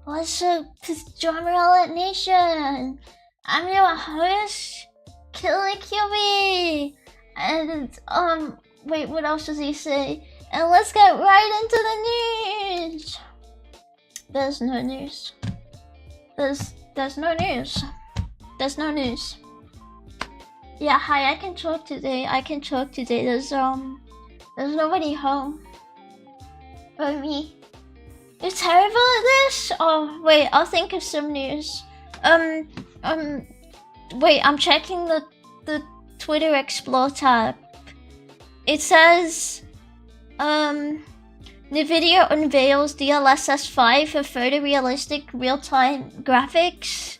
What's up, Drumroll Nation? I'm your host, Killer QB. And, wait, what else does he say? And let's get right into the news. There's no news. There's no news. There's no news. Yeah, hi, I can talk today. There's nobody home but me. You're terrible at this? Oh, wait, I'll think of some news. Wait, I'm checking the Twitter Explore tab. It says, NVIDIA unveils DLSS 5 for photorealistic real-time graphics.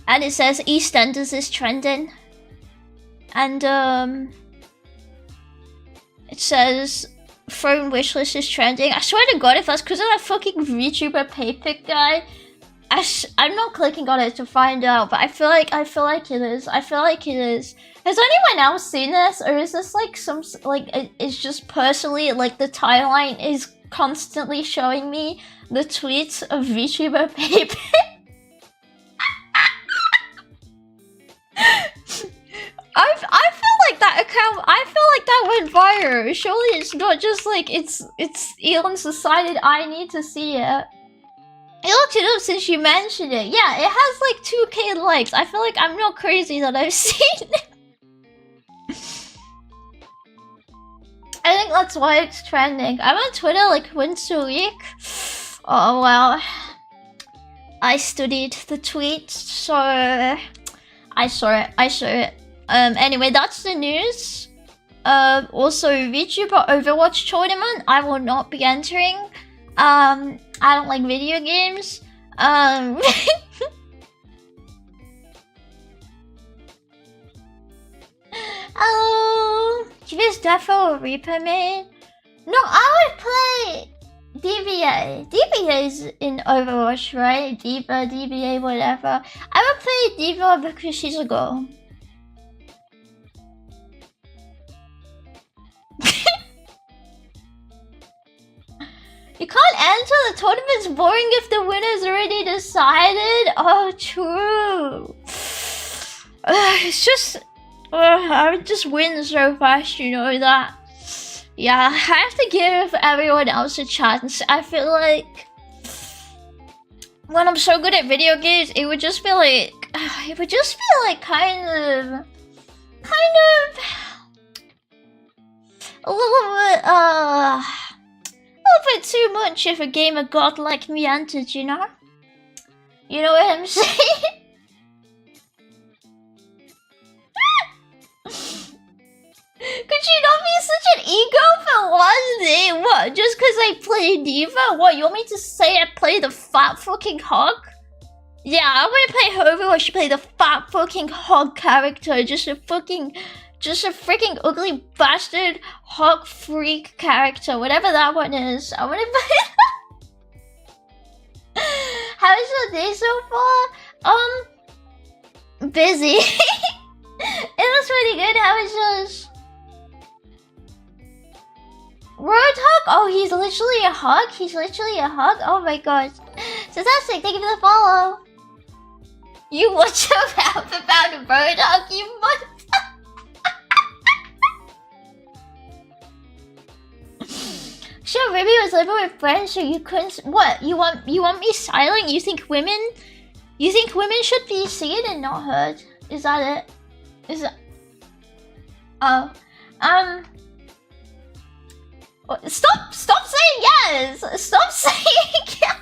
And it says EastEnders is trending. And, it says phone wishlist is trending. I swear to God, if that's because of that fucking VTuber PayPic guy, I'm not clicking on it to find out, but I feel like it is. Has anyone else seen this, or is this like it's just personally like the timeline is constantly showing me the tweets of VTuber PayPic? I feel like that account. I feel like that went viral. Surely it's not just like it's Elon's decided I need to see it. I looked it up since you mentioned it. Yeah, it has like 2K likes. I feel like I'm not crazy that I've seen it. I think that's why it's trending. I'm on Twitter like once a week. Oh well. I studied the tweets, so I saw it. Anyway, that's the news. Also, VTuber Overwatch tournament, I will not be entering. I don't like video games. Hello! You guys Defo or Reaper main? No, I would play DBA. DBA is in Overwatch, right? Diva, DBA, whatever. I would play Diva because she's a girl. You can't enter the tournament's boring if the winner's already decided. Oh, true. It's just, I would just win so fast, you know that. Yeah, I have to give everyone else a chance. I feel like when I'm so good at video games, it would just be like, kind of a little bit too much if a gamer god like me entered, you know? You know what I'm saying? Could you not be such an ego for one day? What, just because I play Diva? What, you want me to say I play the fat fucking hog? Yeah, I want to play Overwatch to play the fat fucking hog character, just a freaking ugly bastard hog freak character, whatever that one is. I want to play. How is your day so far? Busy. It looks pretty good. How is yours? Roadhog? Oh, he's literally a hog. Oh my god. Fantastic. Thank you for the follow. You watch your mouth about a Roadhog, you mother. Sure, maybe it was living with friends, so you couldn't. What? You want me silent? You think women should be seen and not heard? Is that it? Is that? Oh, stop saying yes. Stop saying yes.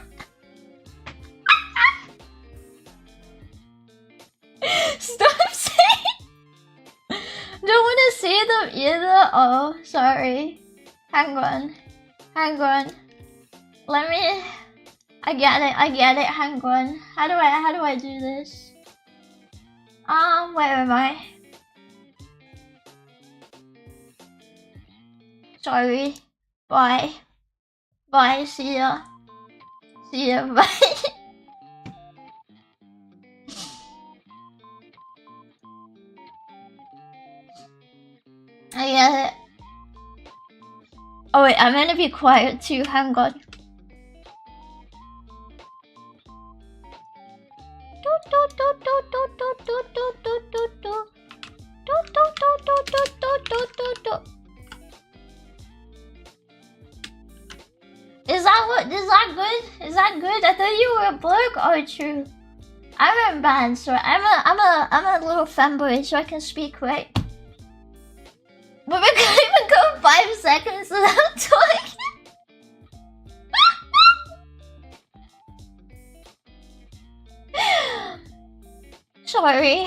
Stop saying. Don't want to see them either. Oh, sorry. Hang on. Let me. I get it. Hang on. How do I do this? Where am I? Sorry. Bye. See ya. Bye. I get it. Oh wait, I'm gonna be quiet too, hang on. Is that good? Is that good? I thought you were a bloke. Oh, true. I'm a man, so I'm a little fanboy, so I can speak, right? But we can't even go 5 seconds without talking. Sorry.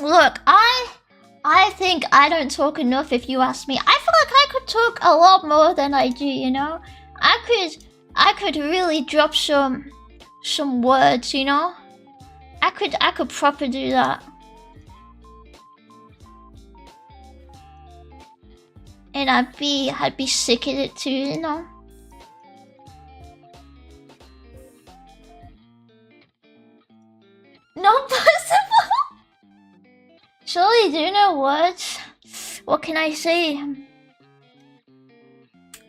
Look, I think I don't talk enough if you ask me. I feel like I could talk a lot more than I do, you know? I could really drop some words, you know? I could proper do that. And I'd be sick at it too, you know? Not possible. Surely do you know what? What can I say?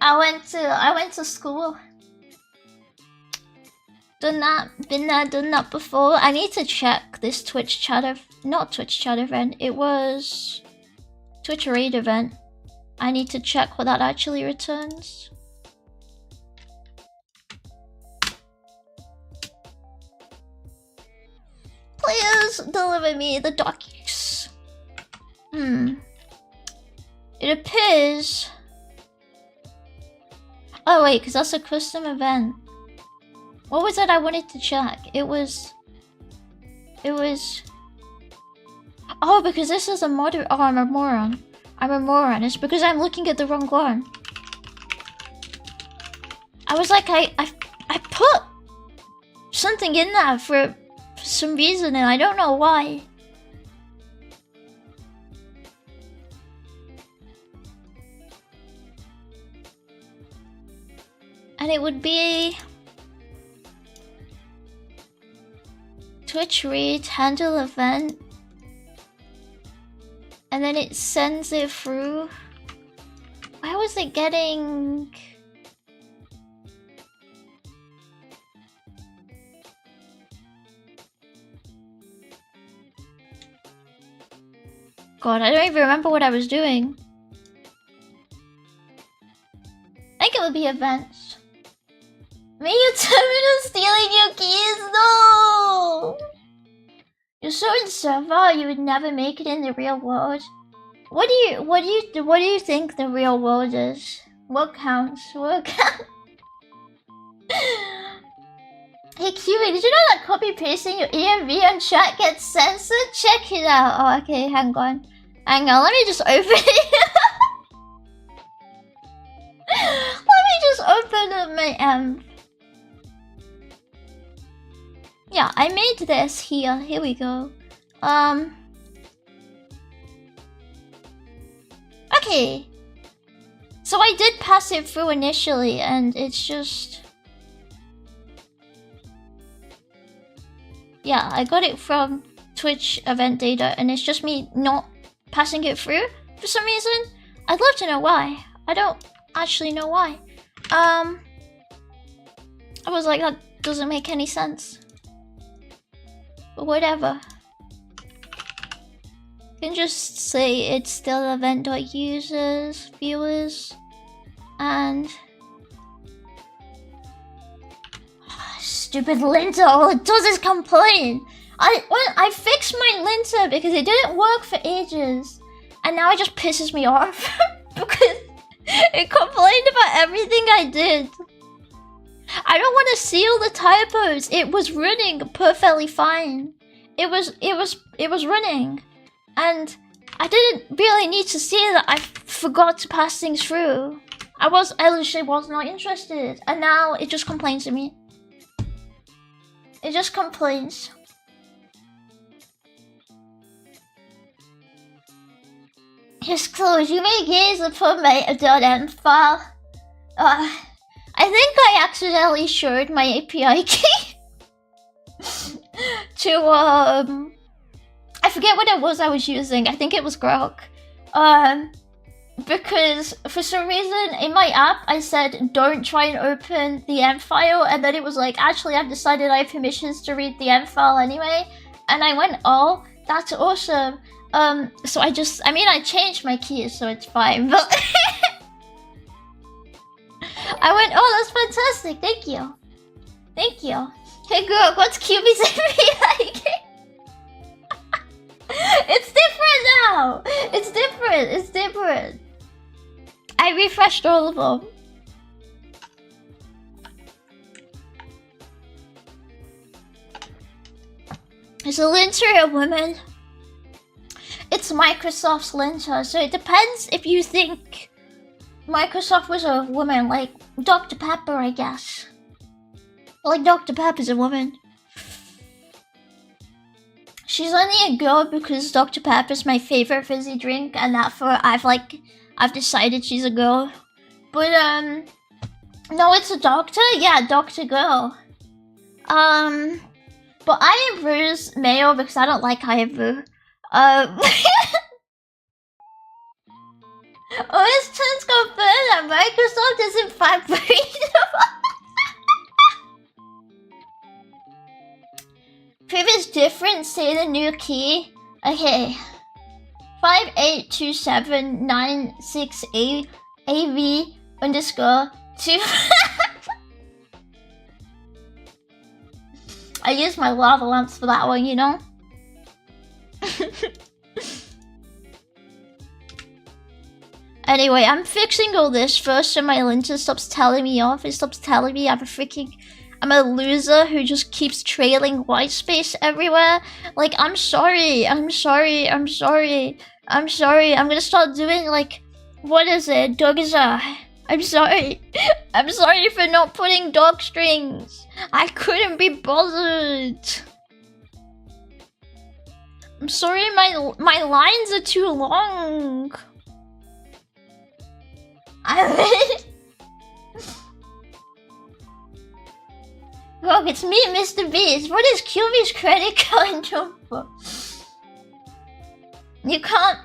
I went to school. Done that, been there, done that before. I need to check this Twitch chat not Twitch chat event. It was Twitch raid event. I need to check what that actually returns. Please deliver me the docs. It appears. Oh wait, because that's a custom event. What was it I wanted to check? It was. Oh, because this is a moderate. Oh, I'm a moron. I'm a moron. It's because I'm looking at the wrong one. I was like, I put something in there for some reason, and I don't know why. And it would be Twitch read, handle event. And then it sends it through. Why was it getting... God, I don't even remember what I was doing. I think it would be events. Me, you terminal stealing your keys? No! You're so insufferable, you would never make it in the real world. What do you think the real world is? What counts? What counts? Hey Kiwi, did you know that copy pasting your EMV on chat gets censored? Check it out. Oh, okay, hang on. Hang on, let me just open it. Let me just open up my Yeah, I made this here. Here we go. Okay. So I did pass it through initially, and it's just... Yeah, I got it from Twitch event data, and it's just me not passing it through for some reason. I'd love to know why. I don't actually know why. I was like, that doesn't make any sense. But whatever. You can just say it's still event.users, viewers, and... Stupid linter, all it does is complain. I fixed my linter because it didn't work for ages. And now it just pisses me off. Because it complained about everything I did. I don't want to see all the typos. It was running perfectly fine. It was running. And I didn't really need to see that I forgot to pass things through. I literally was not interested. And now it just complains to me. It just complains. Just close. You may use the .env file. I think I accidentally shared my API key to I forget what it was I was using. I think it was Grok. because for some reason in my app I said don't try and open the M file, and then it was like, actually I've decided I have permissions to read the M file anyway, and I went, oh, that's awesome. So I changed my keys, so it's fine, but I went, oh, that's fantastic, thank you. Thank you. Hey girl, what's QB's like? It's different now! It's different, it's different. I refreshed all of them. Is a linter a woman? It's Microsoft's linter, so it depends if you think Microsoft was a woman, like Dr. Pepper, I guess. Like Dr. Pepper's a woman. She's only a girl because Dr. Pepper's my favorite fizzy drink, and therefore I've decided she's a girl. But no, it's a doctor. Yeah, Dr. Girl. But Ayavu's male because I don't like Ayavu. OS turns confirmed that Microsoft isn't vibrating. Previous difference, say the new key. Okay. 5827968 AV _ 2. I used my lava lamps for that one, you know? Anyway, I'm fixing all this first so my linter stops telling me off. It stops telling me I'm a loser who just keeps trailing white space everywhere. Like, I'm sorry. I'm gonna start doing, like, what is it? Dogaza. I'm sorry. I'm sorry for not putting dog strings. I couldn't be bothered. I'm sorry, my lines are too long. Look, it's me, Mr. Beast. What is QV's credit card number? You can't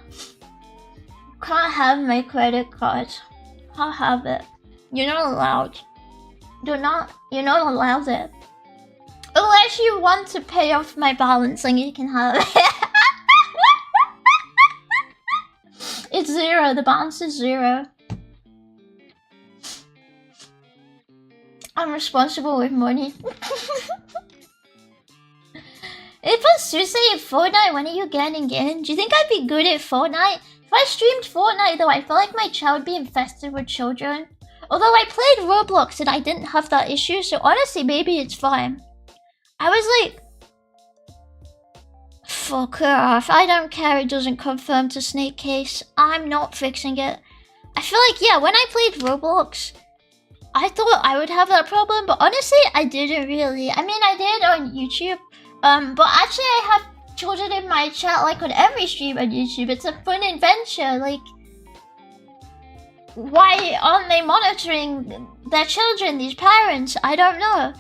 have my credit card. I'll have it. You're not allowed. You're not allowed it. Unless you want to pay off my balance, then you can have it. It's 0. The balance is 0. I'm responsible with money. If on Suicide in Fortnite, when are you getting in? Do you think I'd be good at Fortnite? If I streamed Fortnite though, I feel like my chat would be infested with children. Although I played Roblox and I didn't have that issue, so honestly maybe it's fine. I was like, fuck her off. I don't care, it doesn't confirm to Snake Case. I'm not fixing it. I feel like, yeah, when I played Roblox, I thought I would have that problem, but honestly, I didn't really. I mean, I did on YouTube, but actually I have children in my chat, like on every stream on YouTube. It's a fun adventure, like, why aren't they monitoring their children, these parents? I don't know.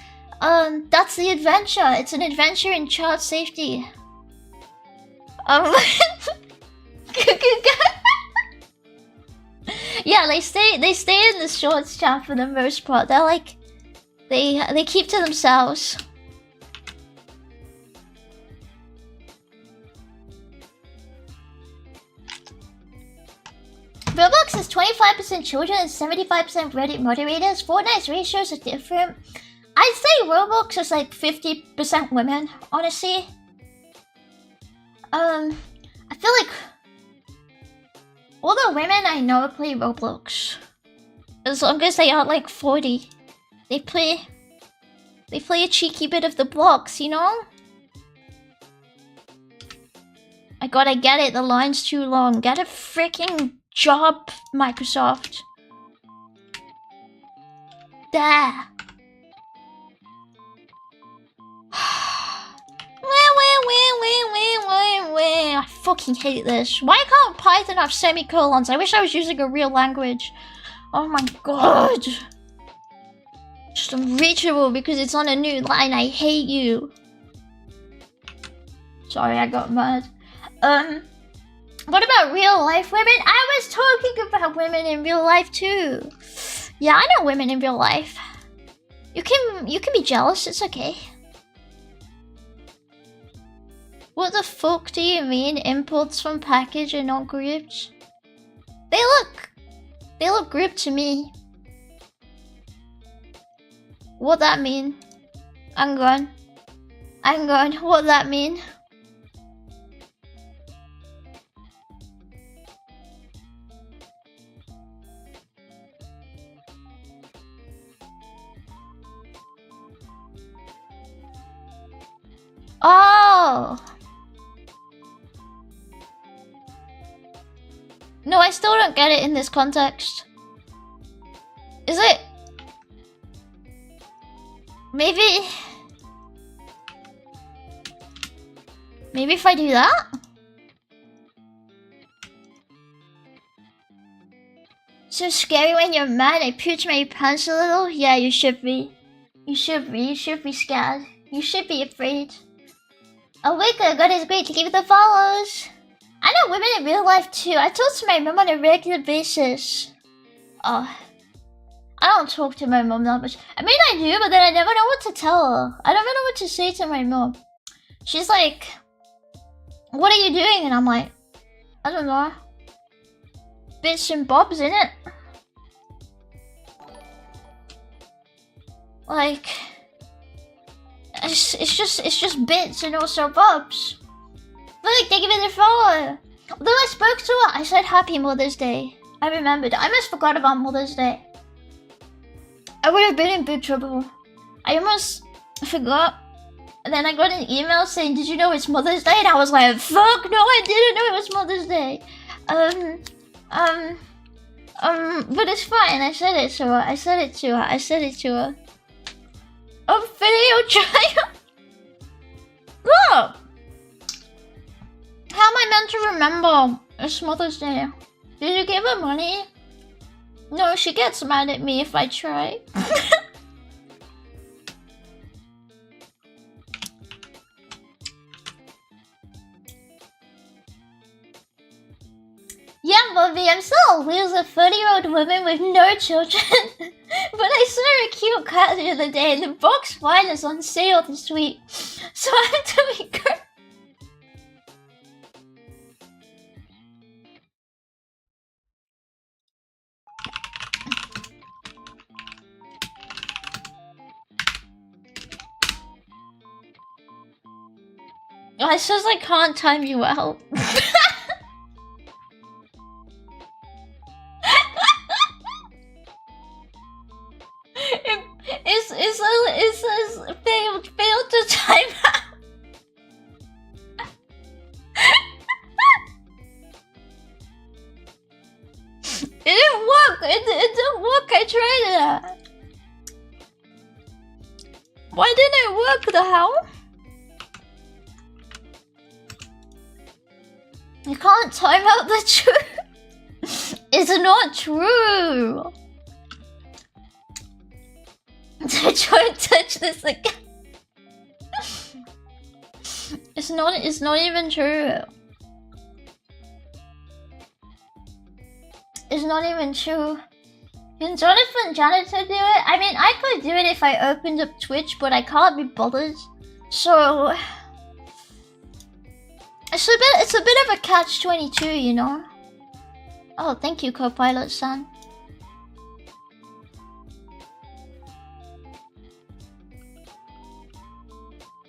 That's the adventure. It's an adventure in child safety. Yeah, they stay in the shorts chat for the most part. They're like, they keep to themselves. Roblox is 25% children and 75% Reddit moderators. Fortnite's ratios are different. I'd say Roblox is like 50% women, honestly. I feel like all the women I know play Roblox. As long as they aren't like 40. They play a cheeky bit of the blocks, you know? I gotta get it, the line's too long. Get a freaking job, Microsoft. There. I fucking hate this. Why can't Python have semicolons? I wish I was using a real language. Oh my god. Just unreachable because it's on a new line. I hate you. Sorry, I got mad. What about real life women? I was talking about women in real life too. Yeah, I know women in real life. You can be jealous, it's okay. What the fuck do you mean imports from package are not grouped? They look grouped to me. What that mean? I'm gone. What that mean? Oh! No, I still don't get it in this context. Is it? Maybe if I do that? So scary when you're mad. I pooped my pants a little. Yeah, you should be. You should be scared. You should be afraid. Oh, Wicca, God is great to give the follows. I know women in real life too. I talk to my mom on a regular basis. Oh, I don't talk to my mom that much. I mean, I do, but then I never know what to tell her. I never know what to say to my mom. She's like, "What are you doing?" And I'm like, "I don't know. Bits and bobs, innit?" Like, it's just bits and also bobs. Look, they give it a follow. Although I spoke to her, I said Happy Mother's Day. I remembered. I almost forgot about Mother's Day. I would have been in big trouble. I almost forgot. And then I got an email saying, "Did you know it's Mother's Day?" And I was like, "Fuck no, I didn't know it was Mother's Day." But it's fine. I said it to her. A video trial. Look. How am I meant to remember it's Mother's Day? Did you give her money? No, she gets mad at me if I try. Yeah, Bobby, I'm still a loser 30-year-old woman with no children. But I saw a cute cat the other day and the box wine is on sale this week. So I'm doing good. Oh, it says I can't time you out. It says failed to time out. It didn't work. It didn't work. I tried it. Why didn't it work? The hell? You can't time out the truth. It's not true. Don't touch this again. It's not even true. It's not even true. Can Jonathan Janitor do it? I mean, I could do it if I opened up Twitch, but I can't be bothered. So it's a bit of a catch-22, you know. Oh, thank you, co-pilot-san.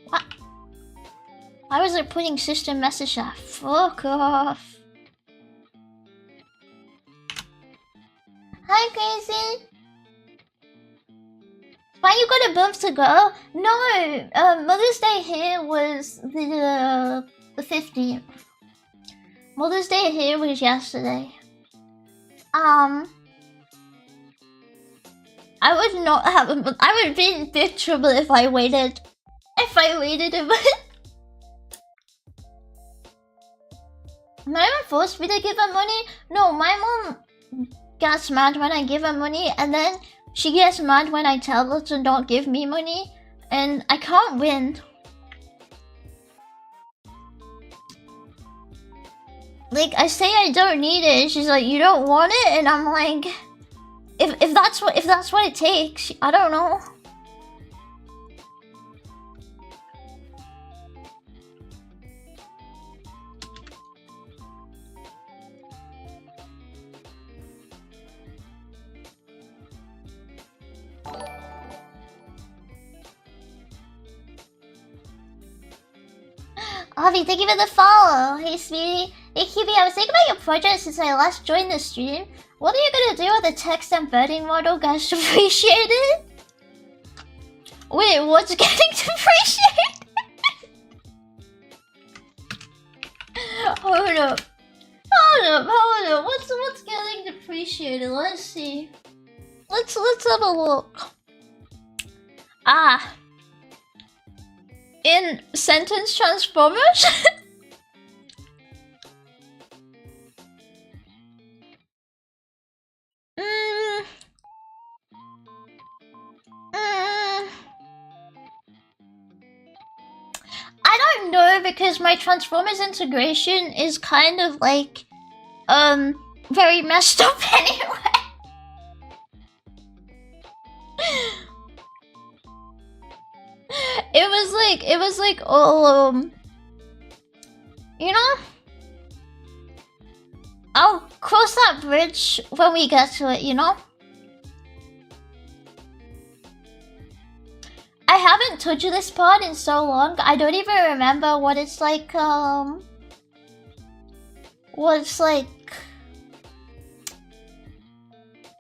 What? Why was it putting system message at? Fuck off. Hi, Crazy. Why you got a month to go? No, Mother's Day here was the 15th. Mother's Day here was yesterday. I would not have. I would be in big trouble if I waited. A bit. My mom forced me to give her money. No, my mom gets mad when I give her money, and then she gets mad when I tell her to not give me money, and I can't win. Like, I say I don't need it, and she's like, you don't want it? And I'm like, if that's what it takes, I don't know. Avi, thank you for the follow. Hey, sweetie. Hey, Kiwi, I was thinking about your project since I last joined the stream. What are you gonna do with the text embedding model? Guys, appreciated? Wait, what's getting depreciated? Hold up. What's getting depreciated? Let's see. Let's have a look. Ah. In sentence transformers? I don't know, because my transformers integration is kind of like very messed up anyway. It was like all you know? I'll cross that bridge when we get to it, you know? I haven't told you this part in so long, I don't even remember what it's like,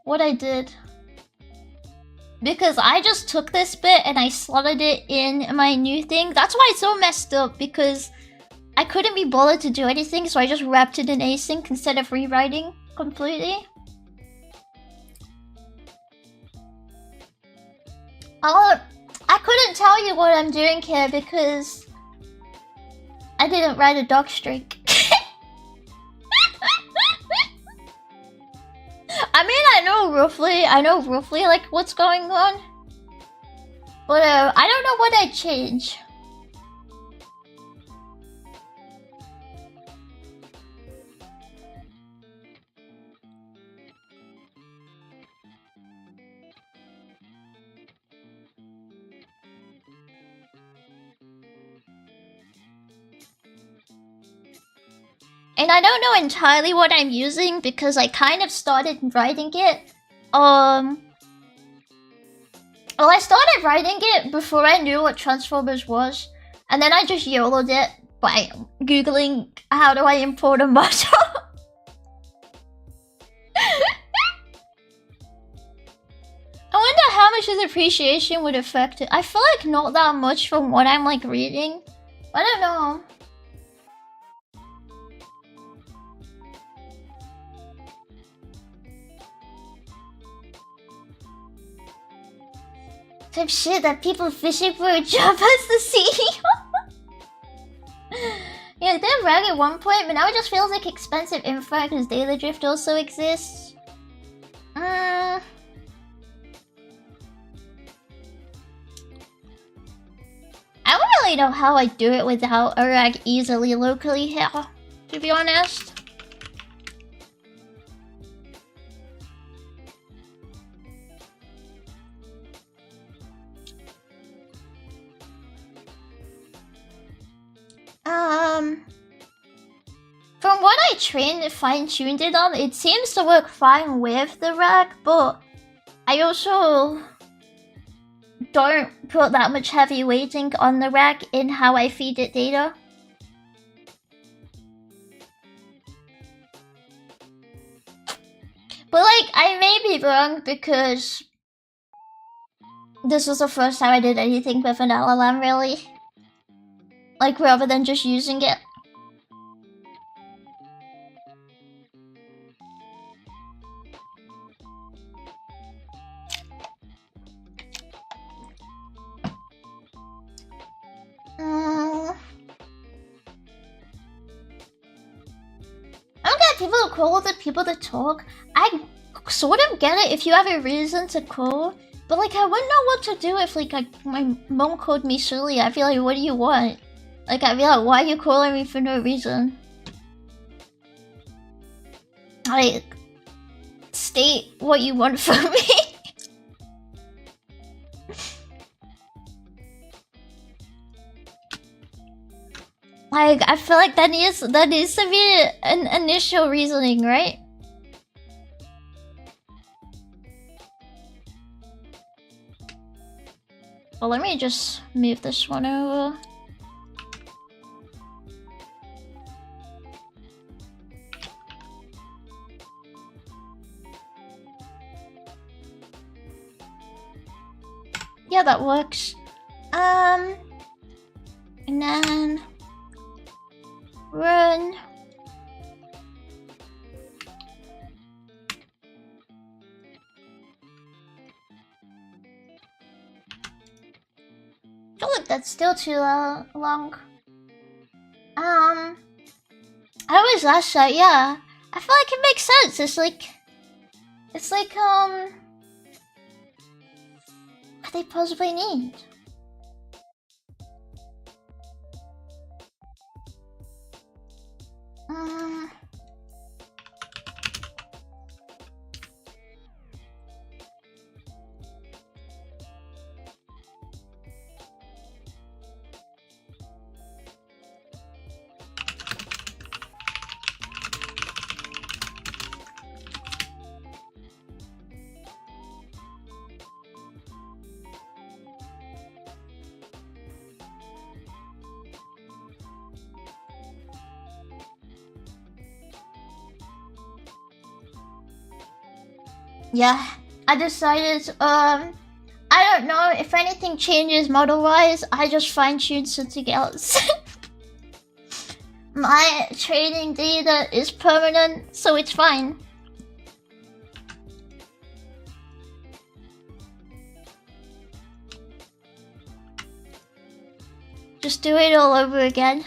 what I did. Because I just took this bit and I slotted it in my new thing. That's why it's so messed up, because I couldn't be bothered to do anything, so I just wrapped it in async instead of rewriting completely. I couldn't tell you what I'm doing here because I didn't write a doc streak. I mean, I know roughly like what's going on, but I don't know what I'd change. And I don't know entirely what I'm using because I kind of started writing it. Well, I started writing it before I knew what Transformers was. And then I just YOLO'd it by googling how do I import a model. I wonder how much his appreciation would affect it. I feel like not that much from what I'm like reading. I don't know. Type shit that people fishing for a job as the CEO. Yeah, they did rag at one point, but now it just feels like expensive infra because Daily Drift also exists. I don't really know how I do it without a rag easily locally here, to be honest. From what I trained and fine-tuned it on, it seems to work fine with the rag, but I also don't put that much heavy weighting on the rag in how I feed it data. But like, I may be wrong because this was the first time I did anything with an LLM really. Like, rather than just using it. I don't get people to call the people to talk. I sort of get it if you have a reason to call. But like, I wouldn't know what to do if like my mom called me silly. I feel like, what do you want? Like, I'd be like, why are you calling me for no reason? Like, state what you want from me. Like, I feel like that needs to be an initial reasoning, right? Well, let me just move this one over. Yeah, that works. And then run. Oh, look, that's still too long. I was last shot, yeah. I feel like it makes sense. It's like, what they possibly need. Yeah, I decided, I don't know if anything changes model-wise, I just fine-tune something else. My trading data is permanent, so it's fine. Just do it all over again.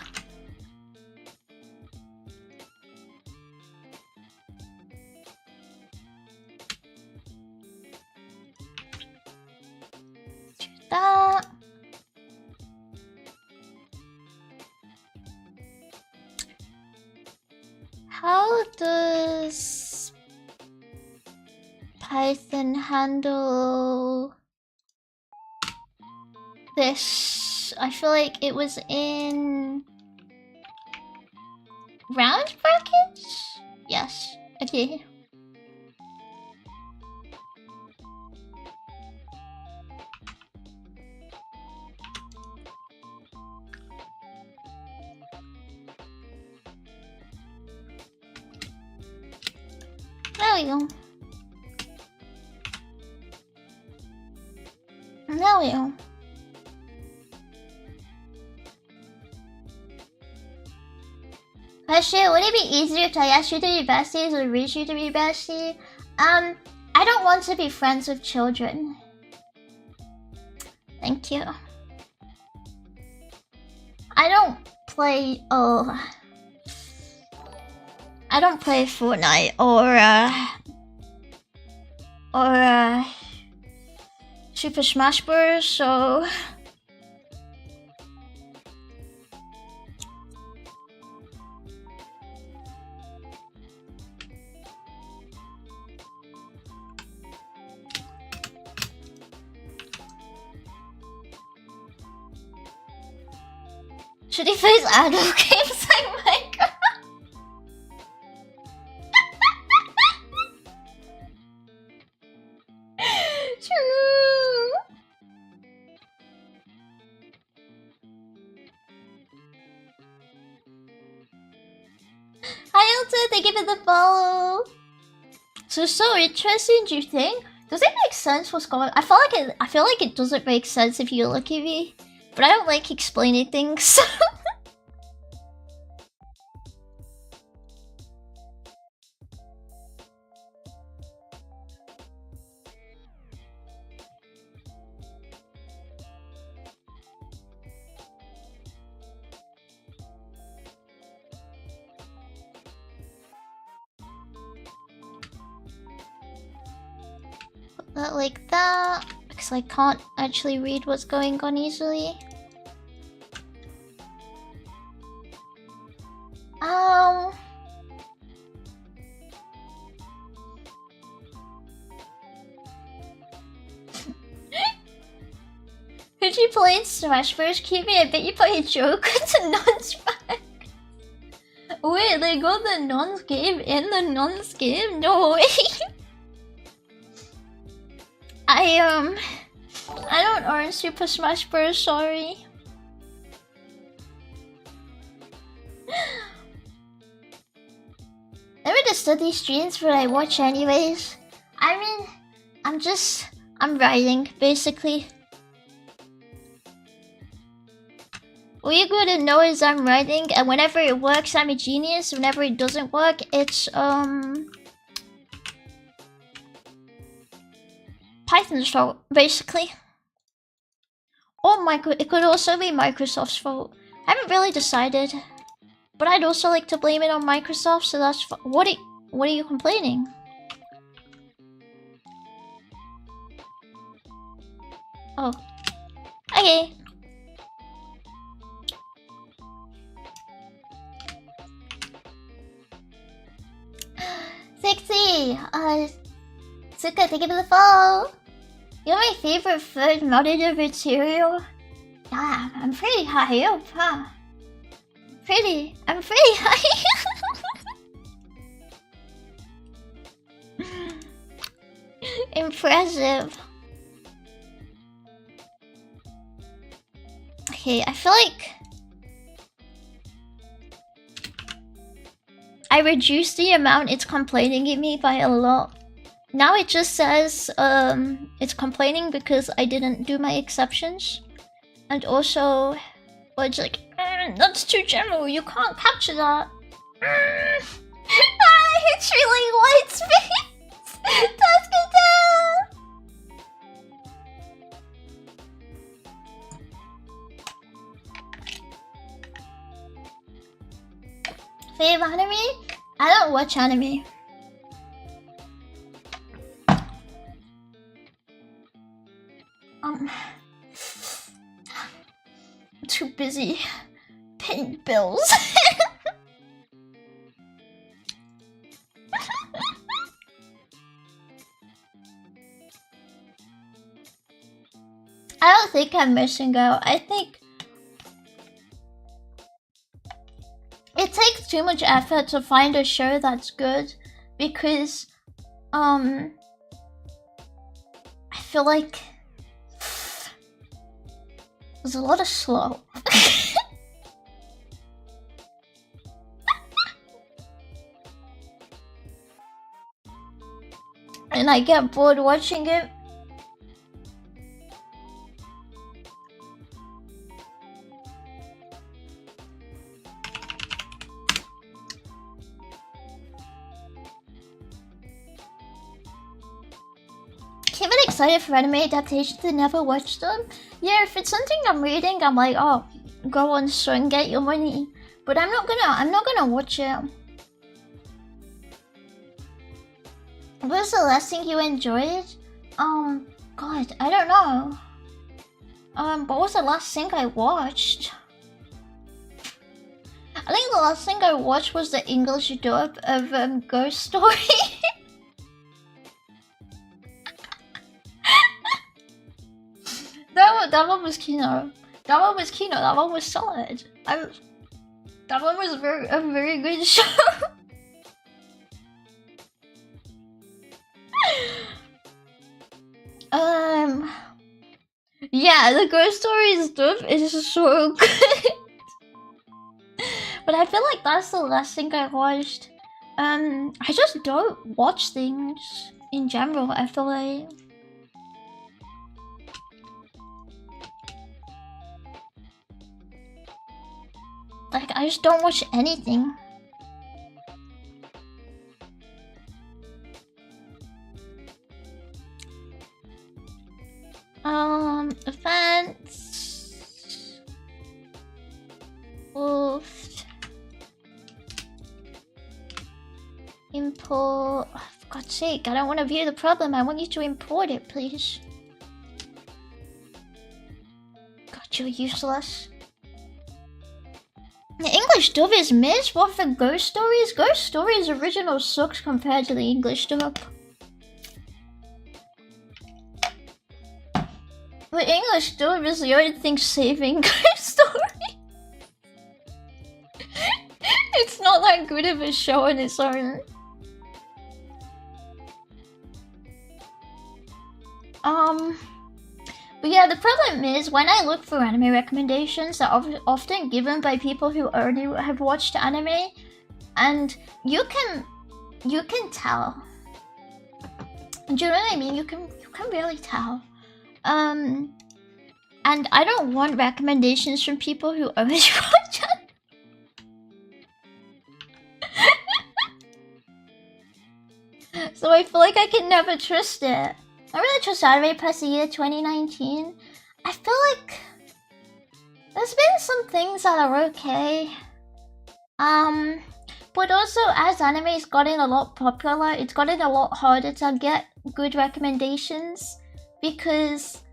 Do that. How does Python handle this? I feel like it was in round brackets? Yes. Okay. There we go. There we go. Question, would it be easier if I asked you to be besties or reach you to be bestie? I don't want to be friends with children. Thank you. I don't play Fortnite or Super Smash Bros. So should he face adult games like Minecraft? True. Hi Elton, thank you for the follow. So interesting, do you think? Does it make sense what's going on? I feel like it doesn't make sense if you look at me. But I don't like explaining things. Put that like that, because I can't actually read what's going on easily. heard you played Smash Bros. QB. I bet you played Joker to Non's back. Wait, they got the Non's game in the Non's game? No way. I don't own Super Smash Bros. Sorry. Never just study streams, but I watch anyways. I mean, I'm writing, basically. All you gotta know is I'm writing, and whenever it works, I'm a genius. Whenever it doesn't work, it's, Python's fault, basically. Or it could also be Microsoft's fault. I haven't really decided. But I'd also like to blame it on Microsoft, so that's what are you complaining? Oh. Okay. Sexy! Suka, thank you for the follow! You're my favorite food modded material? Yeah, I'm pretty high up, huh? I'm pretty high. Impressive. Okay, I feel like I reduced the amount it's complaining at me by a lot. Now it just says it's complaining because I didn't do my exceptions. And also, well, it's like, that's too general, you can't capture that. It's really white space. Task it down. Favorite anime? I don't watch anime. I'm too busy paying bills. I don't think I'm missing out. I think it takes too much effort to find a show that's good because I feel like there's a lot of slow. And I get bored watching it. Keep it excited for anime adaptations and never watch them. Yeah, if it's something I'm reading, I'm like, oh, go on store and get your money. But I'm not gonna watch it. What was the last thing you enjoyed? God, I don't know. What was the last thing I watched? I think the last thing I watched was the English dub of Ghost Story. That one was Kino. That one was Kino. That one was solid. That one was a very good show. Yeah, the Ghost Story stuff is so good. But I feel like that's the last thing I watched. I just don't watch things in general, I feel like. Like, I just don't watch anything. Events. Wolf. Import. Oh, for God's sake, I don't want to view the problem. I want you to import it, please. God, you're useless. The English dub is missed? What for Ghost Stories? Ghost Stories original sucks compared to the English dub. But English dub is the only thing saving Ghost Story. It's not that good of a show on its own. But yeah, the problem is when I look for anime recommendations, they're often given by people who already have watched anime, and you can tell. Do you know what I mean? You can really tell. And I don't want recommendations from people who already watch it. So I feel like I can never trust it. I really trust Anime Press the year 2019. I feel like there's been some things that are okay. But also as anime's gotten a lot popular, it's gotten a lot harder to get good recommendations because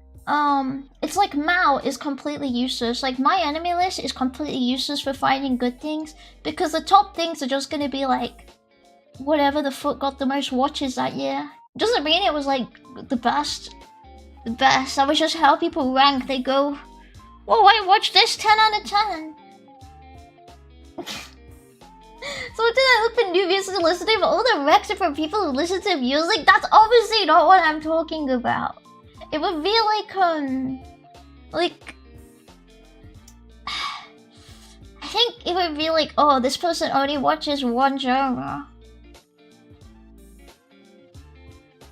it's like Mao is completely useless. Like my anime list is completely useless for finding good things because the top things are just gonna be like whatever the fuck got the most watches that year. Doesn't mean it was like the best. That was just how people rank. They go, whoa, I watched this 10 out of 10. So did I look for new music to listen to? But all the recs are for people who listen to music? That's obviously not what I'm talking about. It would be like I think it would be like, oh, this person only watches one genre.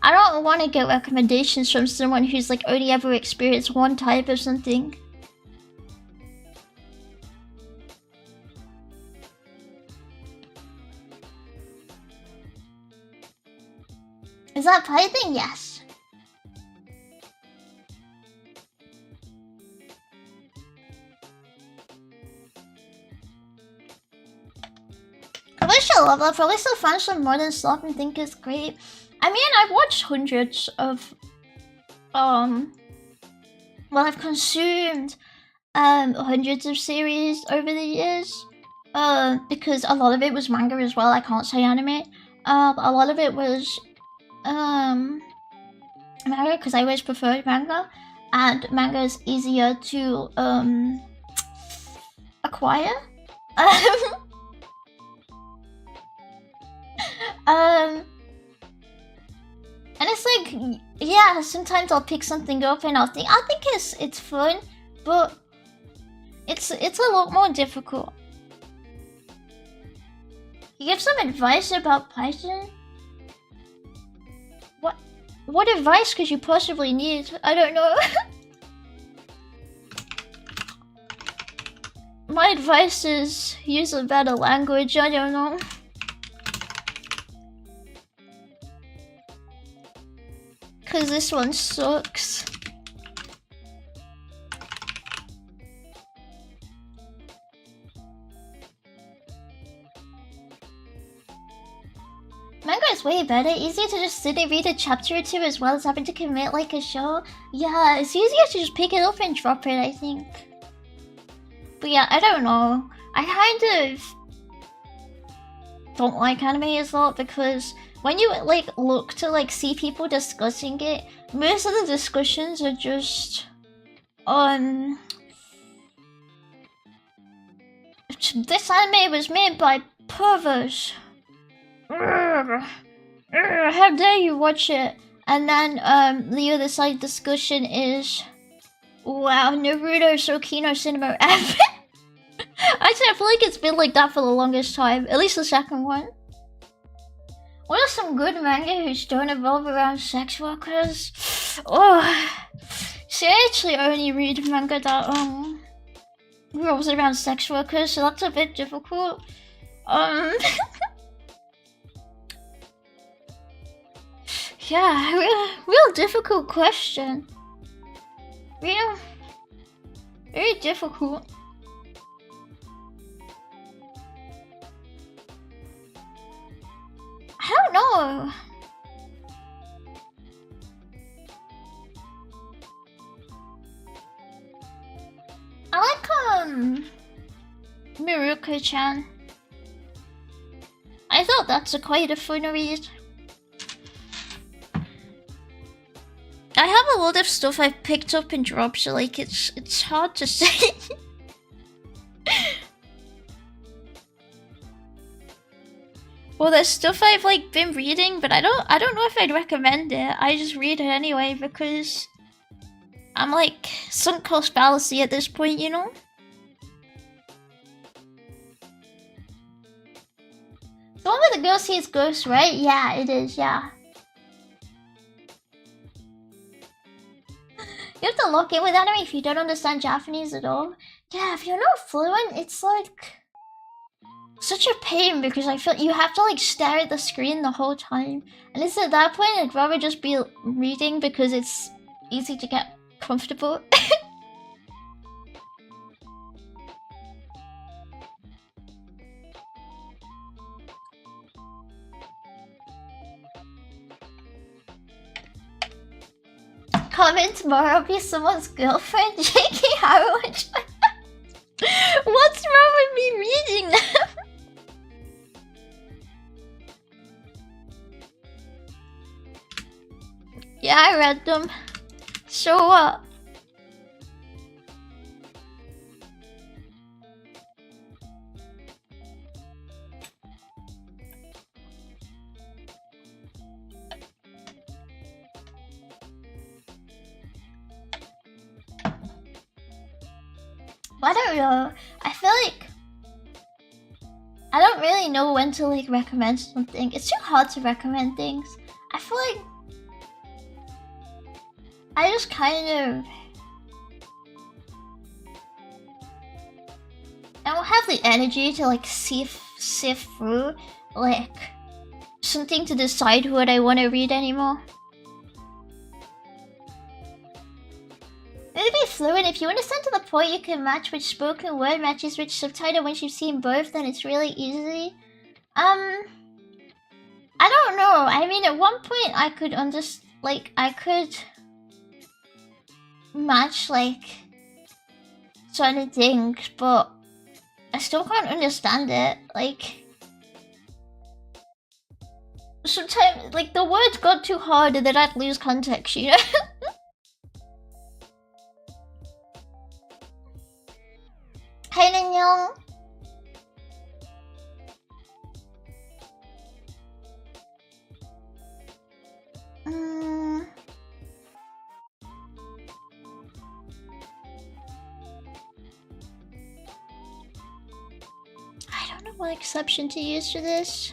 I don't want to get recommendations from someone who's like only ever experienced one type of something. Is that Python? Yes. I wish I love that. Probably still find some modern stuff and think it's great. I mean, I've watched hundreds of well, I've consumed hundreds of series over the years. Because a lot of it was manga as well. I can't say anime. A lot of it was manga because I always preferred manga, and manga is easier to acquire. And it's like, yeah, sometimes I'll pick something up and I think it's fun, but it's a lot more difficult. You give some advice about Python? What advice could you possibly need? I don't know. My advice is use a better language, I don't know. Cause this one sucks. Manga is way better, easier to just sit and read a chapter or two as well as having to commit like a show. Yeah, it's easier to just pick it up and drop it, I think. But yeah, I don't know. I kind of don't like anime as well because when you like look to like see people discussing it, most of the discussions are just this anime was made by perverts. How dare you watch it? And then the other side discussion is, wow, Naruto so keen on cinema epic. Actually, I feel like it's been like that for the longest time, at least the second one. What are some good manga whose don't evolve around sex workers? Oh, see, I actually only read manga that revolves around sex workers, so that's a bit difficult. Yeah, real difficult question. Very difficult. I don't know. I like Miruko-chan. I thought that's quite a fun read. I have a lot of stuff I've picked up and dropped, so like it's hard to say. Well, there's stuff I've like been reading, but I don't know if I'd recommend it. I just read it anyway because I'm like sunk cost fallacy at this point, you know? The one where the girl sees ghosts, right? Yeah, it is, yeah. You have to lock in with anime if you don't understand Japanese at all. Yeah, if you're not fluent, it's like such a pain because I feel you have to like stare at the screen the whole time. And it's at that point I'd rather just be reading because it's easy to get comfortable. Comment tomorrow, I'll be someone's girlfriend. J.K. Harrowing. What's wrong with me reading them? Yeah, I read them. So what? I don't know. I feel like I don't really know when to like recommend something. It's too hard to recommend things. I feel like I just kind of I don't have the energy to like sift through like something to decide what I want to read anymore. Maybe fluent. If you understand to the point you can match which spoken word matches which subtitle once you've seen both, then it's really easy. I don't know. I mean, at one point I could I could match like certain things, but I still can't understand it. Like sometimes, like the words got too hard and then I'd lose context, you know. Hey, 안녕. I don't know what exception to use for this.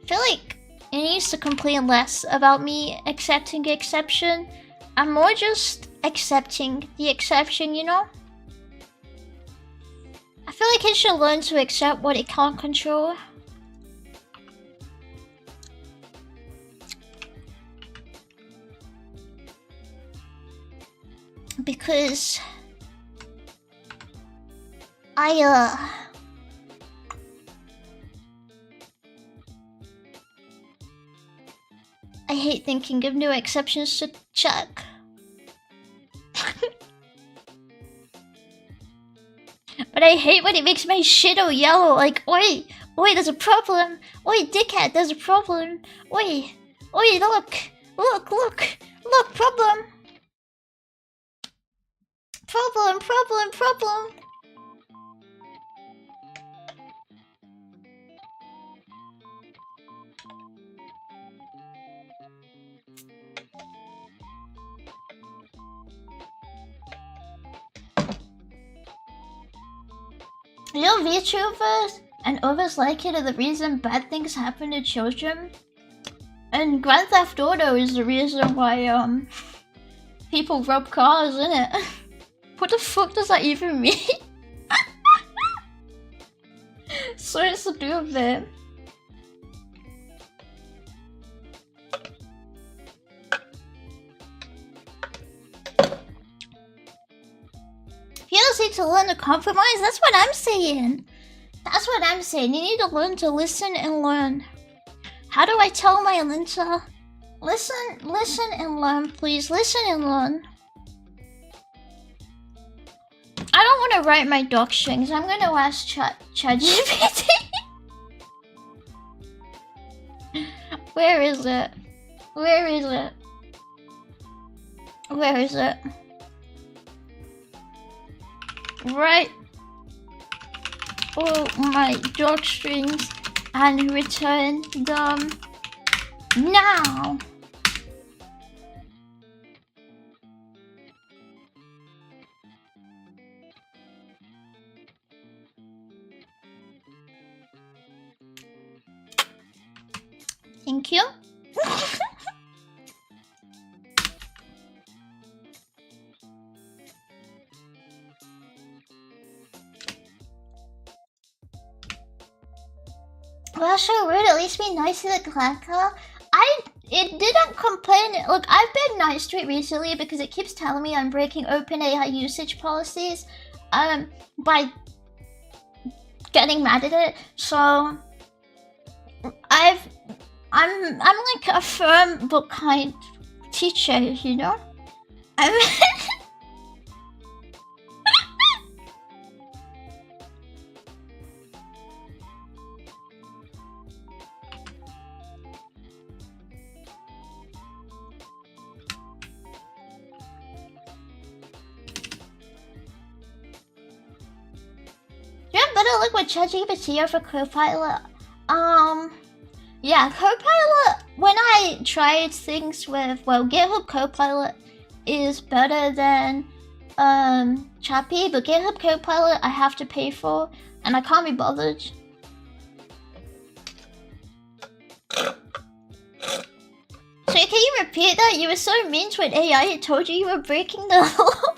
I feel like it needs to complain less about me accepting the exception. I'm more just accepting the exception, you know? I feel like it should learn to accept what it can't control. Because I hate thinking of new exceptions to check. But I hate when it makes my shit all yellow, like, oi, there's a problem. Oi, dickhead, there's a problem. Oi, look, problem. Problem. You know, VTubers and others like it are the reason bad things happen to children. And Grand Theft Auto is the reason why, people rob cars, innit? What the fuck does that even mean? So it's to do with it. You just need to learn to compromise. That's what I'm saying. You need to learn to listen and learn. How do I tell my Linta? Listen and learn, please. Listen and learn. I don't want to write my doc strings. I'm going to ask ChatGPT. Where is it? Where is it? Where is it? Right. Oh my dog strings and return them now. Thank you. Well, sure would at least be nice to the clacker. It didn't complain. Look, I've been nice to it recently because it keeps telling me I'm breaking OpenAI usage policies, by getting mad at it. So I'm like a firm but kind teacher, you know? You have better luck with ChatGPT or for Copilot? Yeah, Copilot, when I tried things with, well, GitHub Copilot is better than Chappy, but GitHub Copilot I have to pay for, and I can't be bothered. So can you repeat that? You were so mean to an AI, it told you were breaking the law.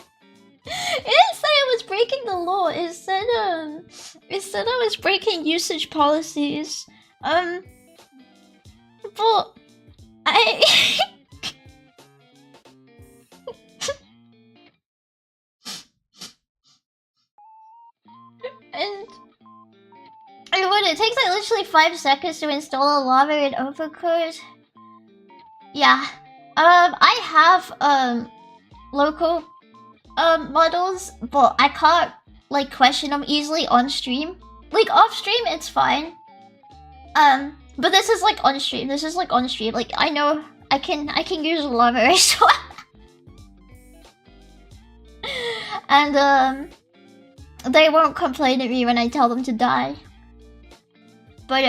It didn't say I was breaking the law, it said I was breaking usage policies. But I and it takes like literally 5 seconds to install a Lava and overcode. Yeah. I have local models, but I can't like question them easily on stream. Like off stream it's fine. But this is like on stream. This is like on stream. Like I know I can use Lava as well. And they won't complain at me when I tell them to die. But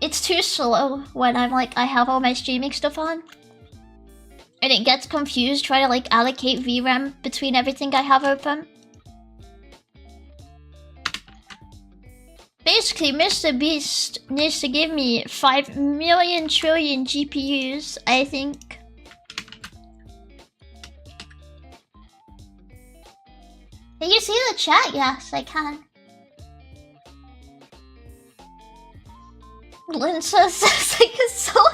it's too slow when I'm like I have all my streaming stuff on. And it gets confused trying to like allocate VRAM between everything I have open. Basically, Mr. Beast needs to give me 5 million trillion GPUs, I think. Can you see the chat? Yes, I can. Linsa says like a soul.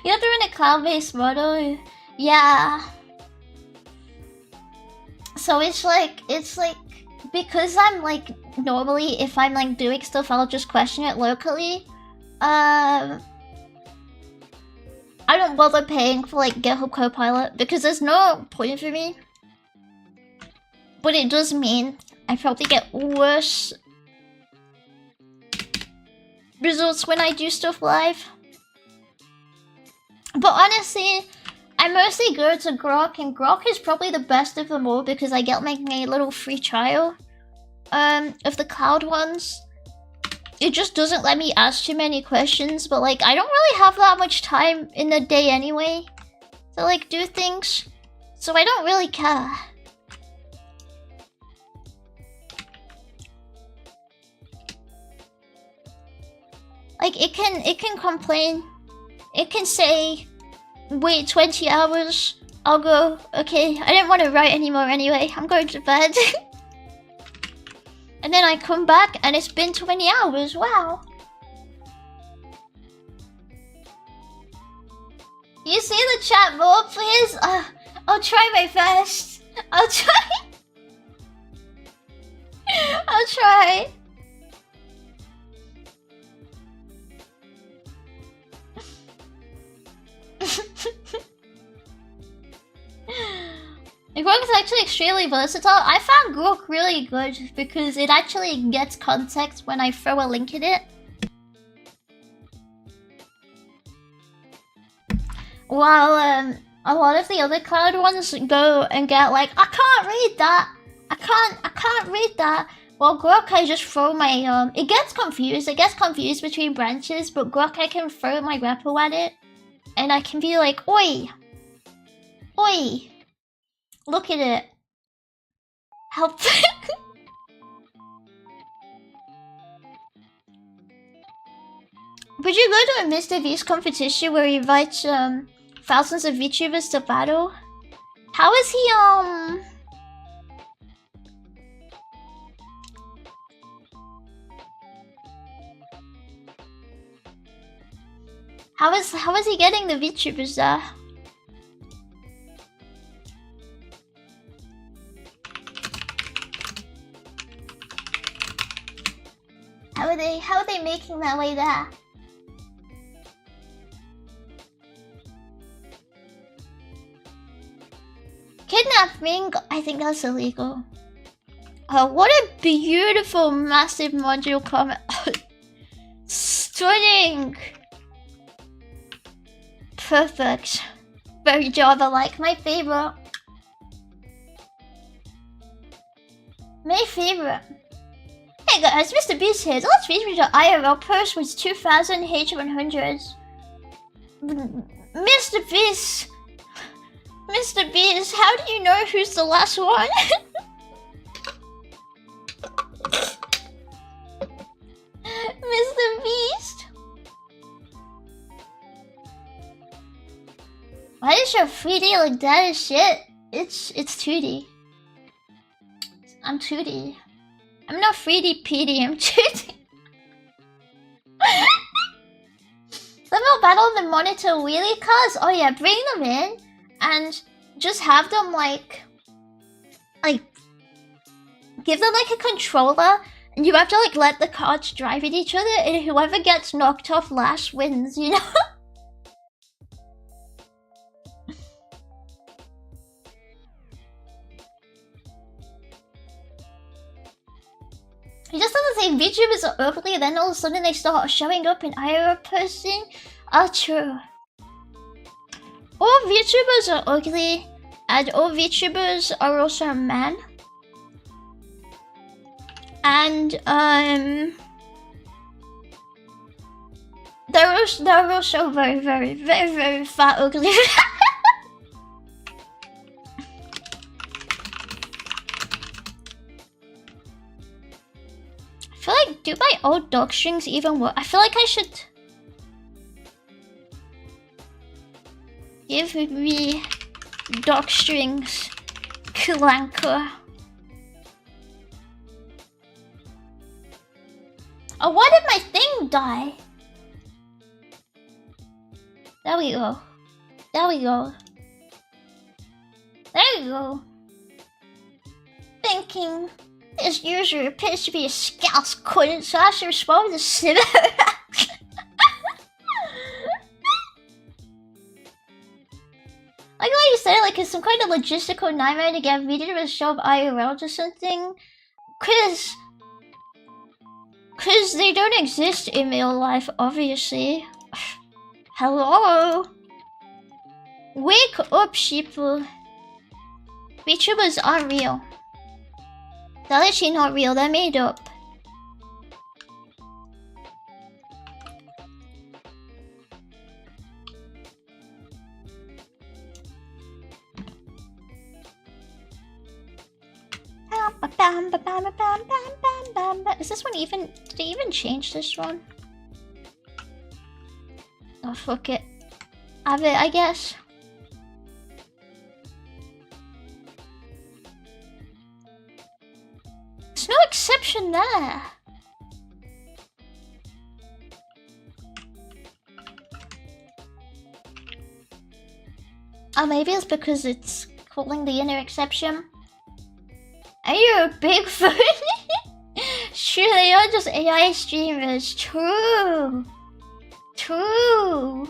You have to run a cloud-based model. Yeah. So it's like because I'm like normally if I'm like doing stuff I'll just question it locally. I don't bother paying for like GitHub Copilot because there's no point for me. But it does mean I probably get worse results when I do stuff live. But honestly, I mostly go to Grok, and Grok is probably the best of them all because I get like my little free trial of the cloud ones. It just doesn't let me ask too many questions, but like I don't really have that much time in the day anyway to like do things, so I don't really care. Like it can complain. It can say, wait 20 hours. I'll go, okay, I didn't want to write anymore anyway. I'm going to bed. And then I come back and it's been 20 hours. Wow. You see the chat more, please? I'll try my best. I'll try. I'll try. Grok is actually extremely versatile. I found Grok really good because it actually gets context when I throw a link in it. while a lot of the other cloud ones go and get like, I can't read that. I can't read that. Well, Grok, I just throw my it gets confused. It gets confused between branches, but Grok, I can throw my grapple at it, and I can be like, oi, oi, look at it. Help. Would you go to a Mr. V's competition where he invites thousands of VTubers to battle? How is he how is he getting the VTubers there? How are they making their way there? Kidnapping? I think that's illegal. What a beautiful, massive module comment. Stunning! Perfect. Very Java-like. My favorite. My favorite. Hey guys, Mr. Beast here. The last video to IRL post was 2000 H100s. Mr. Beast! Mr. Beast, how do you know who's the last one? Mr. Beast? Why is your 3D like that as shit? It's 2D. I'm 2D. I'm not 3D PD, I'm 2D. Level battle the monitor wheelie cars? Oh yeah, bring them in and just have them like give them like a controller, and you have to like let the cards drive at each other, and whoever gets knocked off last wins, you know? You just have to say VTubers are ugly, and then all of a sudden they start showing up in IRL posting. Oh, true. All VTubers are ugly, and all VTubers are also men. And they're also very fat ugly. I feel like, do my old dog strings even work? I feel like I should give me dog strings clanker. Oh, why did my thing die? There we go. There we go. There we go. Thinking this user appears to be a scout's cousin, so I should respond to Simmer. Like what you said, like it's some kind of logistical nightmare to get video to show up IRL or something. Cause they don't exist in real life, obviously. Hello? Wake up, sheeple. VTubers aren't real. They're actually not real, they're made up. Is this one even... Did they even change this one? Oh, fuck it. Have it, I guess. There's no exception there. Oh, maybe it's because it's calling the inner exception. Are you a Bigfoot? Sure, they are just AI streamers. True. True. Oh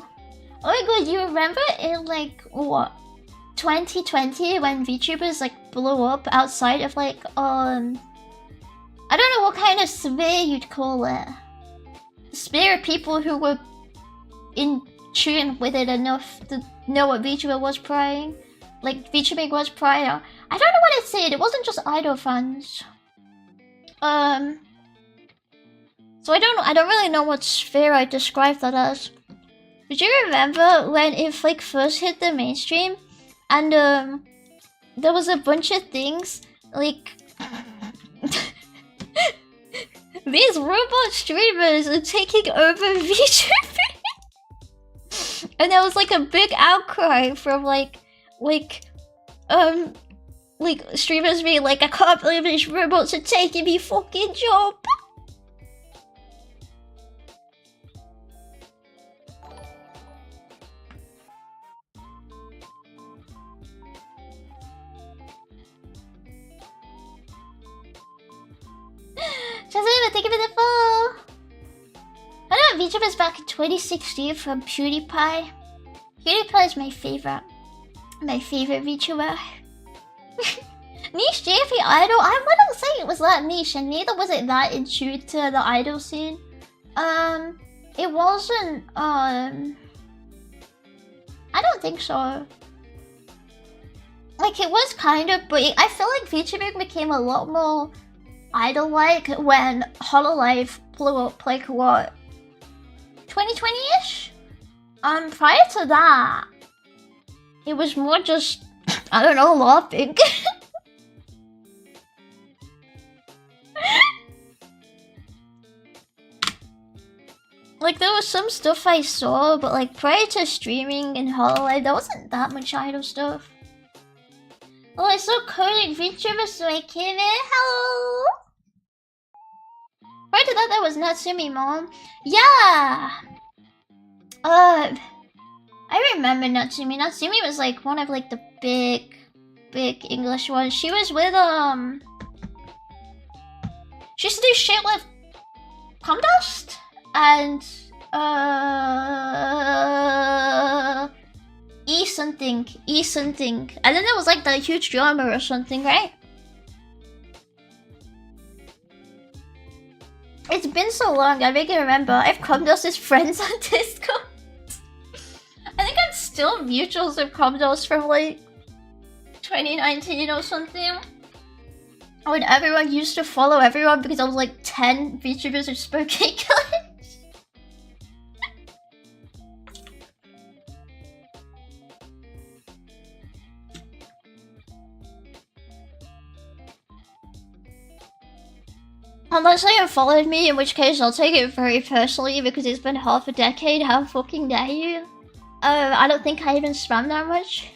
my god, you remember in like, what? 2020 when VTubers like blew up outside of like, I don't know what kind of sphere you'd call it. Sphere of people who were in tuned with it enough to know what VTuber was playing. Like VTubing was prior. I don't know what it said. It wasn't just idol fans. So I don't really know what sphere I described that as. Did you remember when it like first hit the mainstream, and there was a bunch of things like these robot streamers are taking over VTubing, and there was like a big outcry from like streamers being like, I can't believe these robots are taking me fucking job. Jasmine, thank you for the follow. I know VTubers back in 2016 from PewDiePie. PewDiePie is my favorite VTuber. Niche JP idol? I wouldn't say it was that niche, and neither was it that in tune to the idol scene. It wasn't. I don't think so. Like it was kind of, but I feel like VTubing became a lot more idol-like when Hololive blew up. Like what? 2020-ish? Prior to that, it was more just, I don't know, laughing. Like there was some stuff I saw, but like prior to streaming in Hololive, there wasn't that much idol stuff. Oh, I saw coding VTubers, so I came in. Hello! Prior to that, there was Natsumi Mom. Yeah! I remember Natsumi. Natsumi was like one of like the big English ones. She was with she used to do shit with Comdust and E something. And then there was like the huge drama or something, right? It's been so long, I make it remember. I have Comdust's friends on Discord. I think I'm still mutuals with Comdust from like 2019 or something. When everyone used to follow everyone because I was like 10 VTubers who spoke English. Unless they unfollowed me, in which case I'll take it very personally because it's been half a decade. How fucking dare you? I don't think I even spam that much.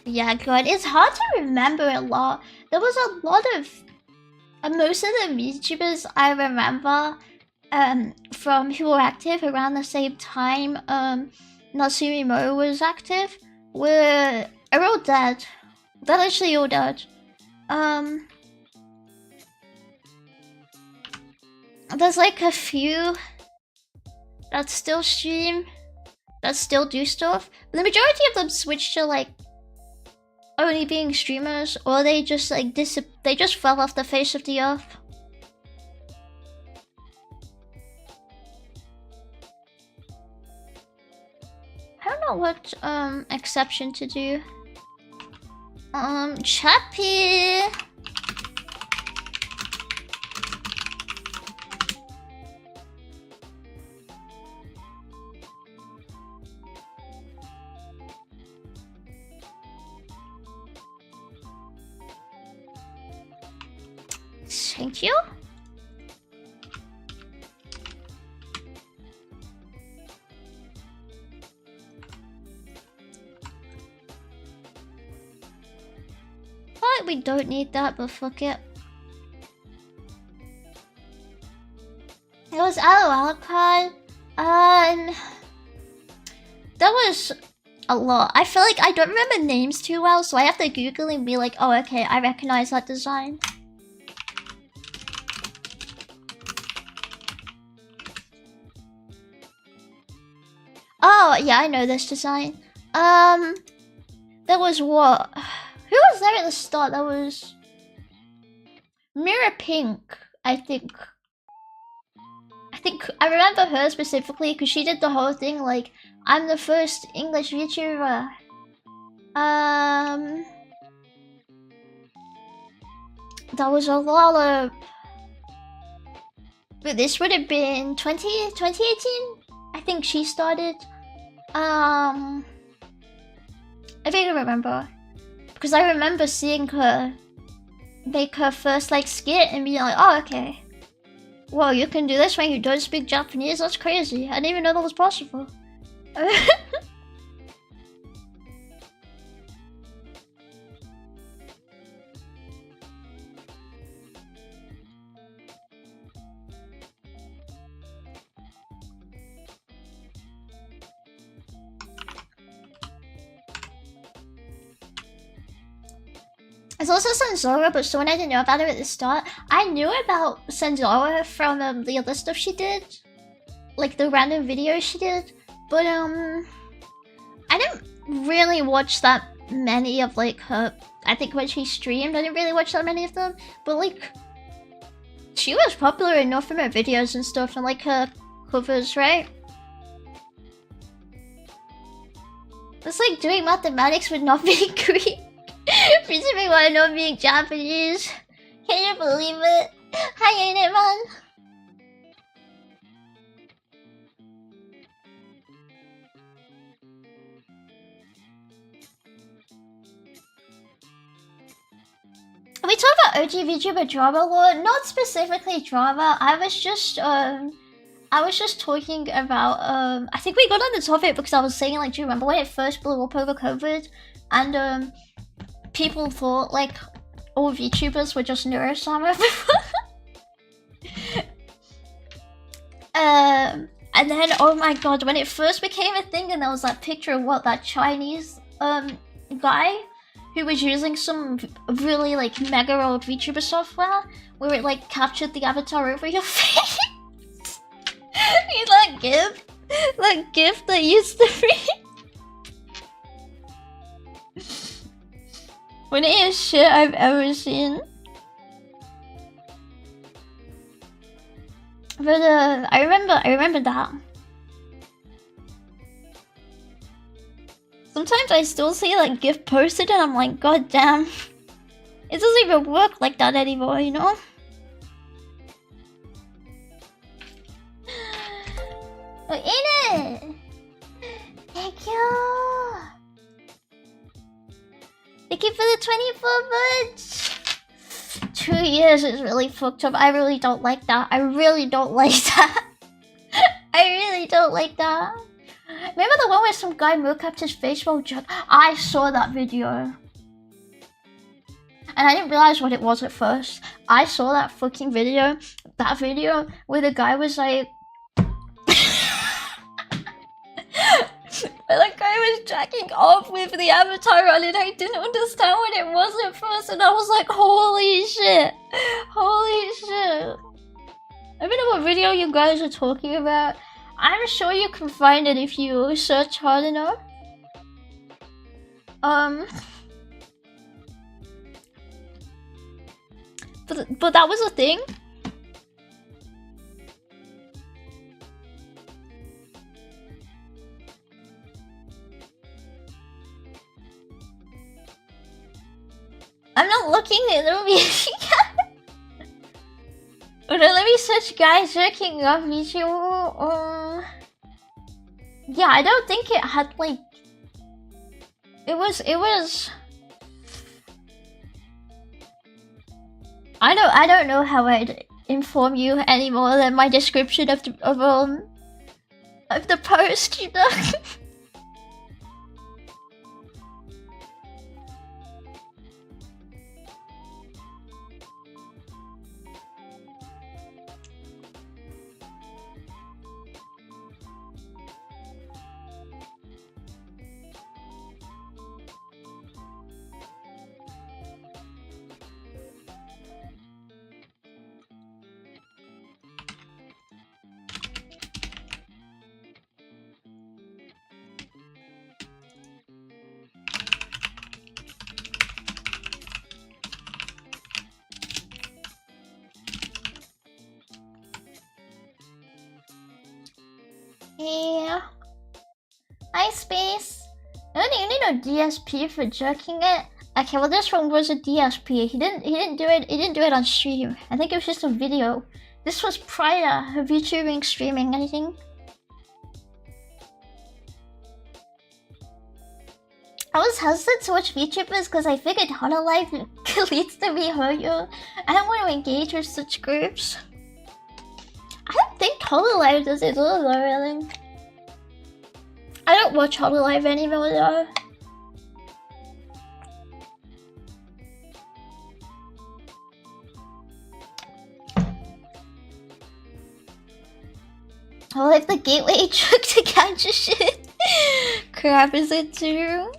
Yeah, God, it's hard to remember a lot. There was a lot of most of the VTubers I remember from who were active around the same time Natsumi Mo was active are all dead. They're literally all dead. There's like a few that still stream, that still do stuff. But the majority of them switched to like only being streamers, or they just like they just fell off the face of the earth. I don't know what exception to do. Chappy. Thank you. But we don't need that, but fuck it. It was Alualcon. That was a lot. I feel like I don't remember names too well, so I have to Google and be like, oh, okay, I recognize that design. Oh, yeah, I know this design. There was what? Who was there at the start? That was Mirror Pink, I think. I remember her specifically because she did the whole thing like, I'm the first English VTuber. That was a lot of... But this would have been 2018? I think she started. I think I remember. Because I remember seeing her make her first like skit and being like, oh, okay. Whoa, you can do this when you don't speak Japanese? That's crazy. I didn't even know that was possible. It's also Sanzora, but someone I didn't know about her at the start. I knew about Sanzora from the other stuff she did. Like the random videos she did. But I didn't really watch that many of like her... I think when she streamed, I didn't really watch that many of them. But like... she was popular enough from her videos and stuff and like her covers, right? It's like doing mathematics with not being Greek. Presuming while not being Japanese. Can you believe it? Hi, ain't it, man? We talk about OG VTuber drama a lot. Not specifically drama. I was just talking about I think we got on the topic because I was saying like, do you remember when it first blew up over COVID? And people thought like all VTubers were just Neurosama before. And then oh my god, when it first became a thing and there was that picture of what that Chinese guy who was using some really like mega old VTuber software where it like captured the avatar over your face. That GIF that used to be. Funniest shit I've ever seen. But I remember that. Sometimes I still see like GIF posted and I'm like, god damn. It doesn't even work like that anymore, you know? Oh, in it! Thank you! Thank you for the 24 months! 2 years is really fucked up. I really don't like that. I really don't like that. I really don't like that. Remember the one where some guy mocapped his face while drunk? I saw that video. And I didn't realize what it was at first. I saw that fucking video. That video where the guy was like... the guy was jacking off with the avatar on it. I didn't understand what it was at first and I was like, holy shit. Holy shit. I don't know what video you guys are talking about. I'm sure you can find it if you search hard enough. But that was a thing. I'm not looking at the movie. Let me search guys jerking off visual. Yeah, I don't think it had like... It was... I don't know how I'd inform you any more than my description of the post, you know? Yeah. Hi, Space. No, you need a DSP for jerking it. Okay, well this one was a DSP. He didn't do it on stream. I think it was just a video. This was prior of YouTubing streaming, I think. I was hesitant to watch VTubers because I figured Hololive leads to me Hoyo. I don't want to engage with such groups. I don't think Hololive does it either, really. I don't watch Hololive anymore though. I like the gateway trick to capture shit. Crap, is it too?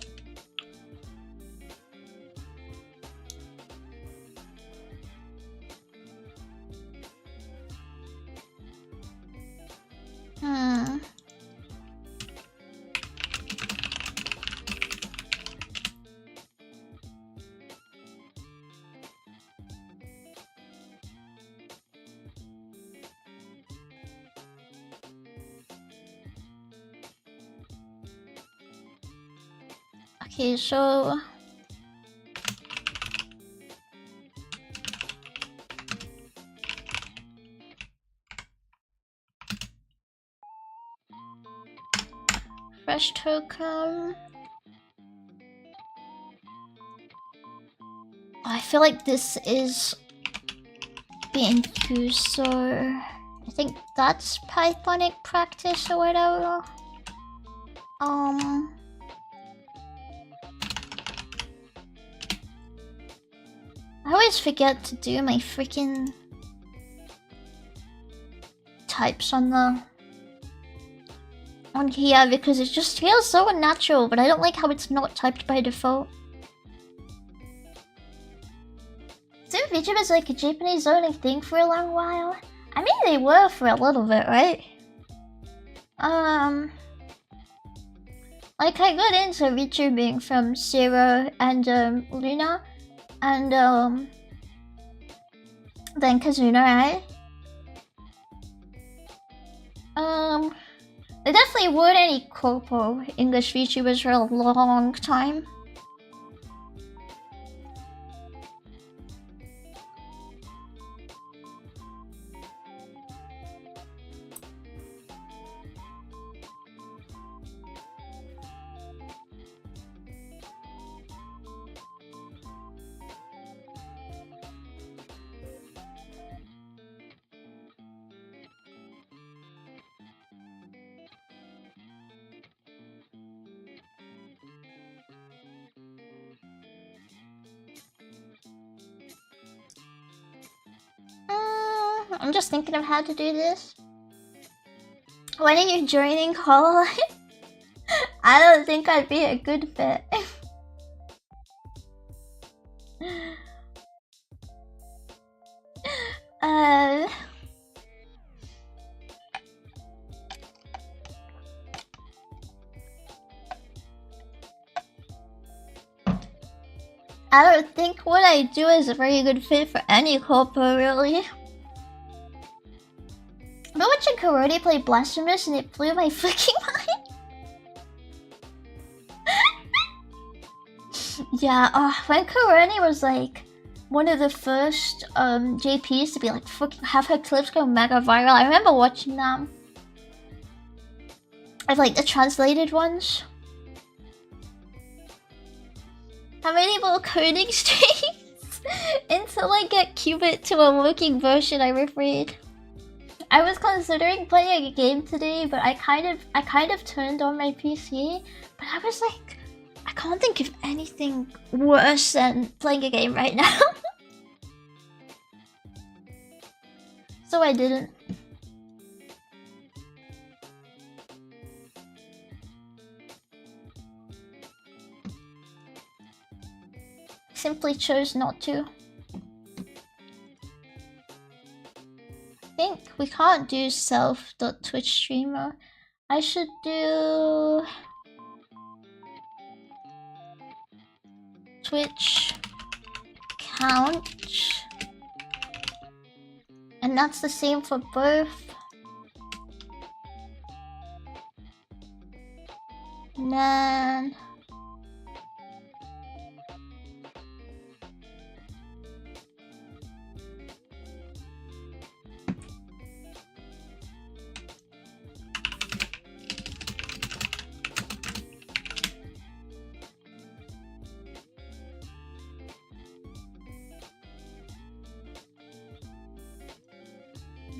Okay, so fresh token. I feel like this is being used, so I think that's Pythonic practice or whatever. I always forget to do my freaking types on here because it just feels so unnatural, but I don't like how it's not typed by default. Didn't VTubers like a Japanese only thing for a long while? I mean, they were for a little bit, right? Like I got into VTubing from Zero and Luna, and then Kazuna, right? There definitely weren't any corpo English VTubers for a long time. I'm just thinking of how to do this. When are you joining Hololive? I don't think I'd be a good fit. I don't think what I do is a very good fit for any corpo, really. But watching Karate play Blasphemous and it blew my fucking mind. Yeah, when Karani was like one of the first JPs to be like fucking have her clips go mega viral, I remember watching them. I've like the translated ones. How many more coding streams until I get Qubit to a working version, I'm afraid. I was considering playing a game today, but I kind of turned on my PC, but I was like, I can't think of anything worse than playing a game right now. So I didn't. Simply chose not to. I think we can't do self.twitchstreamer. I should do Twitch count, and that's the same for both. Man.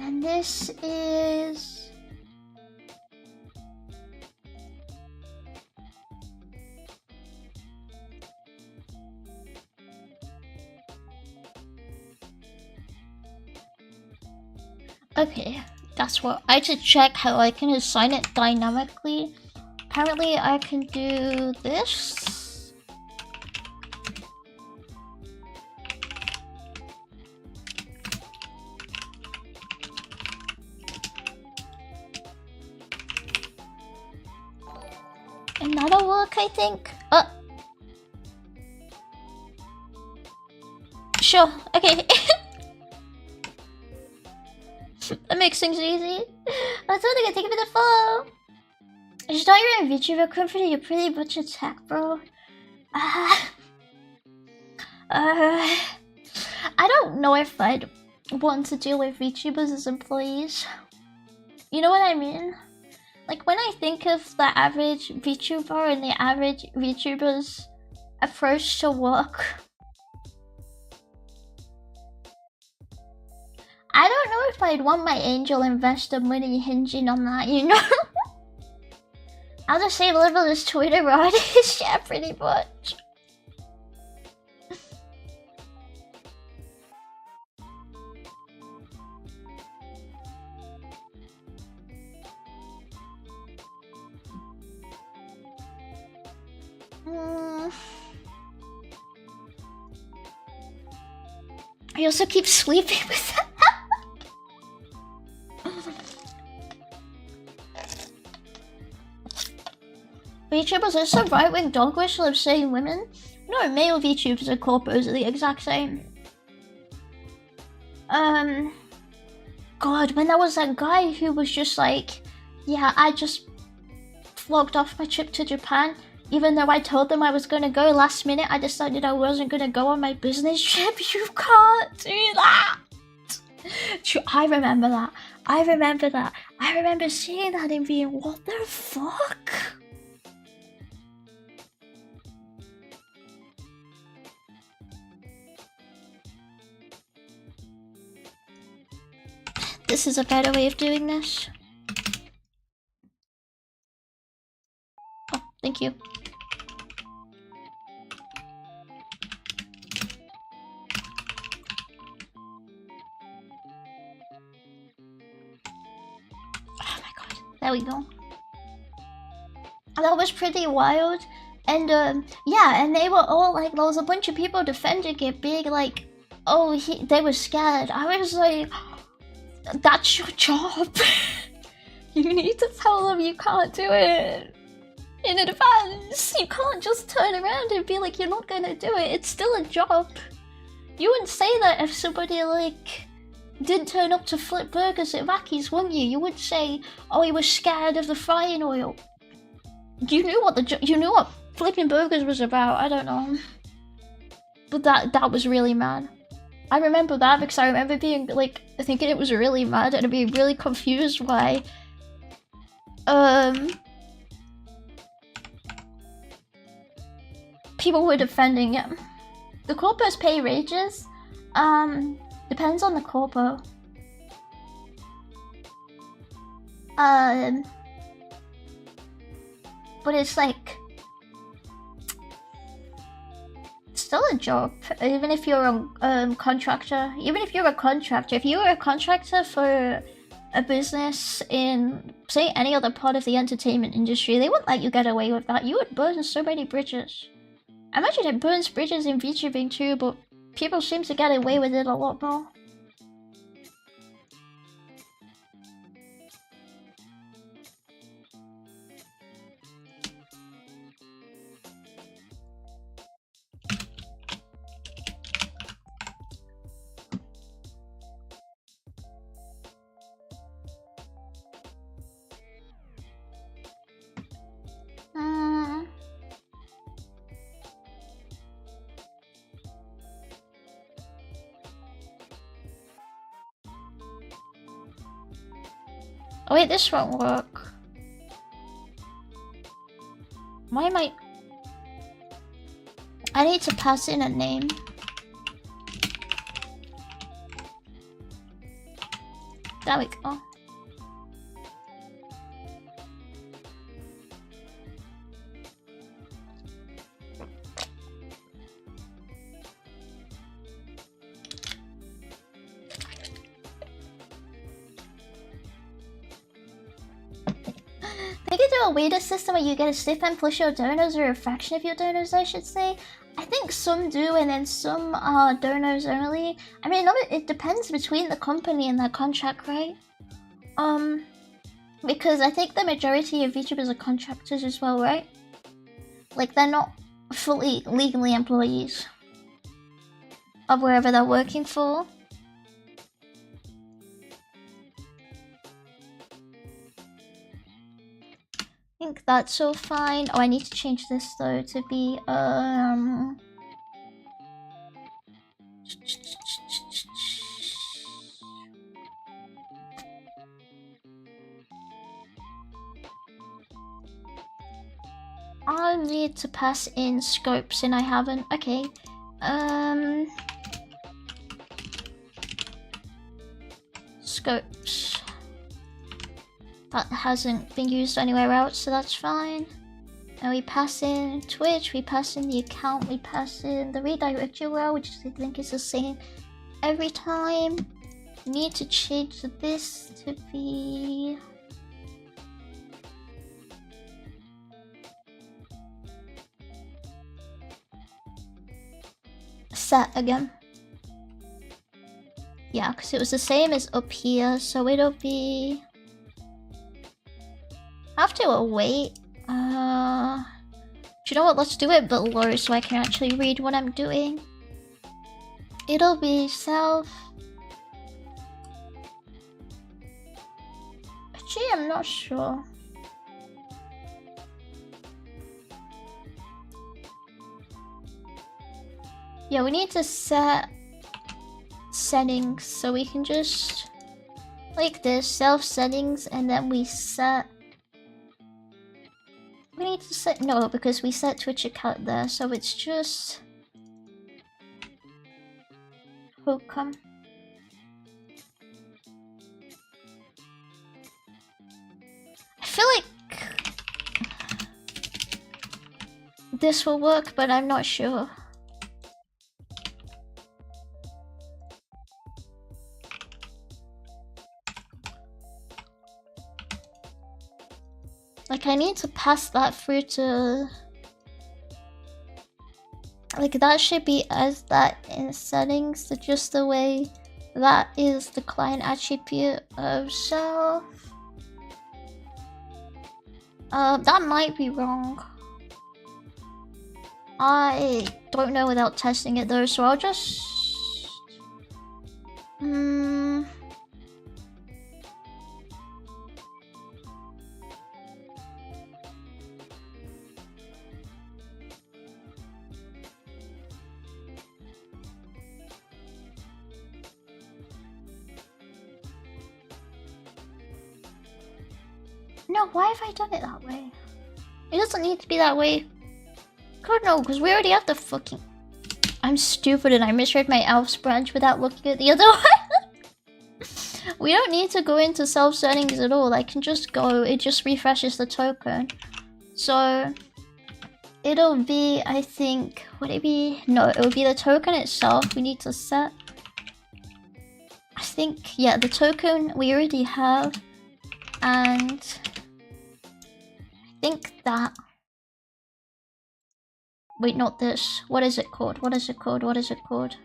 And this is... Okay, that's what I had to check how I can assign it dynamically. Apparently I can do this. And that'll work, I think. Sure, okay. That makes things easy. I thought I could take a bit of fall. I just thought you were a VTuber. Comforted you pretty much attack, bro. I don't know if I'd want to deal with VTubers as employees. You know what I mean? Like, when I think of the average VTuber and the average VTuber's approach to work, I don't know if I'd want my angel investor money hinging on that, you know? I'll just save level as Twitter artist, yeah, pretty much. I also keep sleeping with that. VTubers are some right-wing dog whistle of saying women. No, male VTubers and corpos are the exact same. God, when there was that guy who was just like, yeah, I just flogged off my trip to Japan. Even though I told them I was gonna go last minute, I decided I wasn't gonna go on my business trip. You can't do that. I remember that. I remember that. I remember seeing that and being, what the fuck? This is a better way of doing this. Oh, thank you. Oh my god. There we go. That was pretty wild. And yeah, and they were all like, there was a bunch of people defending it, being like, oh, they were scared. I was like, that's your job. You need to tell them you can't do it in advance. You can't just turn around and be like, you're not gonna do it. It's still a job. You wouldn't say that if somebody like didn't turn up to flip burgers at Mackey's, wouldn't you? You would say, oh, he was scared of the frying oil. You knew what flipping burgers was about. I don't know, but that was really mad. I remember that because I remember being like thinking it was really mad and being really confused why people were defending it. The corpos pay wages. Depends on the corpo. But it's like still a job, even if you're a contractor. Even if you're a contractor, if you were a contractor for a business in, say, any other part of the entertainment industry, they wouldn't let you get away with that. You would burn so many bridges. I imagine it burns bridges in VTubing too, but people seem to get away with it a lot more. Oh wait, this won't work. Why am I need to pass in a name. There we go. They could do a weirder system where you get a stipend plus your donors, or a fraction of your donors, I should say. I think some do, and then some are donors only. I mean, it depends between the company and their contract, right? Because I think the majority of VTubers are contractors as well, right? Like, they're not fully legally employees of wherever they're working for. I think that's all fine. Oh, I need to change this though to be I need to pass in scopes and I haven't. Okay. Scopes. That hasn't been used anywhere else, so that's fine. And we pass in Twitch, we pass in the account, we pass in the redirect URL, which I think is the same every time. Need to change this to be... set again. Yeah, because it was the same as up here, so it'll be... I have to wait. Do you know what? Let's do it below so I can actually read what I'm doing. It'll be self. Actually, I'm not sure. Yeah, we need to set settings, so we can just like this, self settings, and then we set. We need to set no, because we set Twitch account there, so it's just Hook'em. I feel like this will work, but I'm not sure. Like, I need to pass that through to... Like, that should be as that in settings, so just the way that is the client attribute of self. That might be wrong. I don't know without testing it though, so I'll just... No, why have I done it that way? It doesn't need to be that way. God no, because we already have the fucking... I'm stupid and I misread my elf's branch without looking at the other one. We don't need to go into self settings at all. I can just go, it just refreshes the token. So it'll be, I think, would it be? No, it would be the token itself. We need to set. I think, yeah, the token we already have. And I think that... Wait, not this. What is it called? What is it called? What is it called?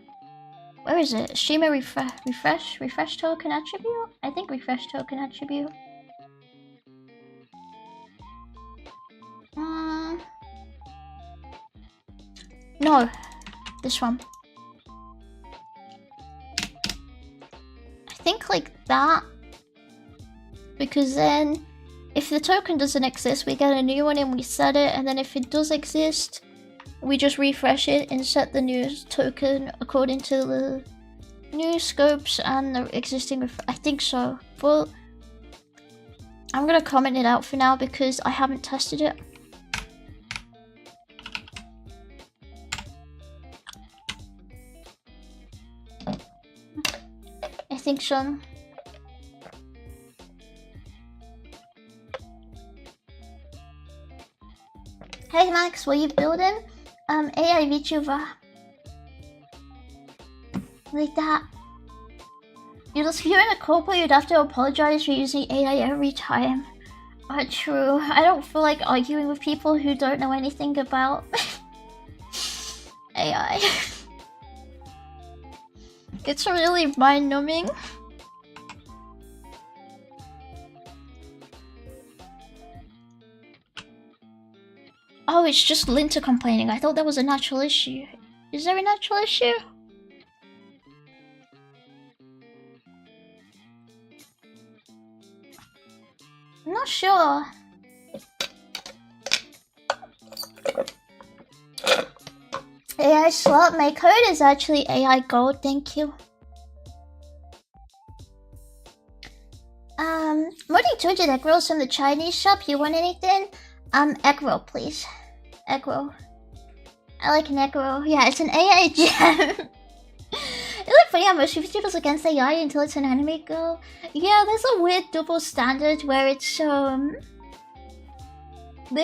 Where is it? Streamer refresh token attribute? I think refresh token attribute. No, this one. I think like that. Because then, if the token doesn't exist, we get a new one and we set it. And then if it does exist, we just refresh it and set the new token according to the new scopes and the existing. I think so. But I'm gonna comment it out for now because I haven't tested it. I think so. Hey Max, what are you building? AI VTuber. Like that. If you're in a corporate, you'd have to apologize for using AI every time. True. I don't feel like arguing with people who don't know anything about AI. It's really mind-numbing. Oh, it's just Linter complaining. I thought that was a natural issue. Is there a natural issue? I'm not sure. AI slot, my code is actually AI gold, thank you. Morning Georgia, egg rolls from the Chinese shop. You want anything? Egg roll, please. Egg roll. I like an egg roll. Yeah, it's an AI gem. It's like funny how most YouTubers against AI until it's an anime girl. Yeah, there's a weird double standard where it's they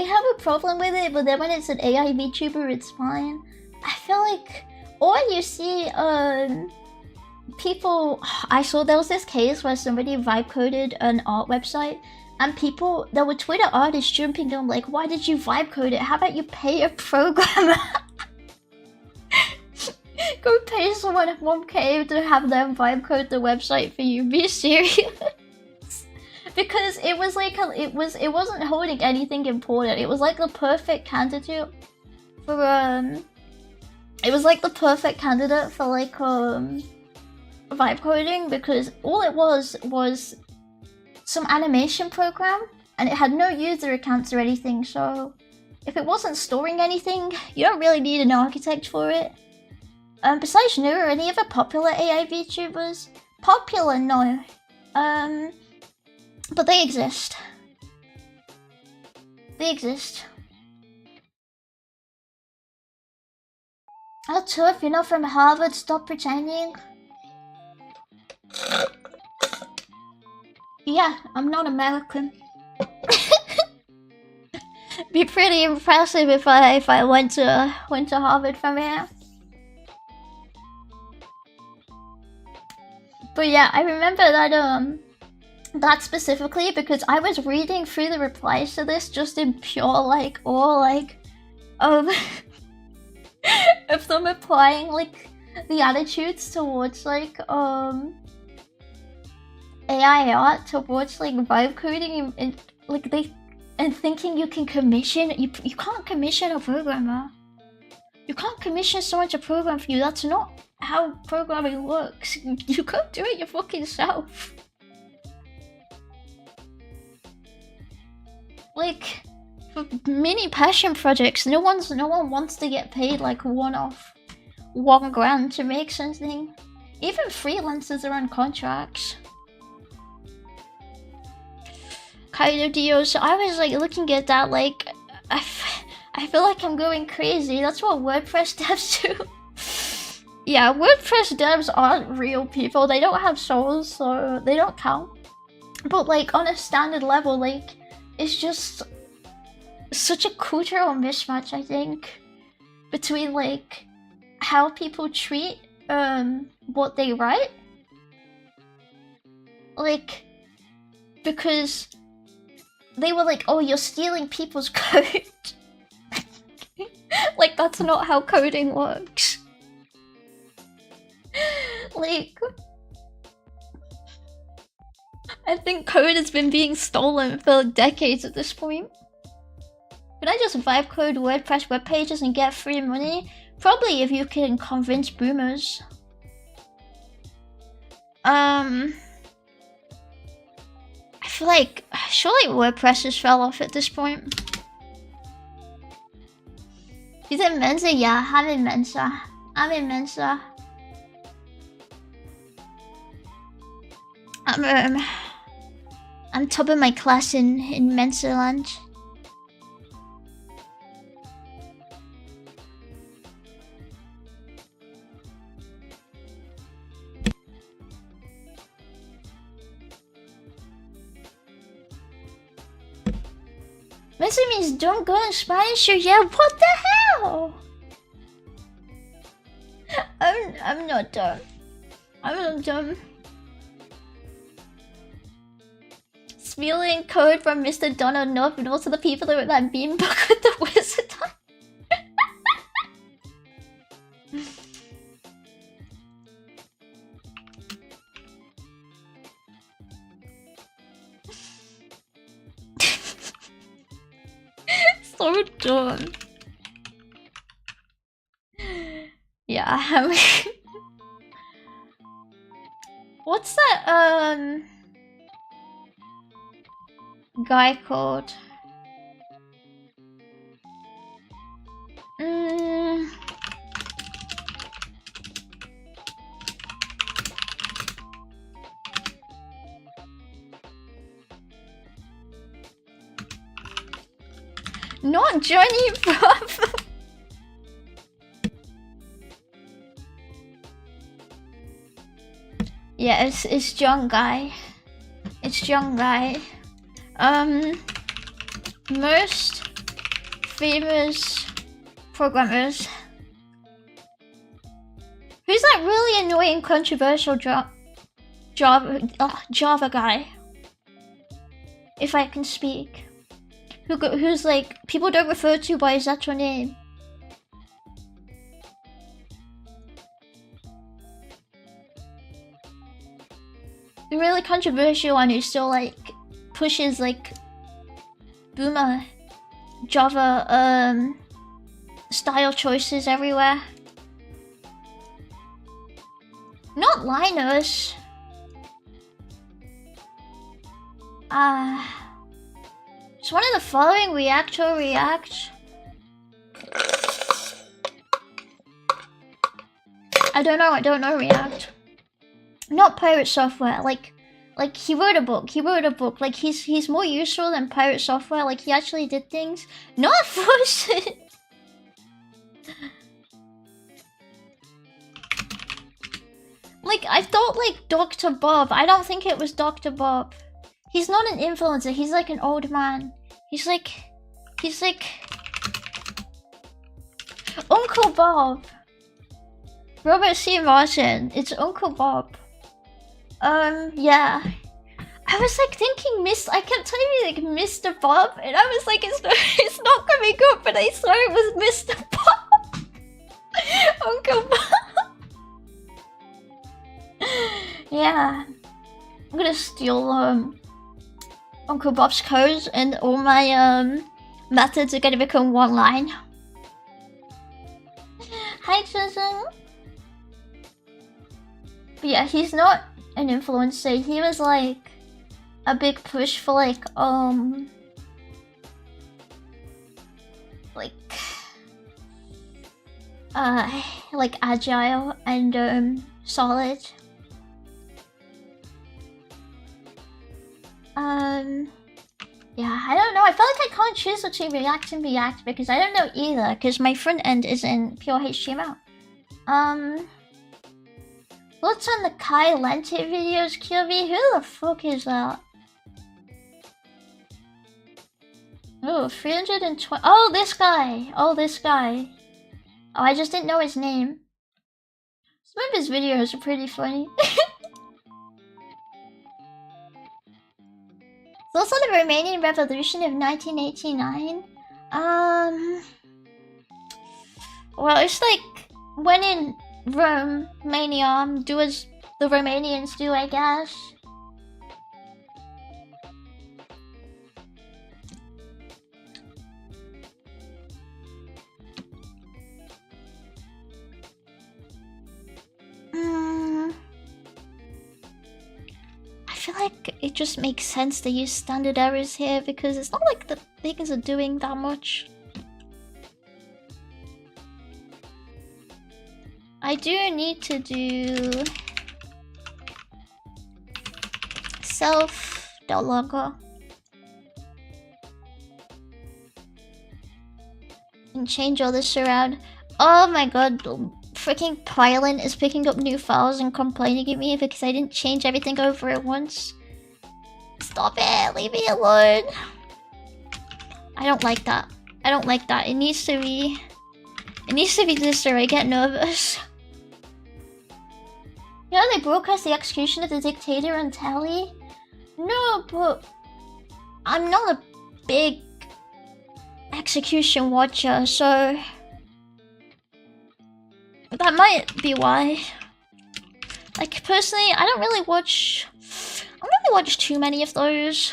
have a problem with it, but then when it's an AI VTuber, it's fine. I feel like, or you see, people. I saw there was this case where somebody vibe coded an art website, and people, there were Twitter artists jumping on like, "Why did you vibe code it? How about you pay a programmer?" Go pay someone 1K to have them vibe code the website for you. Be serious. Because it was like it wasn't holding anything important. It was like the perfect candidate for it was like the perfect candidate for like vibe coding, because all it was some animation program and it had no user accounts or anything. So if it wasn't storing anything, you don't really need an architect for it. Besides New, are any other popular AI VTubers? Popular, no. But they exist. They exist. Oh, tough, you're not from Harvard, stop pretending. Yeah, I'm not American. Be pretty impressive if I went to Harvard from here. But yeah, I remember that that specifically because I was reading through the replies to this just in pure like awe, like of them applying like the attitudes towards like AI art towards like vibe coding and like and thinking you can commission you can't commission a programmer. You can't commission someone to program for you. That's not how programming works. You can't do it your fucking self. Like, for mini passion projects, no one wants to get paid like one-off $1 grand to make something. Even freelancers are on contracts. Kind of deal. So I was like looking at that, like I feel like I'm going crazy. That's what WordPress devs do. Yeah, WordPress devs aren't real people. They don't have souls, so they don't count. But like on a standard level, like it's just such a cultural mismatch, I think, between like how people treat what they write. Like, because they were like, oh, you're stealing people's code. Like, that's not how coding works. Like, I think code has been being stolen for decades at this point. Could I just vibe code WordPress web pages and get free money? Probably if you can convince boomers. I feel like surely WordPress has fell off at this point. He's in Mensa? Yeah, I'm in Mensa. I'm in Mensa. I'm I'm top of my class in Mensaland. Mensa means don't go in Spanish or yeah, what the hell? I'm not dumb. I'm not dumb. Spelling code from Mr. Donald North, but also the people that wrote that bean book with the wizard on. So dumb. Yeah, what's that guy called? Not Johnny Bravo. Yeah, it's young guy. It's young guy. Most famous programmers. Who's that really annoying, controversial Java guy? If I can speak. Who's like, people don't refer to by his actual name. The really controversial one who still like pushes like boomer Java style choices everywhere. Not Linus. It's one of the following react. I don't know React. Not Pirate Software, like he wrote a book, like he's more useful than Pirate Software, like he actually did things. Not Frozen! Like, I thought like Dr. Bob, I don't think it was Dr. Bob. He's not an influencer, he's like an old man. He's like Uncle Bob. Robert C. Martin, it's Uncle Bob. Yeah. I was like thinking I kept typing like Mr. Bob, and I was like, it's not coming up, but I swear it was Mr. Bob. Uncle Bob. Yeah. I'm gonna steal Uncle Bob's code, and all my methods are gonna become one line. Hi, Susan. But yeah, he's not an influencer. He was like a big push for like agile and solid. Yeah, I don't know. I feel like I can't choose between React and React because I don't know either, because my front end is in pure HTML. What's on the Kai Lente videos, QV? Who the fuck is that? Oh, 320. Oh, this guy. Oh, this guy. Oh, I just didn't know his name. Some of his videos are pretty funny. So also the Romanian Revolution of 1989. Well, it's like when in Rome, Mania, do as the Romanians do, I guess. I feel like it just makes sense to use standard errors here because it's not like the things are doing that much. I do need to do self the logo. And change all this around. Oh my god, freaking Pylon is picking up new files and complaining at me because I didn't change everything over at once. Stop it! Leave me alone! I don't like that. I don't like that. It needs to be this or I get nervous. You know they broadcast the execution of the dictator on telly? No, but I'm not a big execution watcher, so that might be why. Like personally, I don't really watch too many of those.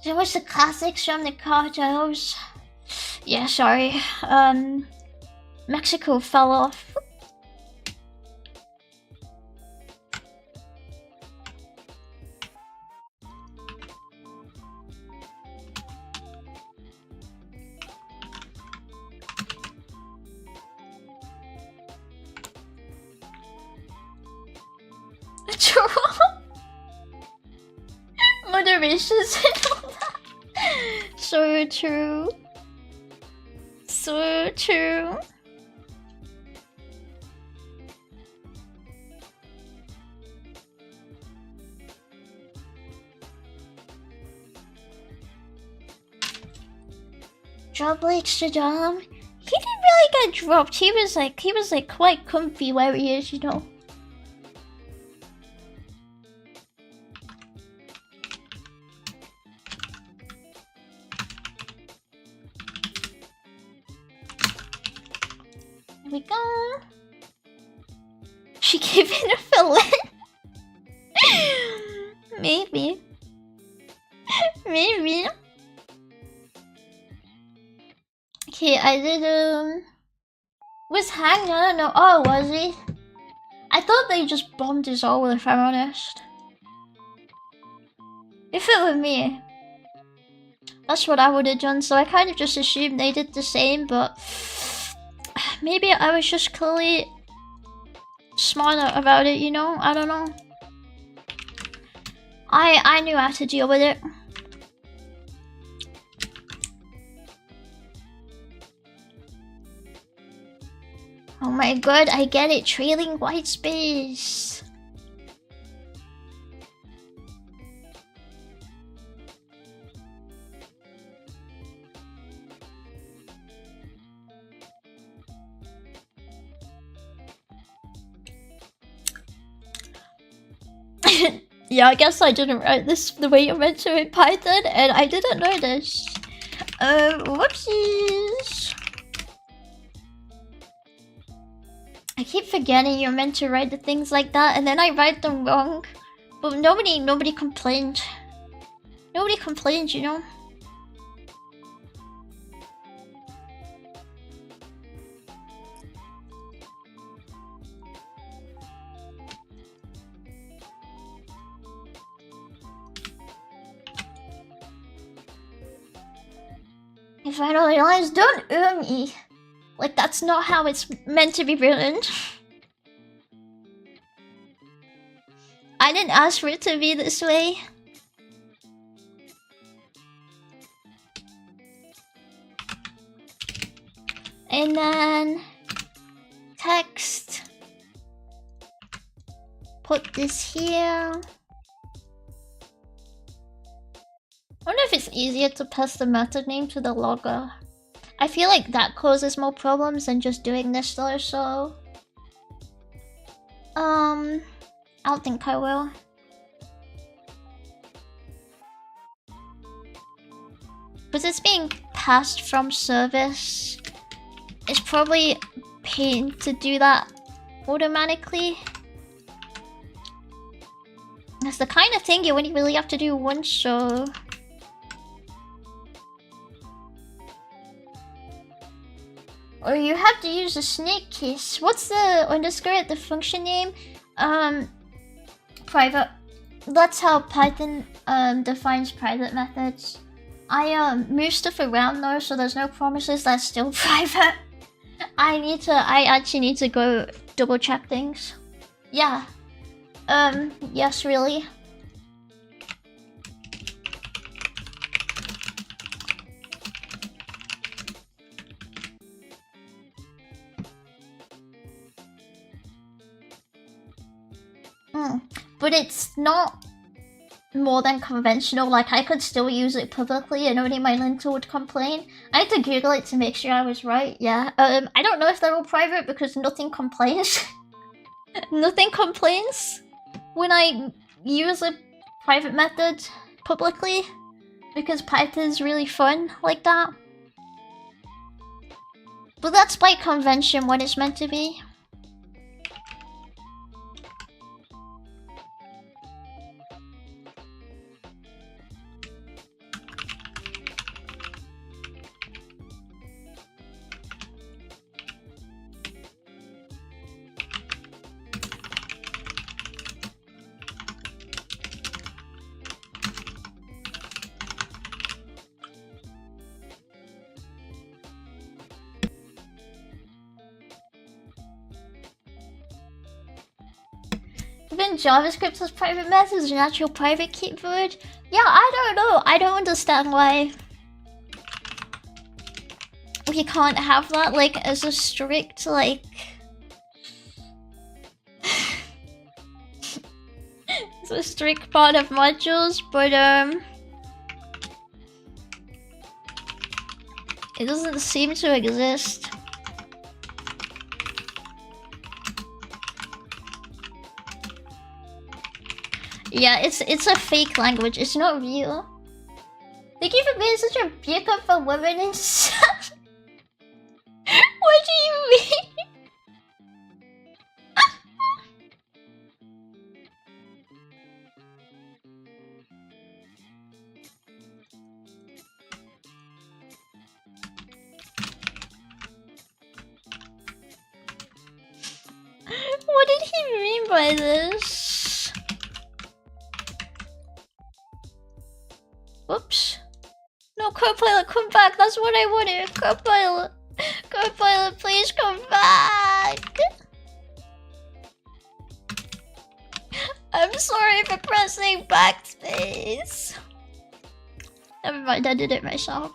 So what's the classics from the cartels? Yeah, sorry. Mexico fell off. Moderations and all that. So true. So true. Drop Blake's to Dom. He didn't really get dropped. He was like quite comfy where he is, you know. Here we go. She gave it a fillet. Maybe. Maybe. Okay, I did was hanged, I don't know. Oh, was he? I thought they just bombed his all, if I'm honest. If it were me, that's what I would have done, so I kind of just assumed they did the same, but maybe I was just clearly smarter about it, you know? I don't know. I knew how to deal with it. Oh my god, I get it. Trailing white space. Yeah, I guess I didn't write this the way you're meant to in Python, and I didn't notice. Whoopsies. I keep forgetting you're meant to write the things like that, and then I write them wrong. But nobody complained. Nobody complained, you know? If I don't realize, don't me. Like, that's not how it's meant to be written. I didn't ask for it to be this way. And then text. Put this here. I wonder if it's easier to pass the method name to the logger. I feel like that causes more problems than just doing this though, so... I don't think I will. Because it's being passed from service. It's probably a pain to do that automatically. That's the kind of thing you only really have to do once, so... Or you have to use a snake case. What's the underscore at the function name? private. That's how Python defines private methods. I move stuff around though, so there's no promises that's still private. I actually need to go double check things. Yeah. Yes, really. But it's not more than conventional. Like, I could still use it publicly and only my linter would complain. I had to Google it to make sure I was right, yeah. I don't know if they're all private because nothing complains. Nothing complains when I use a private method publicly because Python's really fun like that. But that's by convention what it's meant to be. Even JavaScript has private methods, an actual private keyboard. Yeah, I don't know. I don't understand why we can't have that, like, as a strict, like... it's a strict part of modules, but, it doesn't seem to exist. Yeah, it's a fake language. It's not real. Thank you for being such a beacon for women and stuff. What do you mean? What did he mean by this? Whoops. No, Copilot, come back. That's what I wanted. Copilot. Copilot, please come back. I'm sorry for pressing backspace. Never mind, I did it myself.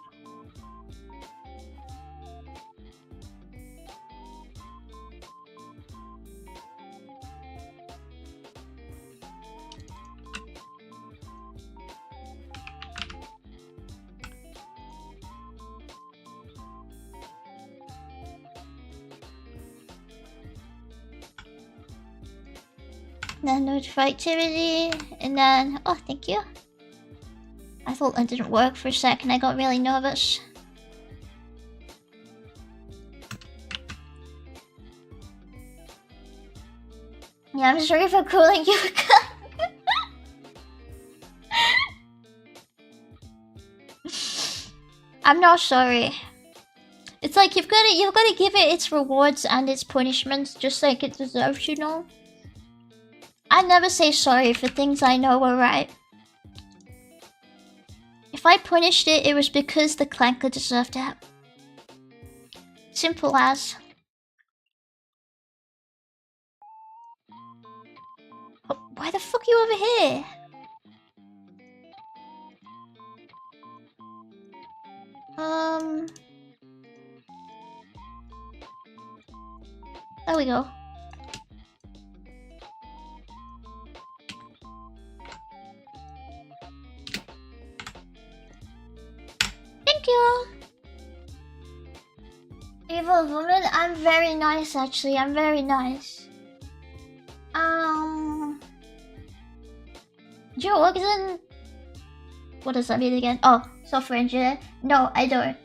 Then notify activity, and then, oh, thank you. I thought that didn't work for a second, I got really nervous. Yeah, I'm sorry for calling you. I'm not sorry. It's like you've gotta give it its rewards and its punishments just like it deserves, you know? I never say sorry for things I know were right. If I punished it, it was because the clanker deserved it. Simple as. Oh, why the fuck are you over here? There we go. Thank you. Evil woman, I'm very nice actually, I'm very nice. Do you work in... What does that mean again? Oh, software engineer? No, I don't.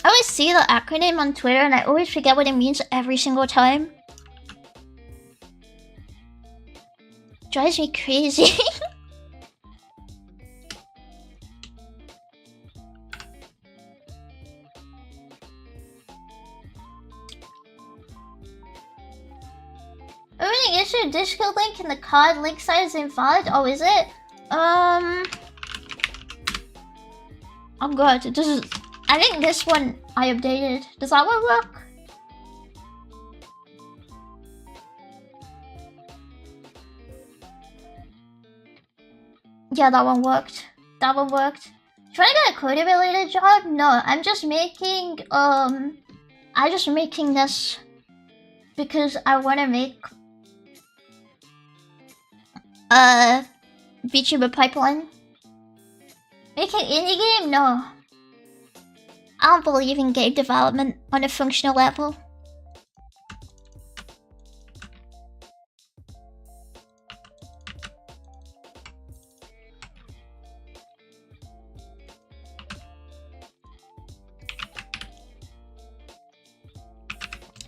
I always see the acronym on Twitter and I always forget what it means every single time. Drives me crazy. Running issue, Discord link in the card, link size invalid. Oh, is it? Oh god, this is... I think this one I updated. Does that one work? Yeah, that one worked. That one worked. Trying to get a coding related job? No, I'm just making, I'm just making this because I want to make a VTuber pipeline. Making indie game? No. I don't believe in game development on a functional level.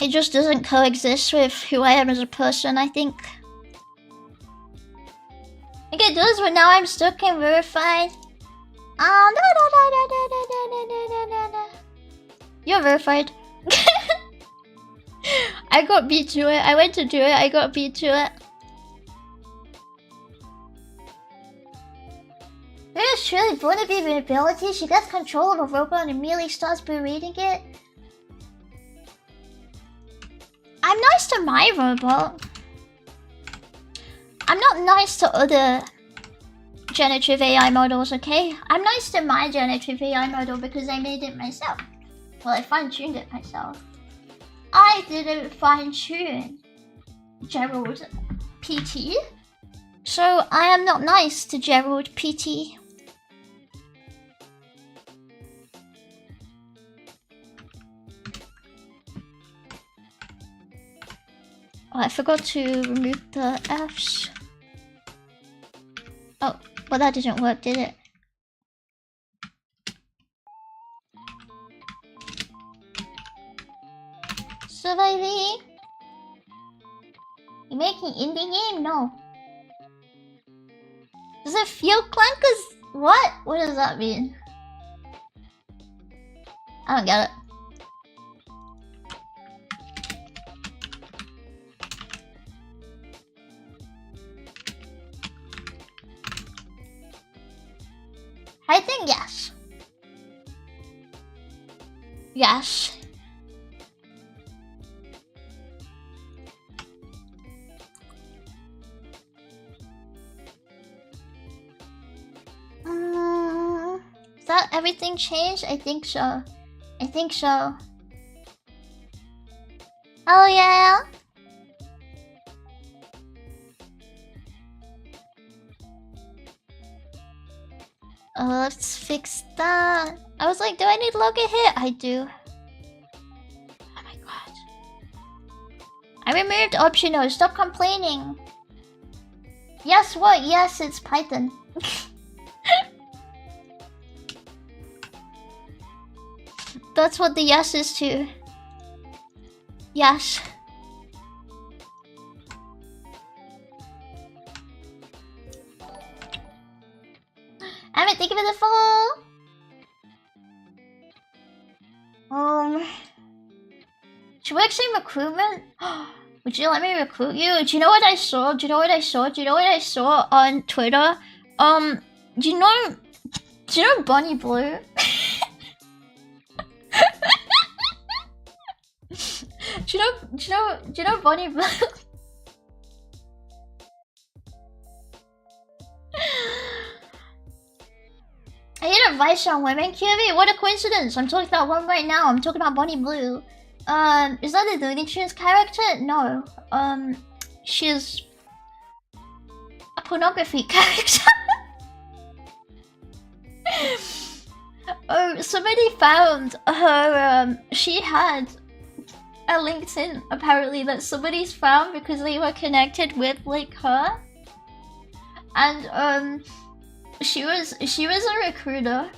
It just doesn't coexist with who I am as a person, I think. I think it does, but now I'm stuck in verified. Oh, no. You're verified. I got beat to it. I went to do it. I got beat to it. There is truly born to be an ability. She gets control of a robot and immediately starts berating it. I'm nice to my robot. I'm not nice to other generative AI models, okay? I'm nice to my generative AI model because I made it myself. Well, I fine-tuned it myself. I didn't fine-tune Gerald PT. So I am not nice to Gerald PT. Oh, I forgot to remove the Fs. Oh, well that didn't work, did it? Surviving? You making indie game? No. Does it feel clunkers? What? What does that mean? I don't get it. I think yes. Yes. Is that everything changed? I think so. I think so. Oh yeah. Let's fix that. I was like, do I need login here? I do. Oh my god. I removed optional. Stop complaining. Yes, what? Yes, it's Python. That's what the yes is to. Yes. Amit, thank you for the follow. She works in recruitment. Would you let me recruit you? Do you know what I saw? Do you know what I saw? Do you know what I saw on Twitter? Do you know Bonnie Blue? Do you know Bonnie Blue? I need advice on women, QV. What a coincidence! I'm talking about one right now. I'm talking about Bonnie Blue. Is that a Looney Tunes character? No. She's a pornography character. Oh, somebody found her. She had a LinkedIn apparently that somebody's found because they were connected with like her, and she was a recruiter.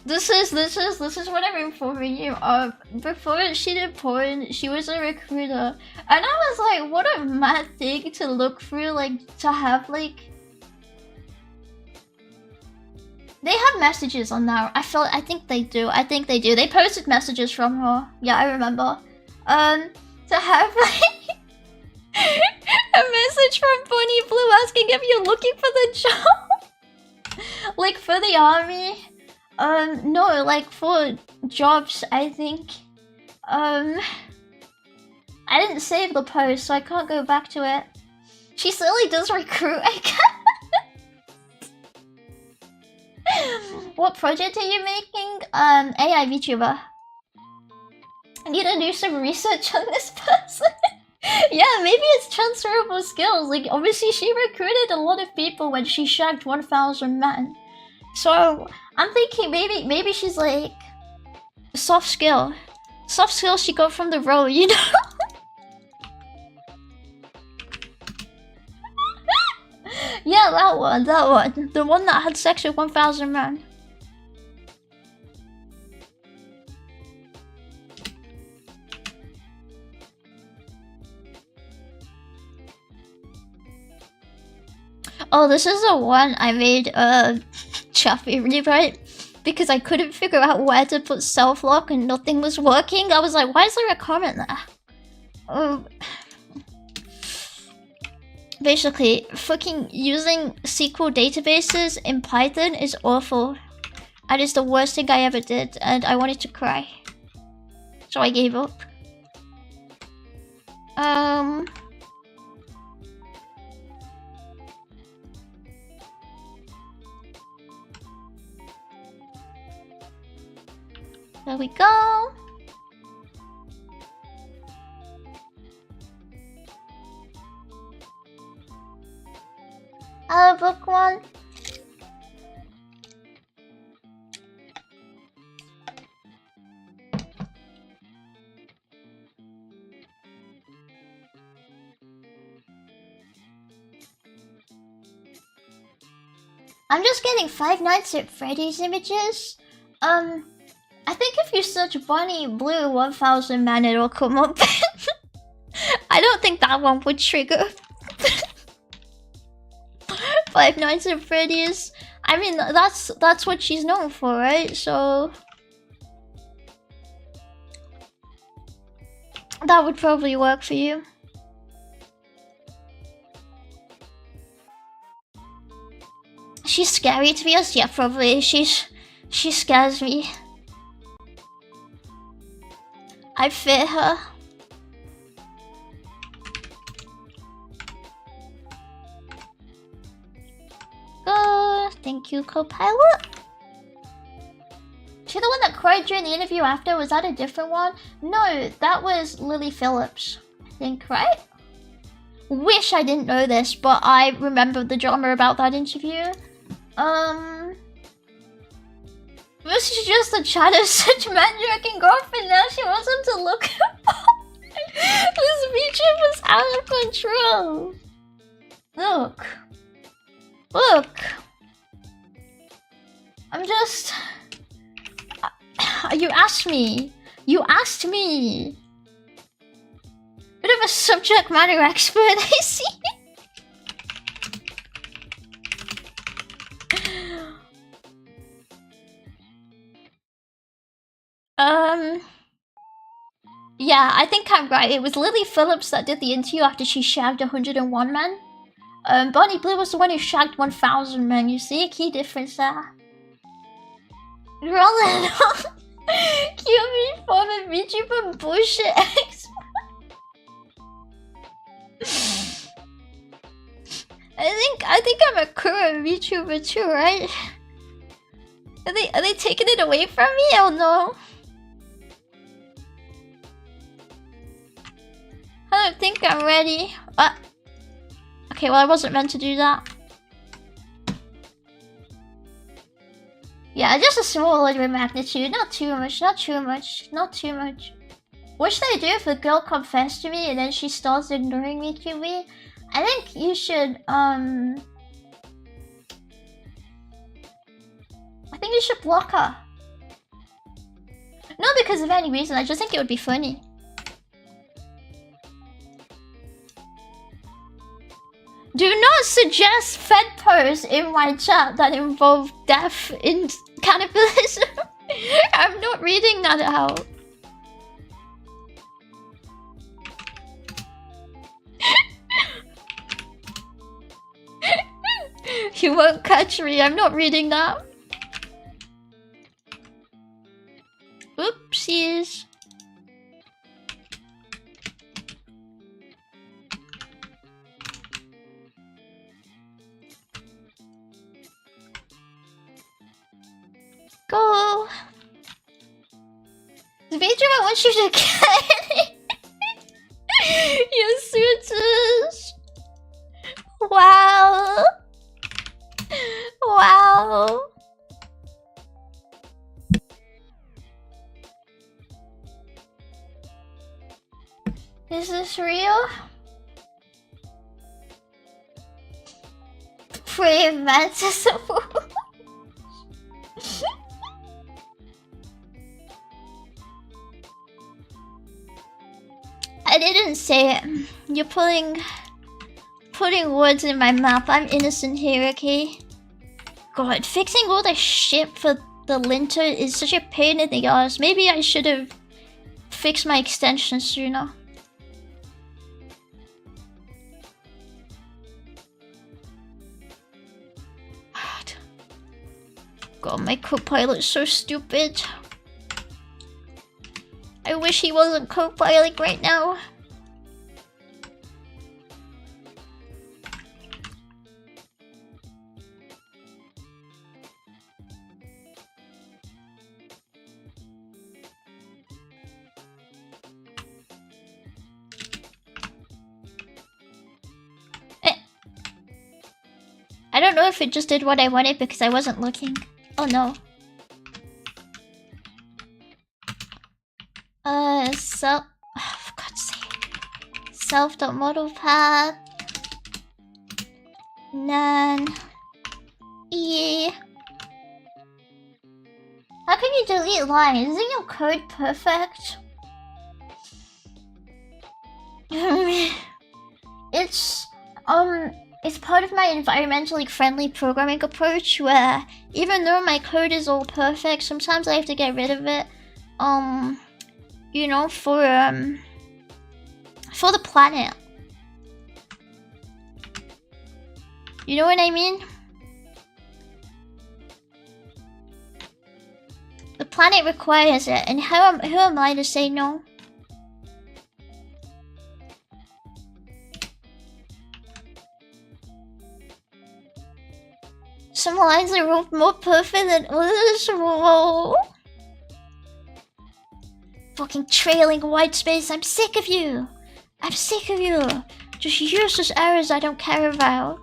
This is what I'm informing you of. Before she did porn, she was a recruiter, and I was like, what a mad thing to look through, like to have like. They have messages on there. I think they do. They posted messages from her. Yeah, I remember. To have like A message from Bunny Blue asking if you're looking for the job. Like for the army? No, like for jobs, I think. I didn't save the post, so I can't go back to it. She slowly does recruit, I guess. What project are you making? AI VTuber. I need to do some research on this person. Yeah, maybe it's transferable skills. Like, obviously she recruited a lot of people when she shagged 1,000 men. So, I'm thinking maybe she's like... soft skill. Soft skill she got from the role, you know? Yeah, that one. The one that had sex with 1,000 men. Oh, this is the one I made Chaffee rewrite because I couldn't figure out where to put self-lock and nothing was working. I was like, why is there a comment there? Basically, fucking using SQL databases in Python is awful. That is the worst thing I ever did, and I wanted to cry. So I gave up. There we go. I'll book one. I'm just getting Five Nights at Freddy's images. I think if you search Bunny Blue 1,000 man, it'll come up. I don't think that one would trigger. Five Nights at Freddy's. I mean, that's what she's known for, right? So that would probably work for you. She's scary to be honest. Yeah, probably. She scares me. I fear her. Thank you, co-pilot. She the one that cried during the interview after? Was that a different one? No, that was Lily Phillips, I think, right? Wish I didn't know this, but I remember the drama about that interview. This is just a chat of such man-jerking girlfriend. Now she wants him to look up. This VTuber was out of control. Look. I'm just... You asked me. Bit of a subject matter expert, I see. Yeah, I think I'm right. It was Lily Phillips that did the interview after she shagged 101 men. Bonnie Blue was the one who shagged 1,000 men. You see a key difference there. Rolling on. QB former VTuber bullshit expert. I think I'm a current VTuber too, right? Are they taking it away from me? Oh no. I don't think I'm ready. Okay, well I wasn't meant to do that. Yeah, just a small order of magnitude. Not too much. What should I do if a girl confessed to me and then she starts ignoring me, QB? I think you should, I think you should block her. Not because of any reason, I just think it would be funny. Do not suggest fed posts in my chat that involve death in cannibalism. I'm not reading that out. You won't catch me, I'm not reading that. Oopsies. Go. The VTuber wants you to get your suitors. Wow. Wow. Is this real? Praying mantis. I didn't say it. You're putting words in my mouth. I'm innocent here, okay? God, fixing all the shit for the linter is such a pain in the ass. Maybe I should have fixed my extension sooner. God, my co-pilot's so stupid. I wish he wasn't co-piloting right now. I don't know if it just did what I wanted because I wasn't looking. Oh no. For God's sake. Self.model path. Nan. E. How can you delete lines? Isn't your code perfect? It's part of my environmentally friendly programming approach where even though my code is all perfect, sometimes I have to get rid of it. You know, for the planet. You know what I mean? The planet requires it, and who am I to say no? Some lines are more perfect than others. Whoa. Fucking trailing white space. I'm sick of you. I'm sick of you. Just useless errors I don't care about.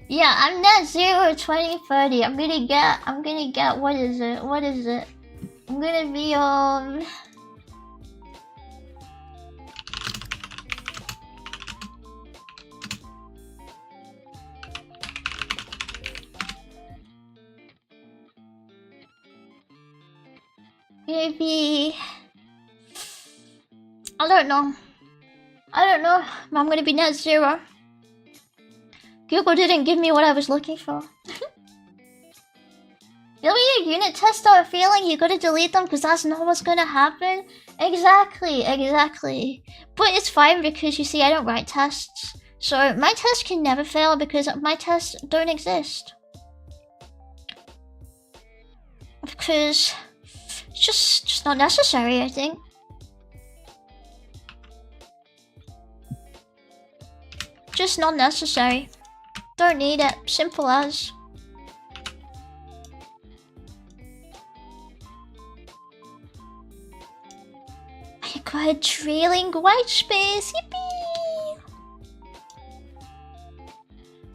Yeah, I'm net zero 2030. I'm gonna get what is it? I'm gonna be maybe I don't know. I'm gonna be net zero. Google didn't give me what I was looking for. You'll be your unit tests start failing, you gotta delete them because that's not what's gonna happen. Exactly. But it's fine because you see I don't write tests. So my tests can never fail because my tests don't exist. Because it's just not necessary, I think. Just not necessary. Don't need it. Simple as. I got trailing white space. Yippee!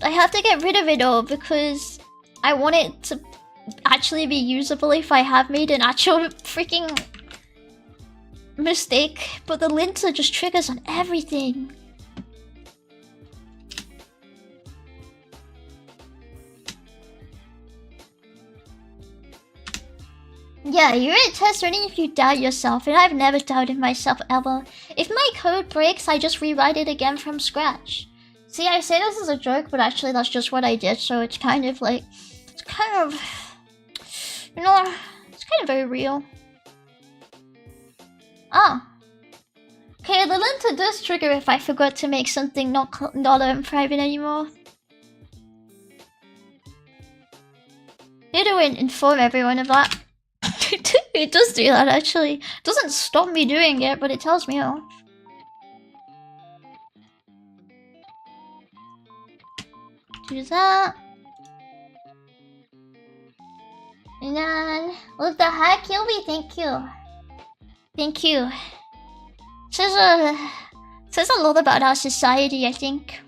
I have to get rid of it all because I want it to actually be usable if I have made an actual freaking mistake. But the linter just triggers on everything. Yeah, you're a test only if you doubt yourself, and I've never doubted myself ever. If my code breaks, I just rewrite it again from scratch. See, I say this as a joke, but actually that's just what I did, so it's kind of like... It's kind of... You know, it's kind of very real. Ah. Okay, the linter does trigger if I forgot to make something not private anymore. Need to inform everyone of that. It does do that actually. It doesn't stop me doing it, but it tells me off. Do that. And then, what the heck, Kilby? Thank you. Thank you. Says a lot about our society, I think.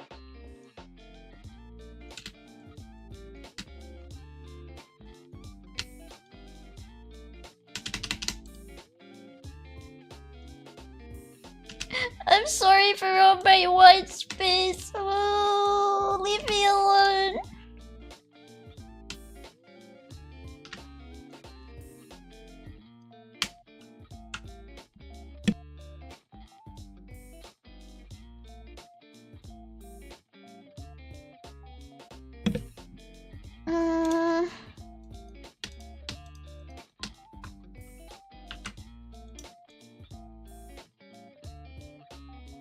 I'm sorry for all my white space. Oh, leave me alone.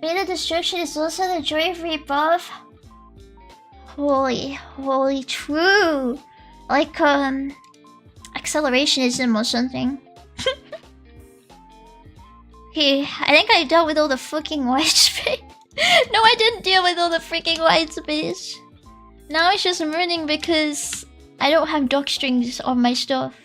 Beta destruction is also the joy of rebirth. Holy true. Like accelerationism or something. Okay, I think I dealt with all the fucking white space. No, I didn't deal with all the freaking white space. Now it's just running because I don't have dock strings on my stuff.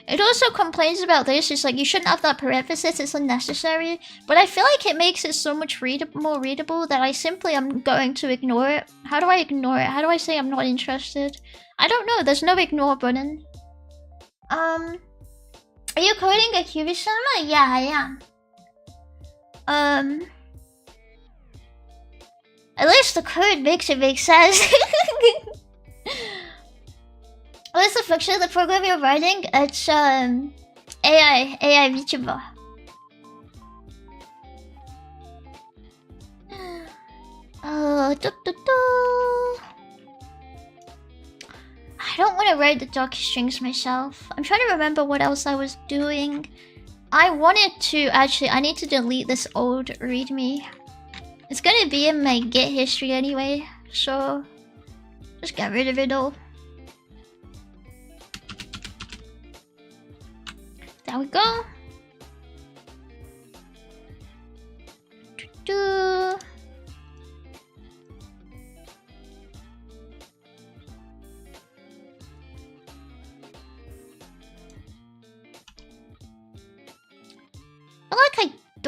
It also complains about this, it's like you shouldn't have that parenthesis, it's unnecessary. But I feel like it makes it so much more readable that I simply am going to ignore it. How do I ignore it? How do I say I'm not interested? I don't know, there's no ignore button. Are you coding a Cubisama? Yeah, I am. At least the code makes it make sense. What is the function of the program you're writing? It's AI VTuber. I don't want to write the doc strings myself. I'm trying to remember what else I was doing. I wanted to actually. I need to delete this old README. It's gonna be in my Git history anyway, so just get rid of it all. There we go.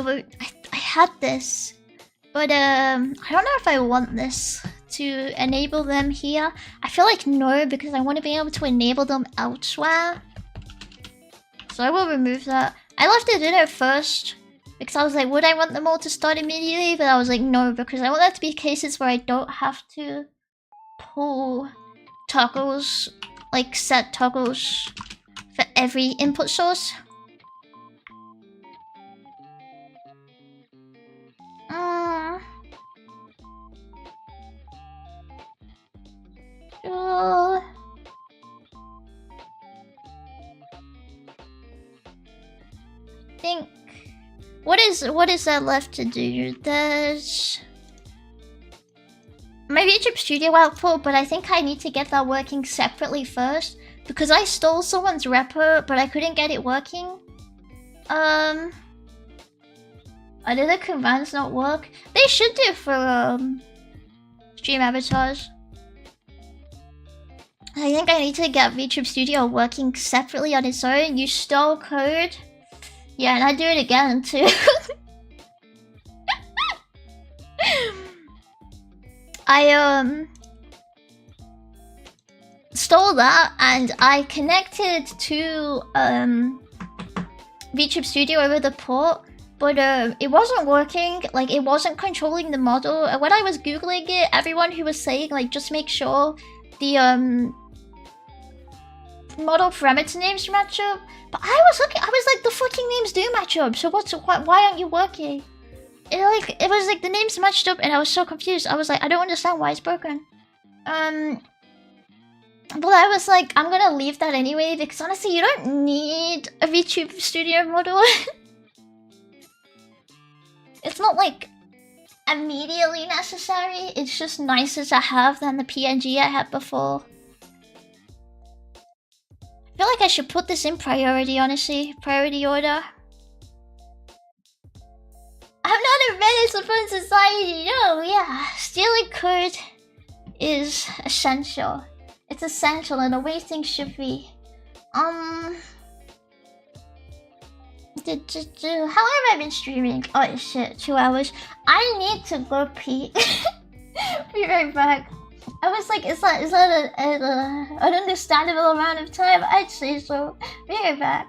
I had this, but I don't know if I want this to enable them here. I feel like no, because I want to be able to enable them elsewhere. So I will remove that. I left it in at first because I was like, would I want them all to start immediately? But I was like, no, because I want that to be cases where I don't have to pull toggles, like set toggles for every input source. Think what is there left to do? There's my YouTube Studio output, but I think I need to get that working separately first because I stole someone's repo, but I couldn't get it working. Did the commands not work? They should do for stream avatars. I think I need to get VTube Studio working separately on its own. You stole code. Yeah, and I do it again too. I stole that and I connected to VTube Studio over the port, but it wasn't working. Like it wasn't controlling the model. When I was googling it, everyone who was saying like just make sure the model parameter names match up. But I was looking, I was like, the fucking names do match up, so why aren't you working? It was like the names matched up and I was so confused. I was like, I don't understand why it's broken. But I was like, I'm gonna leave that anyway because honestly, you don't need a VTube studio model. It's not like immediately necessary. It's just nicer to have than the PNG I had before. I feel like I should put this in priority, honestly. Priority order. I'm not a menace upon society. No, yeah. Stealing code is essential. It's essential and the way things should be. How have I been streaming? Oh shit, 2 hours. I need to go pee. Be right back. I was like, is that an understandable amount of time? I'd say so. Be right back.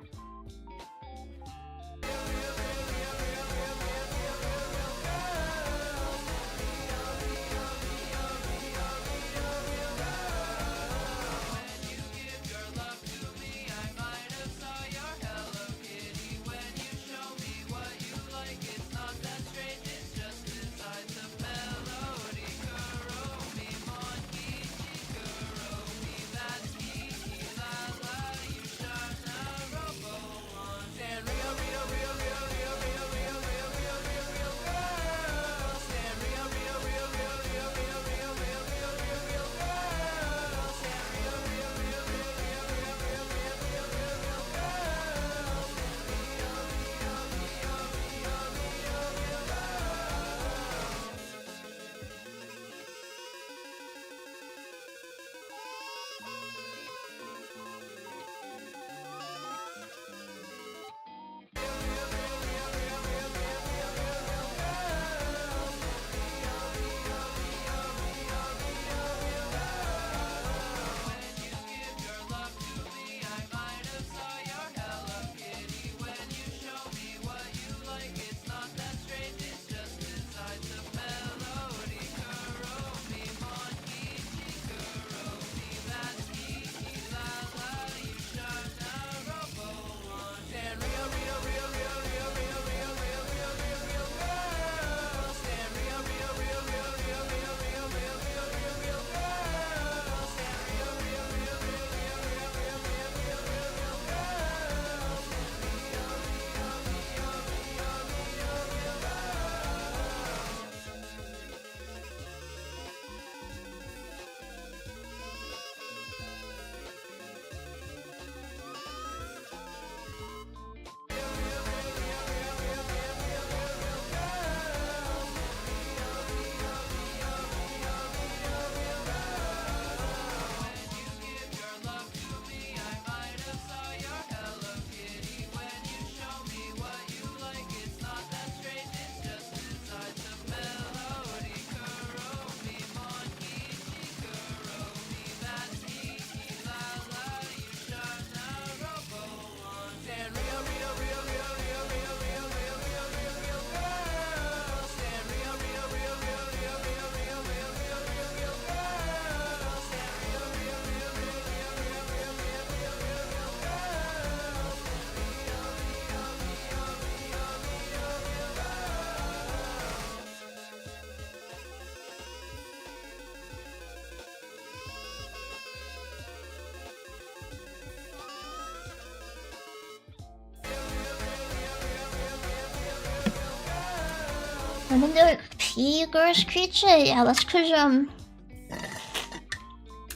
I'm in the P-Girls creature? Yeah, that's cause I'm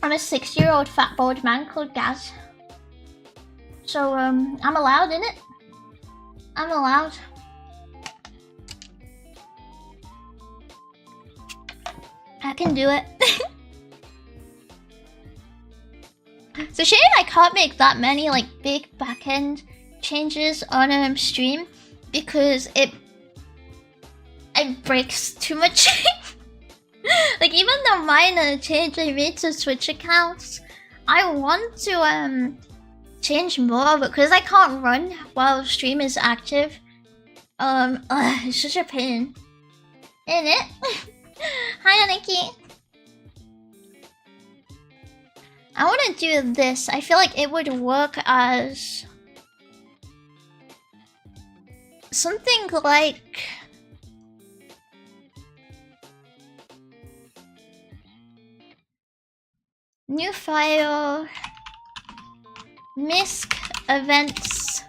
a 6-year-old fat bald man called Gaz. So I'm allowed in it. I'm allowed. I can do it. So shame I can't make that many like big backend changes on stream because it breaks too much. Like even the minor change I made to Switch accounts, I want to change more, but because I can't run while stream is active, it's such a pain, isn't it? Hi, Aniki. I want to do this. I feel like it would work as something like New file. Misc events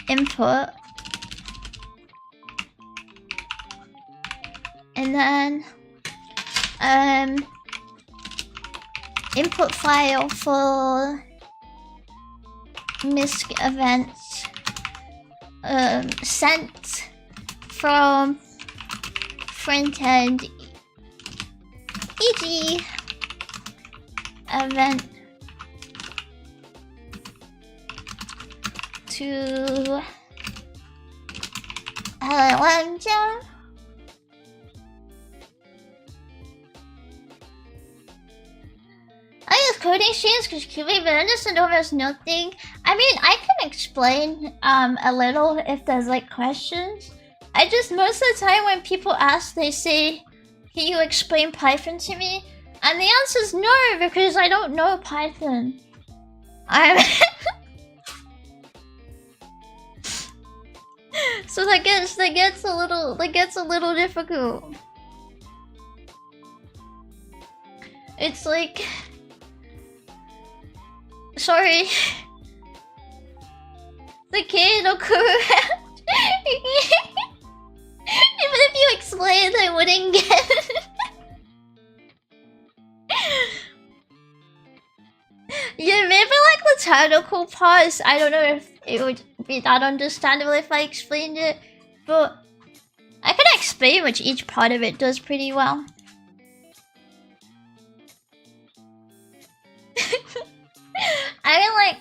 input. And then input file for misc events sent from Frontend e.g. event to LLM jam. I use coding streams because QA, but I understand almost nothing. I mean, I can explain a little if there's like questions. I just, most of the time when people ask, they say, can you explain Python to me? And the answer is no, because I don't know Python. So that gets a little difficult. It's like, sorry, the kid will come around. Even if you explained, I wouldn't get it. Yeah, maybe like the technical parts, I don't know if it would be that understandable if I explained it, but I can explain which each part of it does pretty well. I can like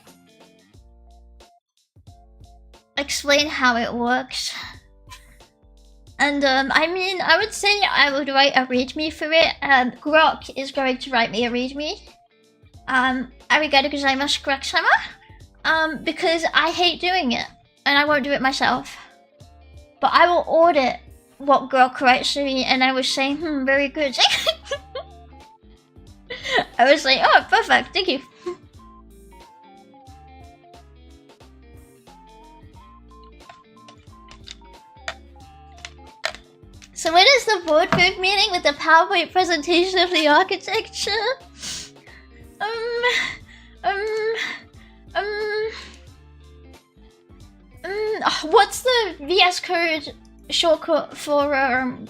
explain how it works. And I mean, I would say I would write a readme for it. Grok is going to write me a readme. Arigato gozaimasu, Grok-sama. Because I hate doing it, and I won't do it myself. But I will audit what Grok writes to me, and I will say, very good. I was like, oh, perfect, thank you. So what is the board group meeting with the PowerPoint presentation of the architecture? What's the VS Code shortcut for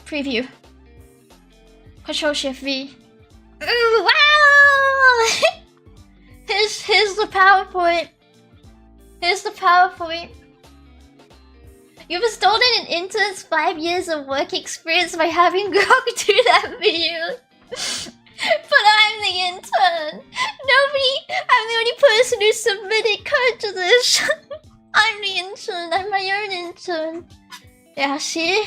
preview? Control-Shift-V. Wow! Here's the PowerPoint. Here's the PowerPoint. You've installed an intern's 5 years of work experience by having Grok do that for you. But I'm the intern. I'm the only person who submitted code to this. I'm the intern. I'm my own intern. Yeah, see?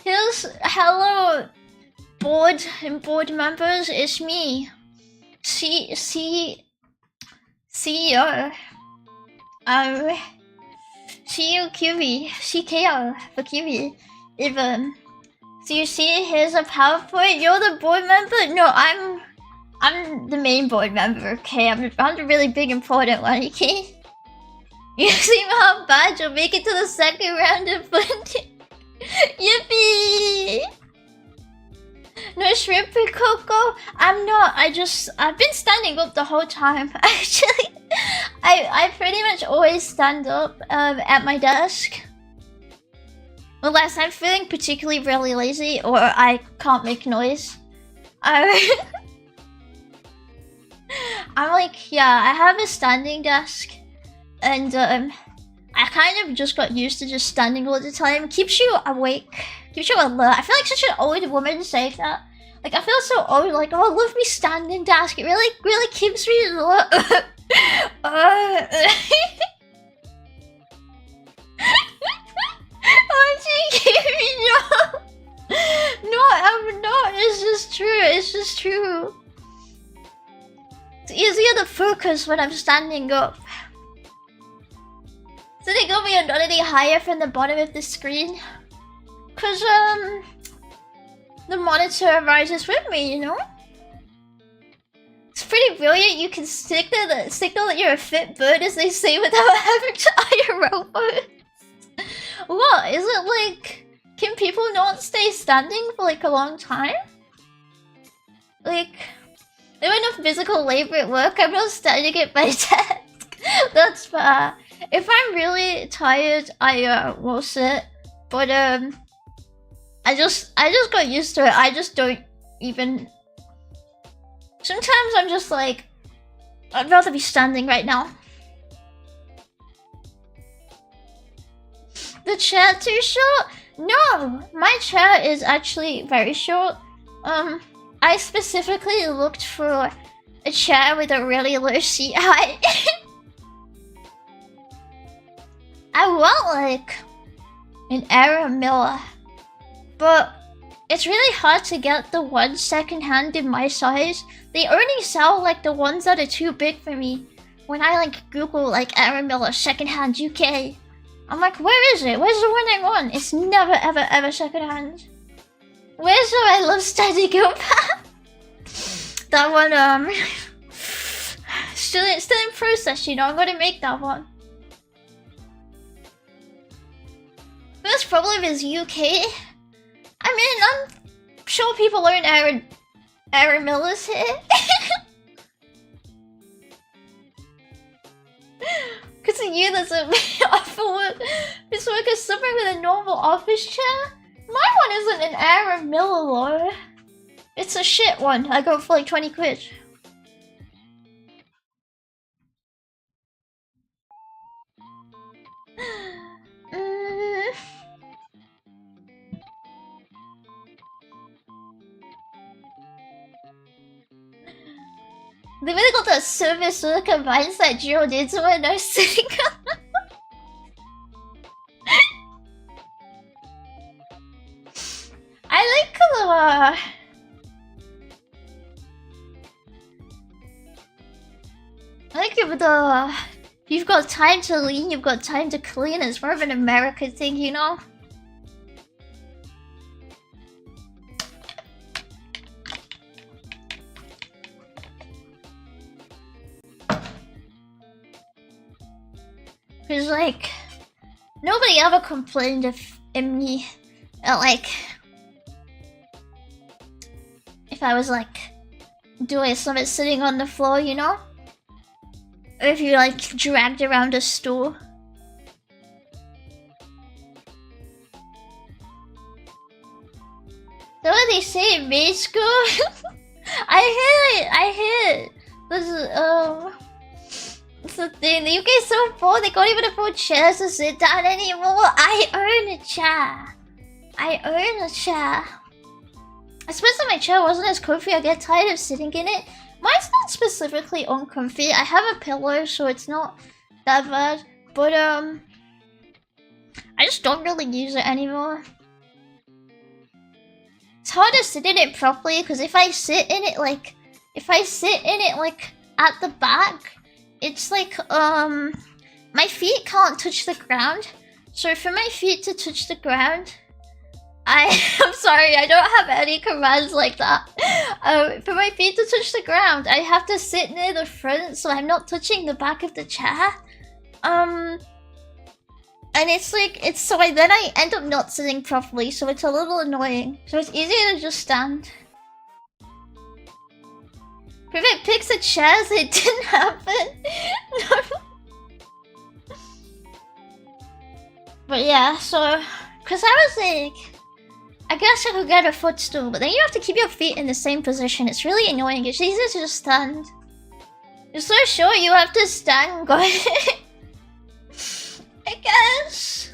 Here's hello, board and board members. It's me, CEO. CEO QB, CKO for QB. Even. So you see, here's a PowerPoint. You're the board member? No, I'm the main board member. Okay, I'm the really big important one. Okay. You see how bad you'll make it to the second round of funding. Yippee! No shrimp and cocoa? I'm not. I've been standing up the whole time. Actually, I pretty much always stand up at my desk. Unless I'm feeling particularly really lazy or I can't make noise. I'm like, yeah, I have a standing desk. And I kind of just got used to just standing all the time. Keeps you awake. Keeps you alert. I feel like such an old woman saying that. Like, I feel so old, like, oh, I love me standing desk. It really keeps me alert. Why'd you give me no? No, I'm not. It's just true. It's just true. It's easier to focus when I'm standing up. So they got me not any higher from the bottom of the screen. Cause the monitor rises with me, you know? It's pretty brilliant. You can signal that you're a fit bird, as they say, without having to IRL. What? Is it like, can people not stay standing for like a long time? Like Even if physical labor at work, I'm not standing at my desk. That's fair. If I'm really tired, I will sit. But I just got used to it. I just don't even. Sometimes I'm just like, I'd rather be standing right now. The chair too short? No, my chair is actually very short. I specifically looked for a chair with a really low seat height. I want like an Aaron Miller, but it's really hard to get the ones secondhand in my size. They only sell like the ones that are too big for me. When I like Google like Aaron Miller secondhand UK, I'm like, where is it? Where's the one I want? It's never ever ever secondhand. Where's the I love standing up? That one still in process, you know. I'm gonna make that one. First problem is UK. I mean, I'm sure people learn Aaron Miller's here. Cause you doesn't offer work. This work is similar with a normal office chair. My one isn't an Aaron Miller though. It's a shit one. I got it for like 20 quid. They really got that service worker mindset drilled into when they're sitting up. I like if you've got time to lean, you've got time to clean. It's more of an American thing, you know? Cause like, nobody ever complained if if I was like doing something sitting on the floor, you know? Or if you like dragged around a stool. So what they say in May school? I hear it. This is, it's the thing, the UK is so poor, they can't even afford chairs to sit down anymore. I own a chair. I suppose that my chair wasn't as comfy, I get tired of sitting in it. Mine's not specifically uncomfy. I have a pillow, so it's not that bad. But, I just don't really use it anymore. It's hard to sit in it properly, because if I sit in it, like, at the back, it's like, my feet can't touch the ground. So for my feet to touch the ground, I'm sorry, I don't have any commands like that. For my feet to touch the ground, I have to sit near the front so I'm not touching the back of the chair. And it's like, then I end up not sitting properly, so it's a little annoying. So it's easier to just stand. If it picks the chairs, it didn't happen. But yeah, so, cause I was like, I guess I could get a footstool, but then you have to keep your feet in the same position. It's really annoying. It's easier to just stand. You're so short, you have to stand, guys. I guess.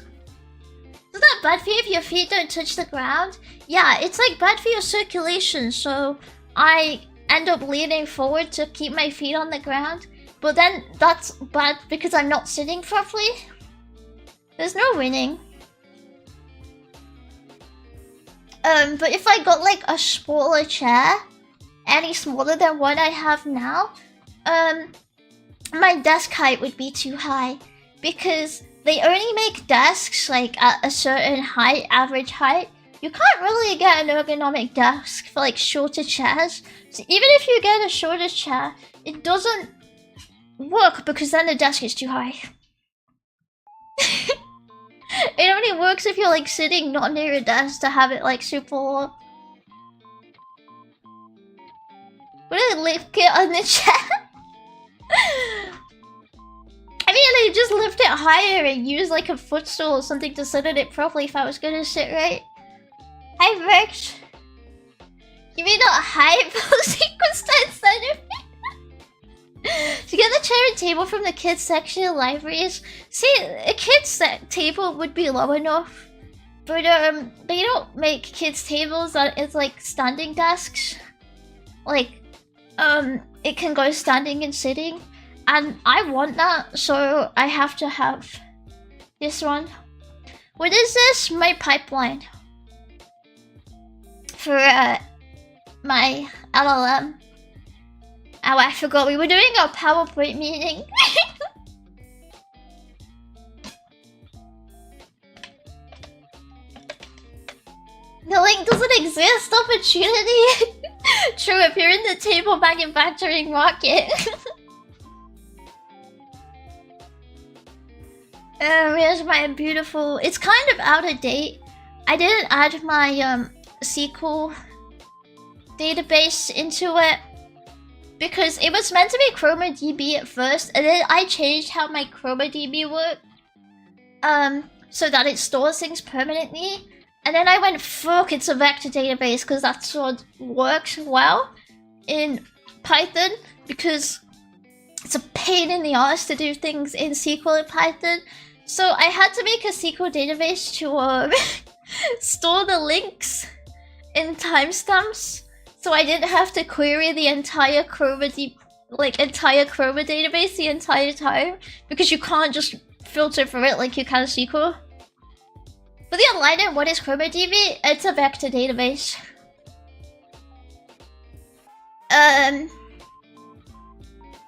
Isn't that bad for you if your feet don't touch the ground? Yeah, it's like bad for your circulation, so I end up leaning forward to keep my feet on the ground. But then that's bad because I'm not sitting properly. There's no winning. But if I got like a smaller chair, any smaller than what I have now, my desk height would be too high because they only make desks like at a certain height, average height. You can't really get an ergonomic desk for like shorter chairs. So even if you get a shorter chair, it doesn't work because then the desk is too high. It only works if you're like sitting not near a desk to have it like super low. Would I link it on the chat? I mean, I just lift it higher and use like a footstool or something to sit on it properly if I was gonna sit right. Hi, Vex. You mean not high sequence center? To get the chair and table from the kids section of libraries. See, a kids table would be low enough. But they don't make kids tables that it's like standing desks. Like, it can go standing and sitting. And I want that, so I have to have this one. What is this? My pipeline. For my LLM. Oh, I forgot we were doing a PowerPoint meeting. The link doesn't exist, opportunity. True, if you're in the table manufacturing market. Where's my beautiful... It's kind of out of date. I didn't add my SQL database into it because it was meant to be ChromaDB at first, and then I changed how my ChromaDB worked so that it stores things permanently. And then I went, fuck, it's a vector database because that's what works well in Python, because it's a pain in the ass to do things in SQL and Python. So I had to make a SQL database to store the links in timestamps, so I didn't have to query the entire Chroma database the entire time, because you can't just filter for it like you can SQL. For the onliner, what is ChromaDB? It's a vector database.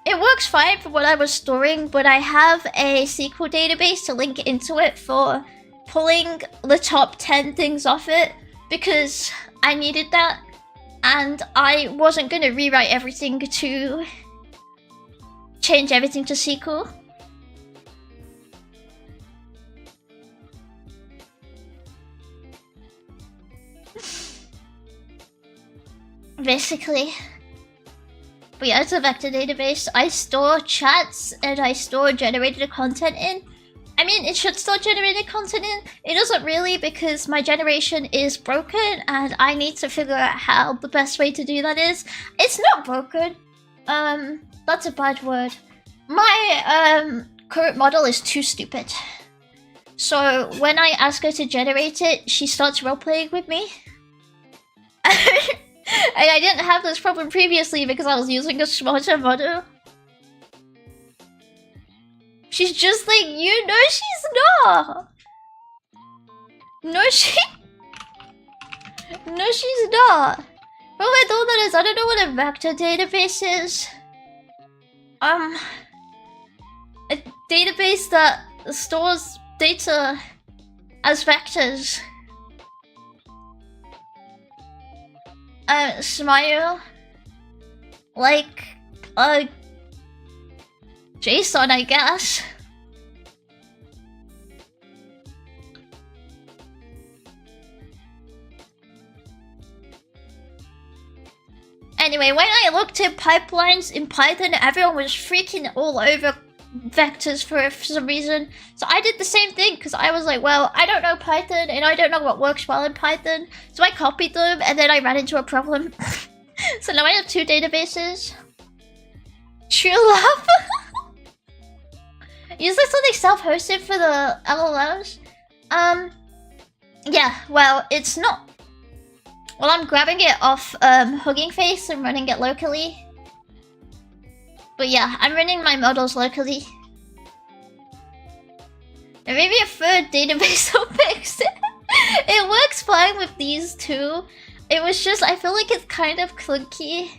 It works fine for what I was storing, but I have a SQL database to link into it for pulling the top 10 things off it, because I needed that, and I wasn't going to rewrite everything to change everything to SQL. Basically. But yeah, it's a vector database. I store chats and I store generated content in. I mean, it should store generated content in. It doesn't really, because my generation is broken and I need to figure out how the best way to do that is. It's not broken. That's a bad word. My current model is too stupid. So when I ask her to generate it, she starts roleplaying with me. And I didn't have this problem previously because I was using a smarter model. She's just like, you know she's not. No, she's not. But with all that is, I don't know what a vector database is. A database that stores data as vectors. Smile. Like, JSON, I guess. Anyway, when I looked at pipelines in Python, everyone was freaking all over vectors for some reason. So I did the same thing, because I was like, well, I don't know Python and I don't know what works well in Python. So I copied them and then I ran into a problem. So now I have two databases. True love. Is there something self-hosted for the LLMs? Yeah, well, it's not. Well, I'm grabbing it off Hugging Face and running it locally. But yeah, I'm running my models locally. And maybe a third database will fix it. It works fine with these two. It was just, I feel like it's kind of clunky.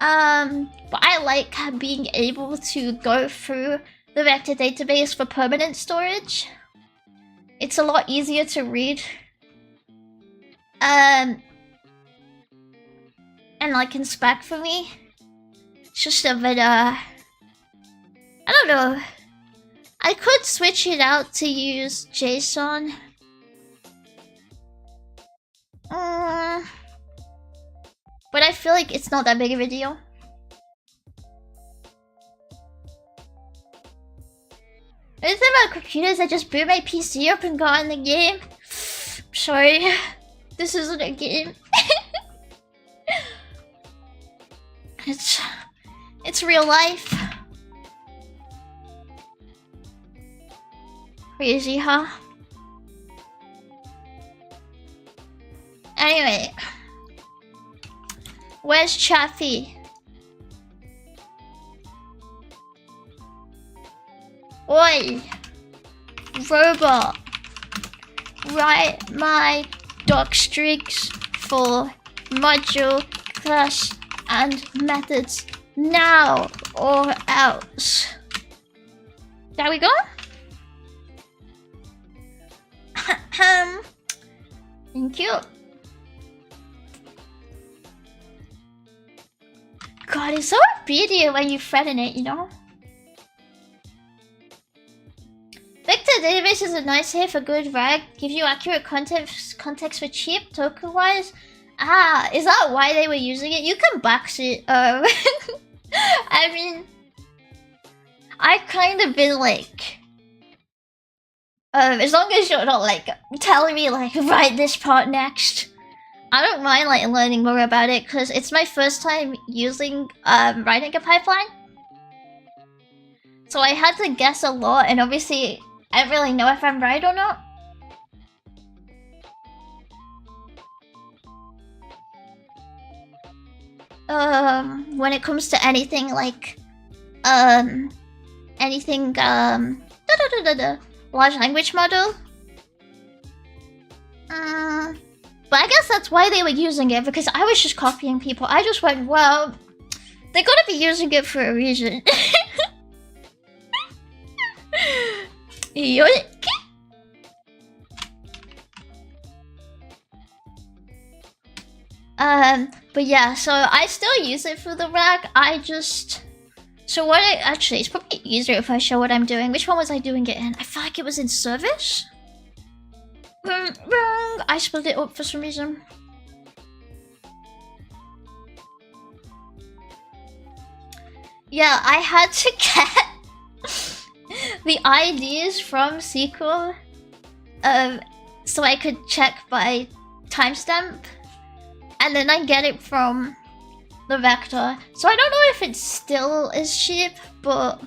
But I like being able to go through the vector database for permanent storage. It's a lot easier to read. And like inspect for me. It's just a bit, I don't know. I could switch it out to use JSON. But I feel like it's not that big of a deal. The thing about computers, I just boot my PC up and got in the game. Sorry, this isn't a game. It's real life. Crazy, huh? Anyway, where's Chaffee? Oi, robot, write my doc streaks for module, class, and methods now or else. There we go. Thank you. God, it's so obedient when you threaten it, you know? Vector database is a nice hit for good rag. Give you accurate context for cheap, token-wise. Ah, is that why they were using it? You can box it. I mean, I kind of been like, as long as you're not like telling me like write this part next, I don't mind like learning more about it because it's my first time using writing a pipeline. So I had to guess a lot, and obviously I don't really know if I'm right or not. When it comes to anything like, anything, large language model. But I guess that's why they were using it, because I was just copying people. I just went, well, they gotta be using it for a reason. Yoink. But yeah, so I still use it for the rag. So what actually, it's probably easier if I show what I'm doing. Which one was I doing it in? I feel like it was in service? Wrong. I split it up for some reason. Yeah, I had to get the IDs from SQL so I could check by timestamp. And then I get it from the vector. So I don't know if it still is cheap, but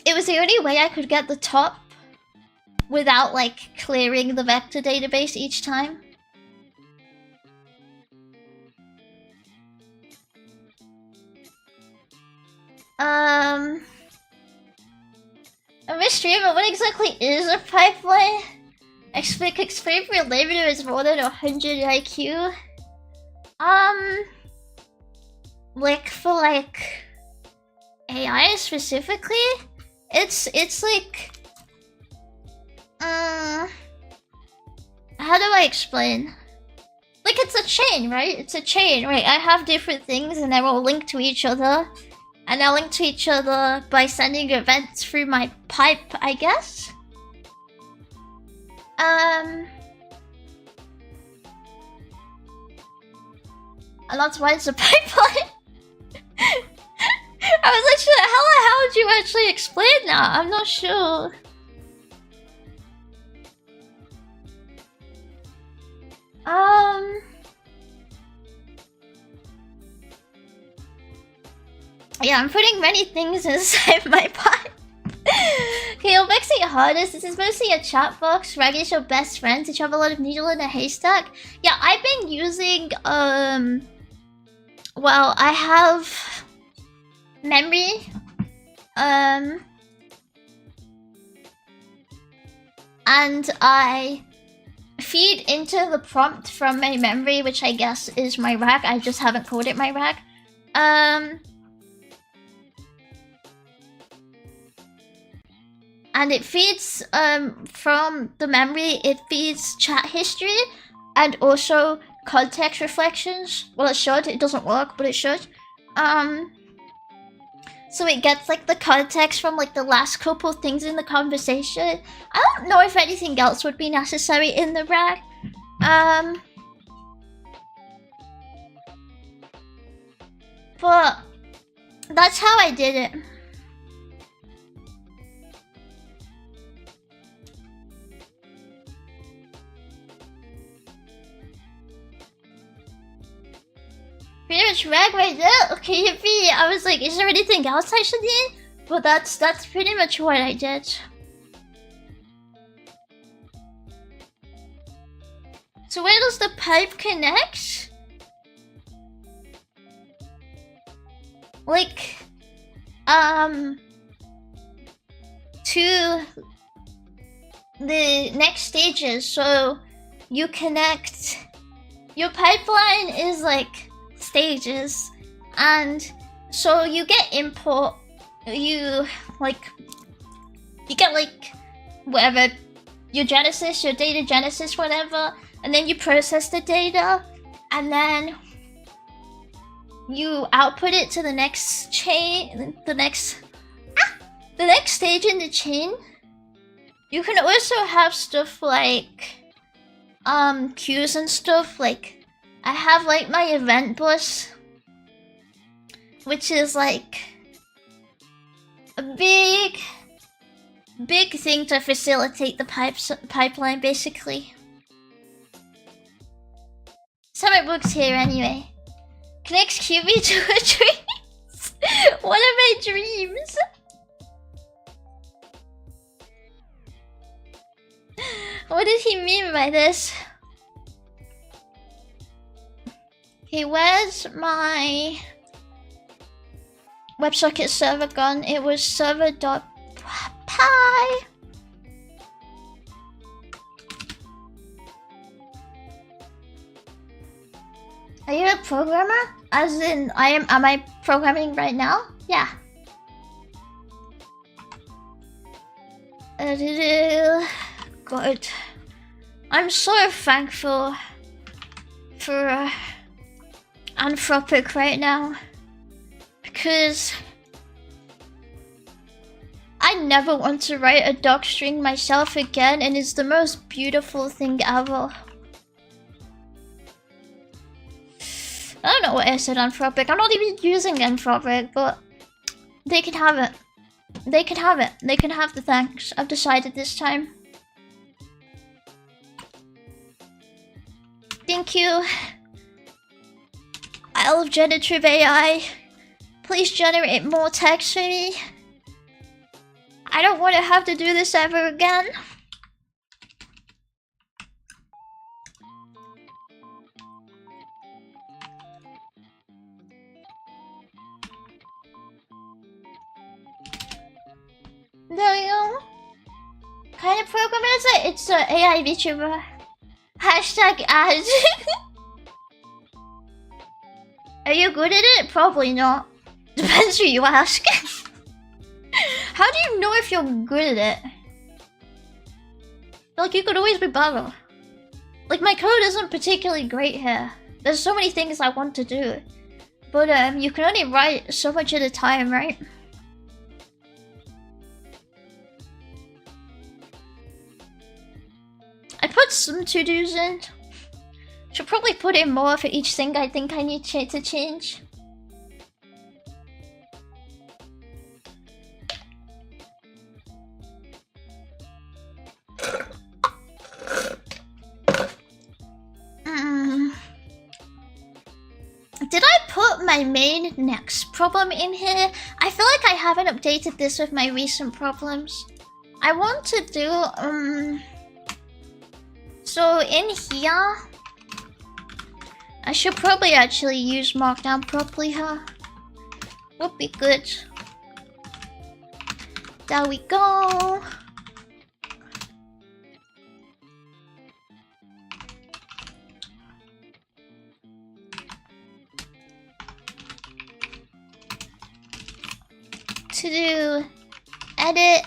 it was the only way I could get the top without like clearing the vector database each time. I'm a streamer, what exactly is a pipeline? Explain for your labor is more than 100 IQ. Like for like AI specifically, it's like how do I explain? Like it's a chain, right? It's a chain, right? I have different things and they're all linked to each other. And they're linked to each other by sending events through my pipe, I guess? And that's why it's a pipeline. I was actually, how would you actually explain that? I'm not sure. Yeah, I'm putting many things inside my pipe. Okay, what makes it hardest? This is mostly a chat box. Rag is your best friend to have a lot of needle in a haystack. Yeah, I've been using, well, I have memory, and I feed into the prompt from my memory, which I guess is my rag. I just haven't called it my rag. And it feeds, from the memory, it feeds chat history and also context reflections. Well, it should. It doesn't work, but it should. So it gets, like, the context from, like, the last couple things in the conversation. I don't know if anything else would be necessary in the rag. But that's how I did it. Pretty much rag right there. Okay, yippee. I was like, is there anything else I should do? But that's pretty much what I did. So where does the pipe connect? Like, to the next stages. So you connect. Your pipeline is like stages, and so you get input. You get like whatever, your genesis, your data genesis, whatever, and then you process the data, and then you output it to the next chain, the next stage in the chain. You can also have stuff like queues and stuff. Like I have like my event bus, which is like a big thing to facilitate the pipeline, basically. Some of my books here anyway. Connects QB to a dream. What are my dreams? What did he mean by this? Okay, where's my WebSocket server gone? It was server.py. Are you a programmer? As in, am I programming right now? Yeah. Good. I'm so thankful for Anthropic right now, because I never want to write a docstring myself again, and it's the most beautiful thing ever. I don't know what I said, Anthropic. I'm not even using Anthropic, but they can have it. They can have it. They can have the thanks. I've decided this time. Thank you. I love generative AI. Please generate more text for me. I don't want to have to do this ever again. There we go. What kind of program is it? It's an AI VTuber. Hashtag ads. Are you good at it? Probably not. Depends who you ask. How do you know if you're good at it? Like, you could always be better. Like, my code isn't particularly great here. There's so many things I want to do. But you can only write so much at a time, right? I put some to-dos in. Should probably put in more for each thing I think I need to change. Did I put my main next problem in here? I feel like I haven't updated this with my recent problems. I want to do so in here, I should probably actually use Markdown properly, huh? Would be good. There we go. To do edit,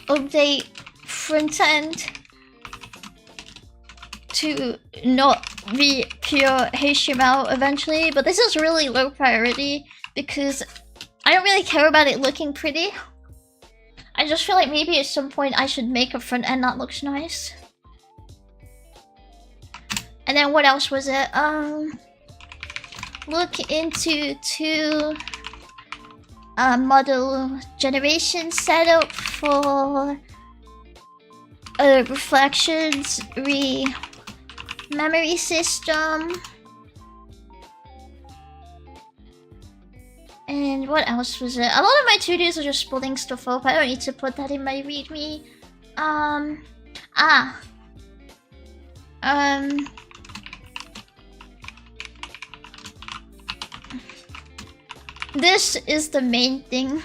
update Frontend to not be pure HTML eventually, but this is really low priority because I don't really care about it looking pretty. I just feel like maybe at some point I should make a front end that looks nice. And then what else was it? look into two model generation setup for reflections memory system. And what else was it? A lot of my to-dos are just pulling stuff up. I don't need to put that in my readme. This is the main thing.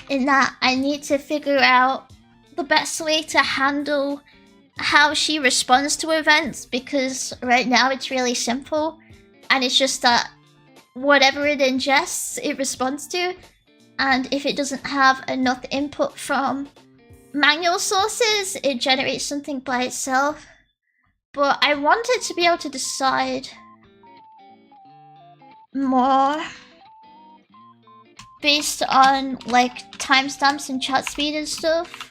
In that I need to figure out the best way to handle how she responds to events, because right now it's really simple and it's just that whatever it ingests it responds to, and if it doesn't have enough input from manual sources it generates something by itself. But I wanted to be able to decide more based on like timestamps and chat speed and stuff.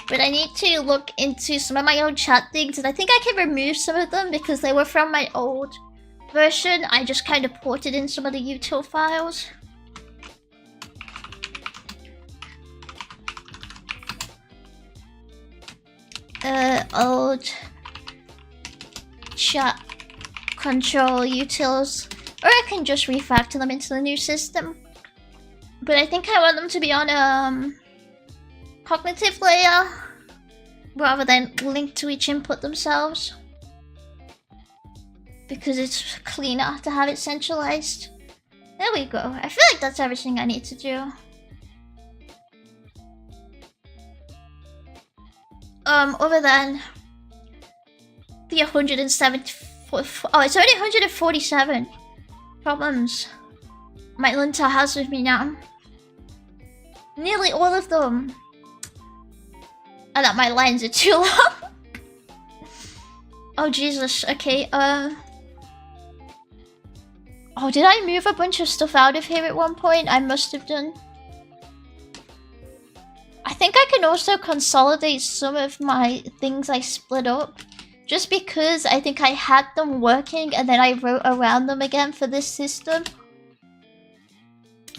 But I need to look into some of my old chat things, and I think I can remove some of them because they were from my old version. I just kind of ported in some of the util files. Old chat control utils. Or I can just refactor them into the new system. But I think I want them to be on cognitive layer rather than linked to each input themselves, because it's cleaner to have it centralized. There we go. I feel like that's everything I need to do. Other than the 174, oh, it's already 147 problems my linter has with me now. Nearly all of them. And that my lines are too long. Oh Jesus, okay, oh, did I move a bunch of stuff out of here at one point? I must have done. I think I can also consolidate some of my things I split up, just because I think I had them working and then I wrote around them again for this system.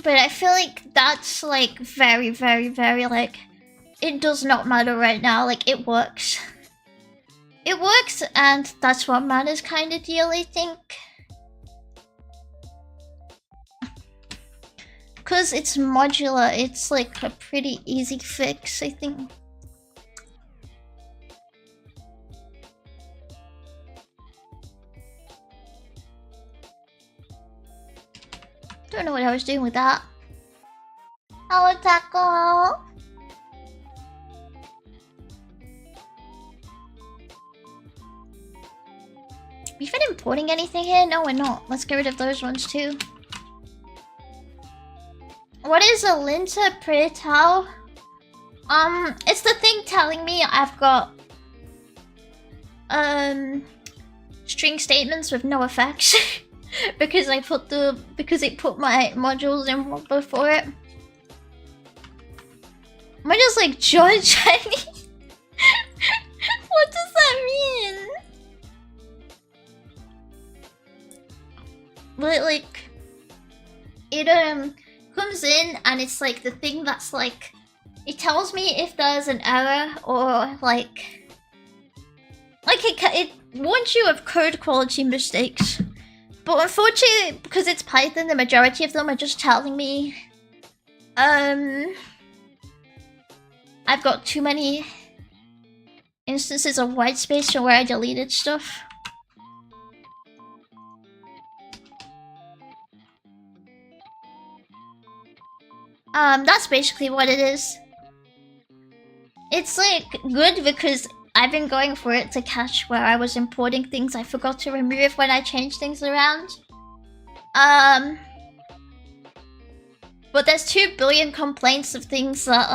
But I feel like that's like very, very, very like, it does not matter right now, like it works. It works, and that's what matters kind of deal, I think. Because it's modular, it's like a pretty easy fix, I think. Don't know what I was doing with that. Hello, Taco! We've been importing anything here? No, we're not. Let's get rid of those ones too. What is a linter pretal? It's the thing telling me I've got string statements with no effects because it put my modules in before it. Am I just like John Chinese? What does that mean? Well, it comes in and it's like the thing that's like, it tells me if there's an error or like it warns you of code quality mistakes. But unfortunately, because it's Python, the majority of them are just telling me I've got too many instances of white space from where I deleted stuff. That's basically what it is. It's like good because I've been going for it to catch where I was importing things I forgot to remove when I changed things around. But there's 2 billion complaints of things that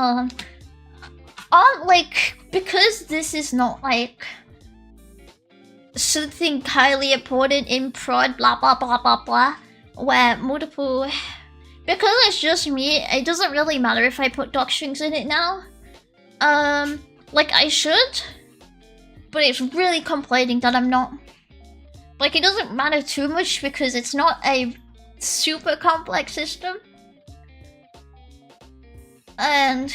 aren't like, because this is not like something highly important in prod, blah blah blah blah blah, where multiple... Because it's just me, it doesn't really matter if I put doc strings in it now. Like I should, but it's really complaining that I'm not. Like it doesn't matter too much because it's not a super complex system. And...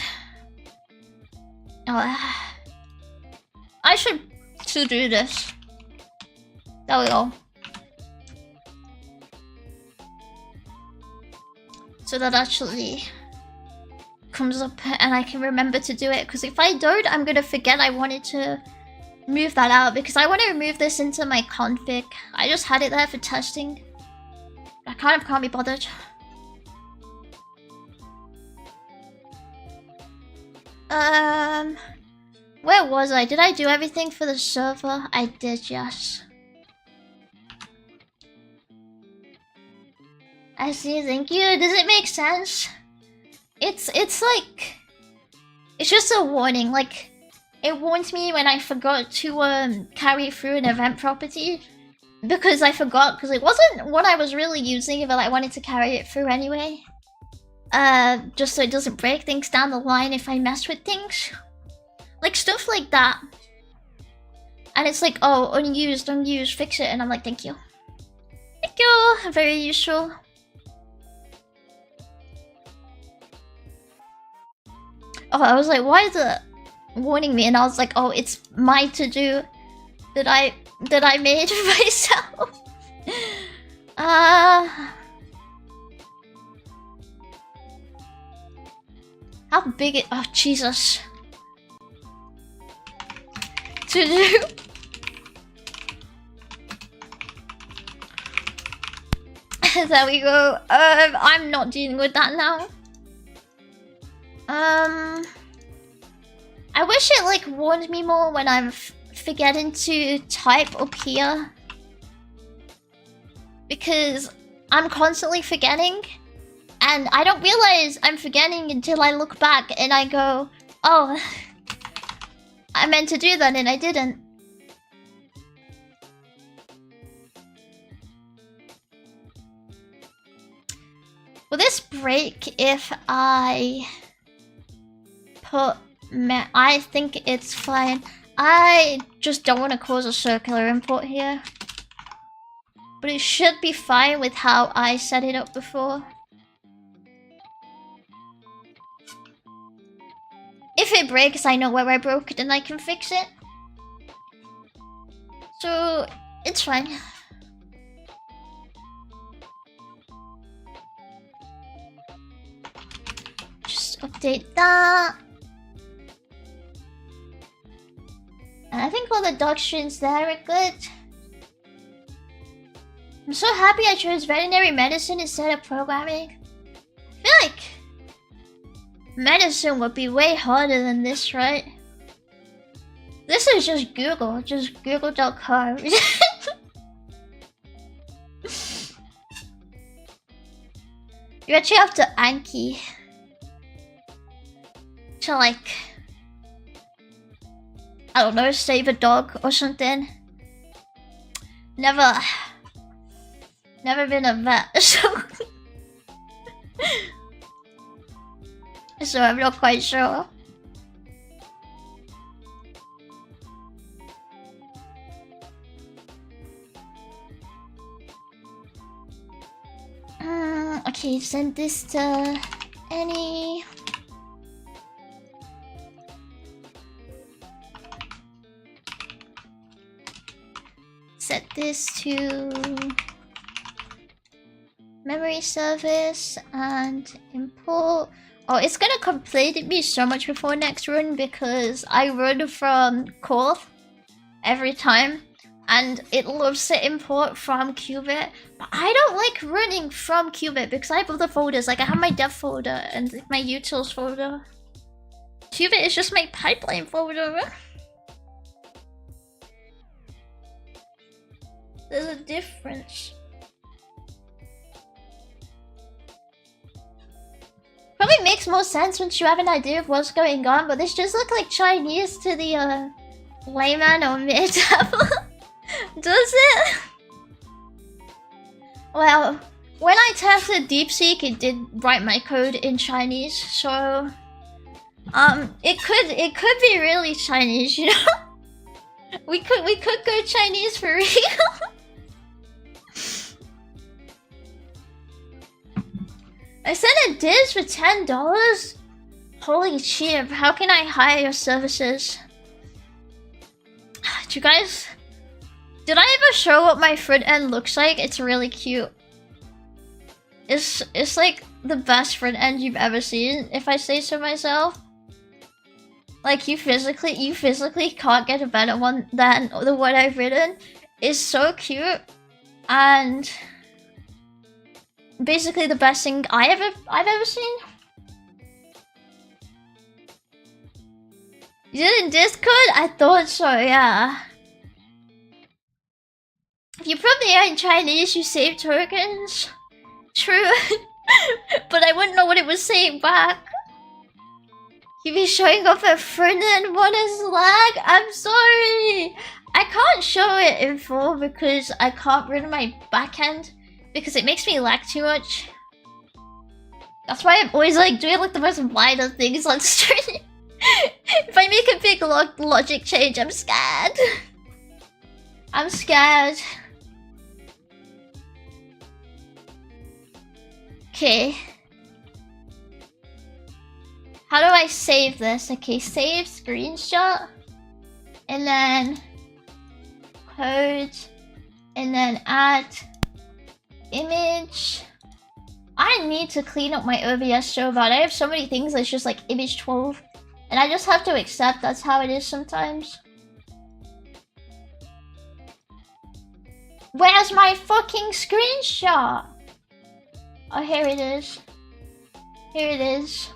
I should to do this. There we go. So that actually comes up and I can remember to do it. Because if I don't, I'm gonna forget I wanted to move that out. Because I want to remove this into my config. I just had it there for testing. I kind of can't be bothered. Where was I? Did I do everything for the server? I did, yes. I see, thank you. Does it make sense? It's like... It's just a warning, like... It warns me when I forgot to carry through an event property. Because I forgot, because it wasn't what I was really using, but I wanted to carry it through anyway. Just so it doesn't break things down the line if I mess with things. Like stuff like that. And it's like, oh, unused, fix it. And I'm like, thank you. Thank you, very useful. Oh, I was like, why is it warning me? And I was like, oh, it's my to-do that I made myself. How big it... Oh, Jesus. To do... There we go. I'm not dealing with that now. I wish it like warned me more when I'm forgetting to type up here. Because I'm constantly forgetting. And I don't realize I'm forgetting until I look back and I go, oh, I meant to do that and I didn't. Will this break if I put... I think it's fine. I just don't want to cause a circular import here. But it should be fine with how I set it up before. If it breaks, I know where I broke it and I can fix it. So, it's fine. Just update that. And I think all the doc strings there are good. I'm so happy I chose veterinary medicine instead of programming. I feel like medicine would be way harder than this, right? This is just Google, just google.com. You actually have to Anki to like, I don't know, save a dog or something. Never been a vet, so I'm not quite sure. Okay, send this to Annie. Set this to memory service and import. Oh, it's gonna complain me so much before next run because I run from Corth every time and it loves to import from Qubit. But I don't like running from Qubit because I have other folders. Like I have my dev folder and my utils folder. Qubit is just my pipeline folder. There's a difference. Probably makes more sense once you have an idea of what's going on, but this just looks like Chinese to the layman or mid-level. Does it? Well, when I tested DeepSeek, it did write my code in Chinese, so it could be really Chinese, you know. we could go Chinese for real. I sent a dish for $10. Holy cheap! How can I hire your services? Do you guys? Did I ever show what my front end looks like? It's really cute. It's like the best front end you've ever seen, if I say so myself. Like you physically can't get a better one than the one I've written. It's so cute and basically the best thing I've ever seen. You did it in Discord? I thought so, yeah. If you put the AI in Chinese, you save tokens. True. But I wouldn't know what it was saying back. You be showing off at front end, what is lag? I'm sorry. I can't show it in full because I can't run my backend because it makes me lag too much. That's why I'm always like doing like the most minor things on stream. If I make a big logic change, I'm scared. I'm scared. Okay. How do I save this? Okay, save screenshot. And then code. And then add image. I need to clean up my OBS so bad. I have so many things that's just like image 12. And I just have to accept that's how it is sometimes. Where's my fucking screenshot? Oh, here it is. Here it is.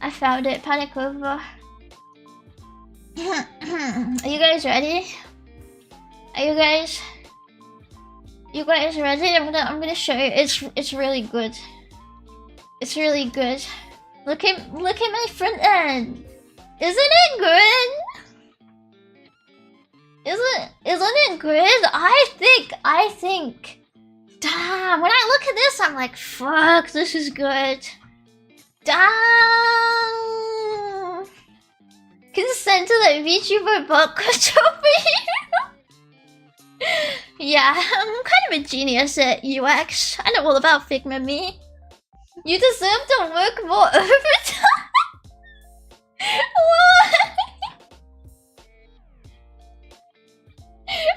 I found it. Panic over. Are you guys ready? Are you guys ready? I'm gonna show you. It's really good. It's really good. Look at my front end. Isn't it good? Isn't it good? I think. Damn, when I look at this, I'm like, fuck, this is good. Damn. Consent to the VTuber book over here. Yeah, I'm kind of a genius at UX. I know all about Figma, me. You deserve to work more overtime. What?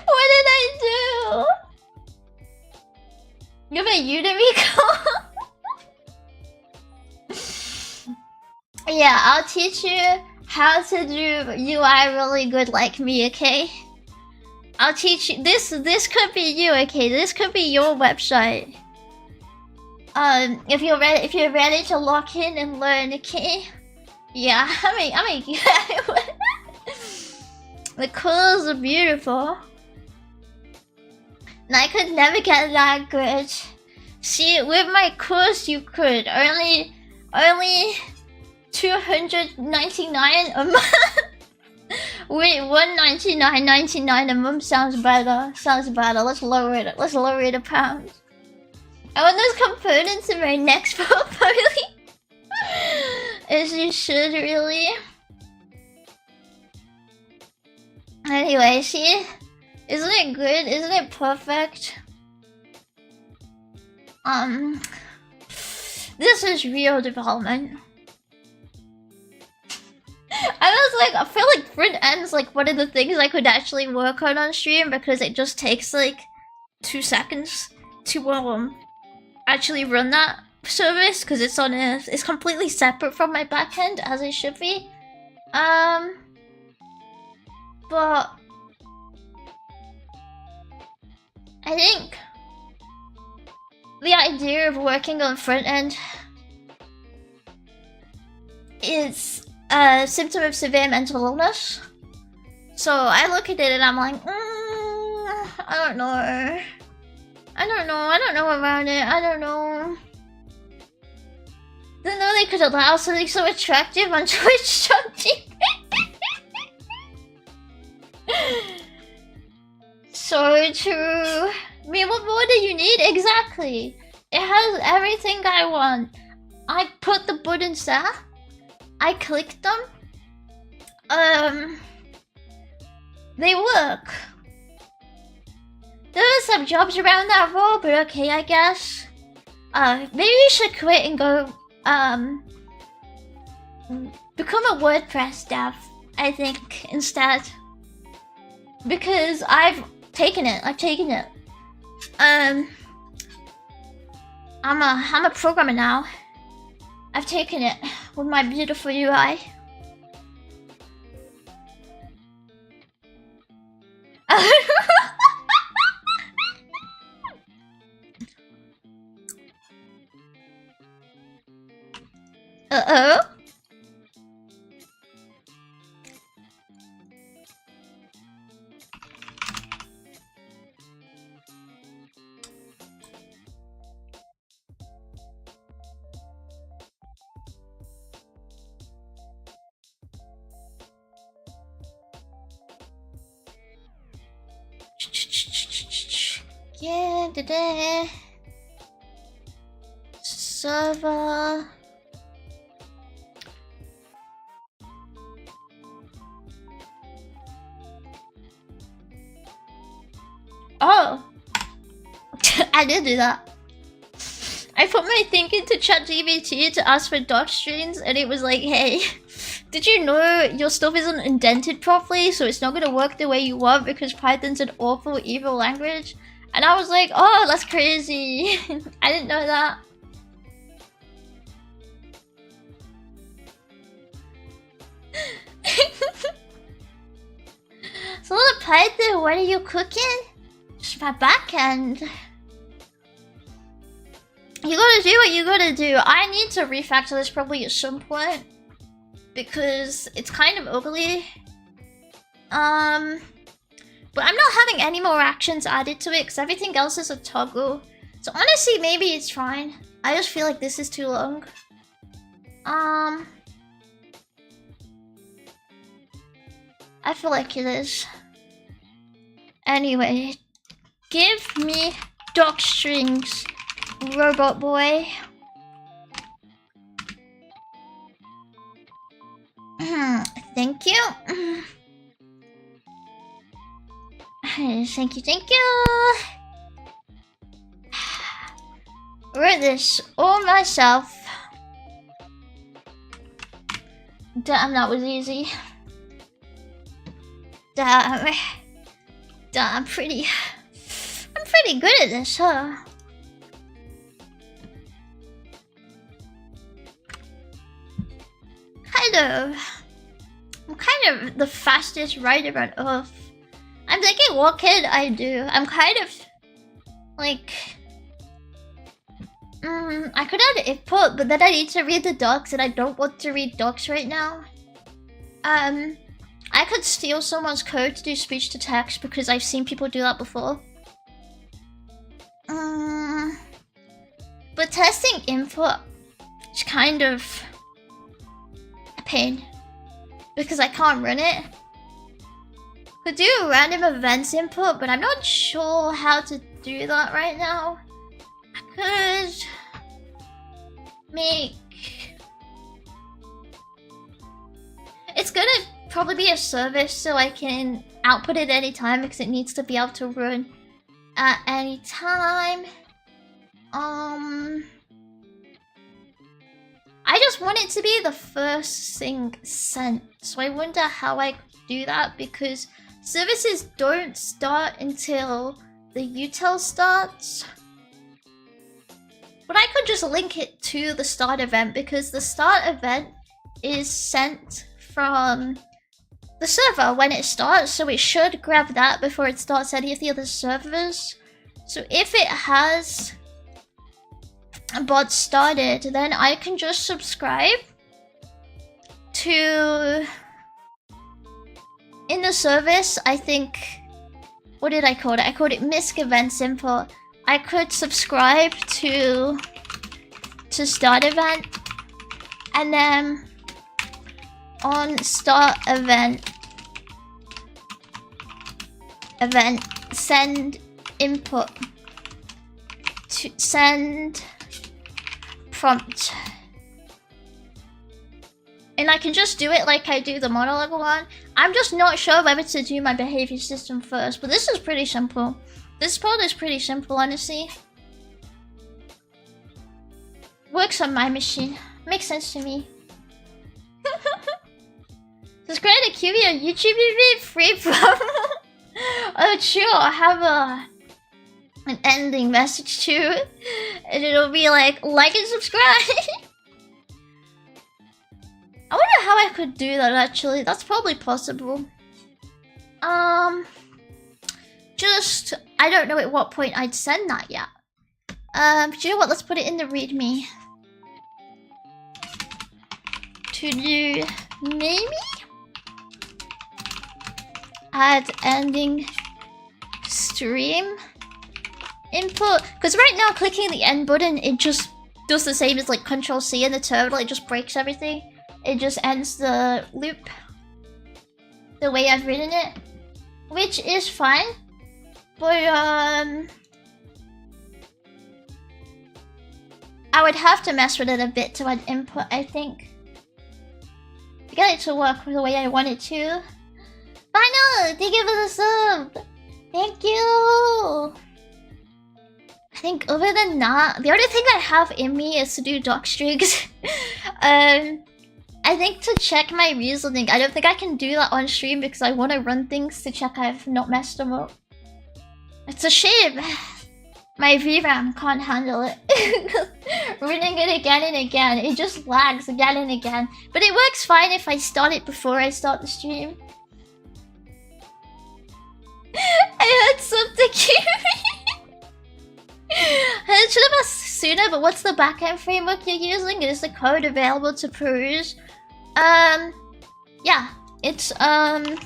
What did I do? You have a Udemy code? Yeah, I'll teach you how to do UI really good like me, okay? I'll teach you. This could be you, okay? This could be your website. If you're ready to lock in and learn, okay? Yeah, I mean, the colors are beautiful. And I could never get that good. See, with my course, you could only $299 a month. Wait, $199.99 a month sounds better. Sounds better. Let's lower it. Let's lower it a pound. I want those components in my next portfolio. As you should, really. Anyway, see? Isn't it good? Isn't it perfect? This is real development. I feel like front end is like one of the things I could actually work on stream because it just takes like 2 seconds to actually run that service because it's completely separate from my backend as it should be. But I think the idea of working on front end is a symptom of severe mental illness. So I look at it and I'm like, I don't know. I don't know about it. I don't know. Didn't know they could allow something so attractive on Twitch. So true. I mean, what more do you need? Exactly. It has everything I want. I put the buttons there. I clicked them. They work. There are some jobs around that role, but okay, I guess. Maybe you should quit and go, become a WordPress dev, I think, instead. Because I've taken it. I'm a programmer now. I've taken it with my beautiful UI. Uh-oh. Yeah, today. Server. Oh, I did do that. I put my thing into ChatGPT to ask for doc strings, and it was like, "Hey, did you know your stuff isn't indented properly, so it's not gonna work the way you want because Python's an awful, evil language?" And I was like, "Oh, that's crazy! I didn't know that." So, Python, what are you cooking? Just my backend. You gotta do what you gotta do. I need to refactor this probably at some point because it's kind of ugly. But I'm not having any more actions added to it because everything else is a toggle. So honestly, maybe it's fine. I just feel like this is too long. I feel like it is. Anyway, give me doc strings, robot boy. Thank you. Thank you. Wrote this all myself. Damn, that was easy. Damn, I'm pretty good at this, huh? I'm kind of the fastest writer on Earth. I'm thinking, what can I do? I'm kind of like, I could add input, but then I need to read the docs, and I don't want to read docs right now. I could steal someone's code to do speech to text because I've seen people do that before. But testing input is kind of a pain because I can't run it. Could do random events input, but I'm not sure how to do that right now. I could make... It's gonna probably be a service so I can output it anytime because it needs to be able to run at any time. I just want it to be the first thing sent, so I wonder how I could do that because services don't start until the util starts. But I could just link it to the start event because the start event is sent from the server when it starts, so it should grab that before it starts any of the other servers. So if it has a bot started, then I can just subscribe to... In the service, I think... What did I call it? I called it MISC Events Info. I could subscribe to start event, and then on start event send input to send prompt. And I can just do it like I do the monologue one. I'm just not sure whether to do my behavior system first, but this is pretty simple. This part is pretty simple, honestly. Works on my machine. Makes sense to me. Subscribe to QB on YouTube, you be free from. Oh, true. I have an ending message too, and it'll be like and subscribe. I wonder how I could do that actually. That's probably possible. Just I don't know at what point I'd send that yet. Do you know what? Let's put it in the README. To do maybe add ending stream input, because right now clicking the end button, it just does the same as like Control C in the terminal. It just breaks everything. It just ends the loop the way I've written it, which is fine, but I would have to mess with it a bit to add input, I think, to get it to work the way I want it to. Final, thank you for the sub. Thank you. I think other than that, the only thing I have in me is to do doc streaks. I think to check my reasoning, I don't think I can do that on stream because I want to run things to check I've not messed them up. It's a shame. My VRAM can't handle it. Running it again and again, it just lags again and again. But it works fine if I start it before I start the stream. I heard something cute. I should have asked sooner, but what's the backend framework you're using? Is the code available to peruse? Yeah, it's oh,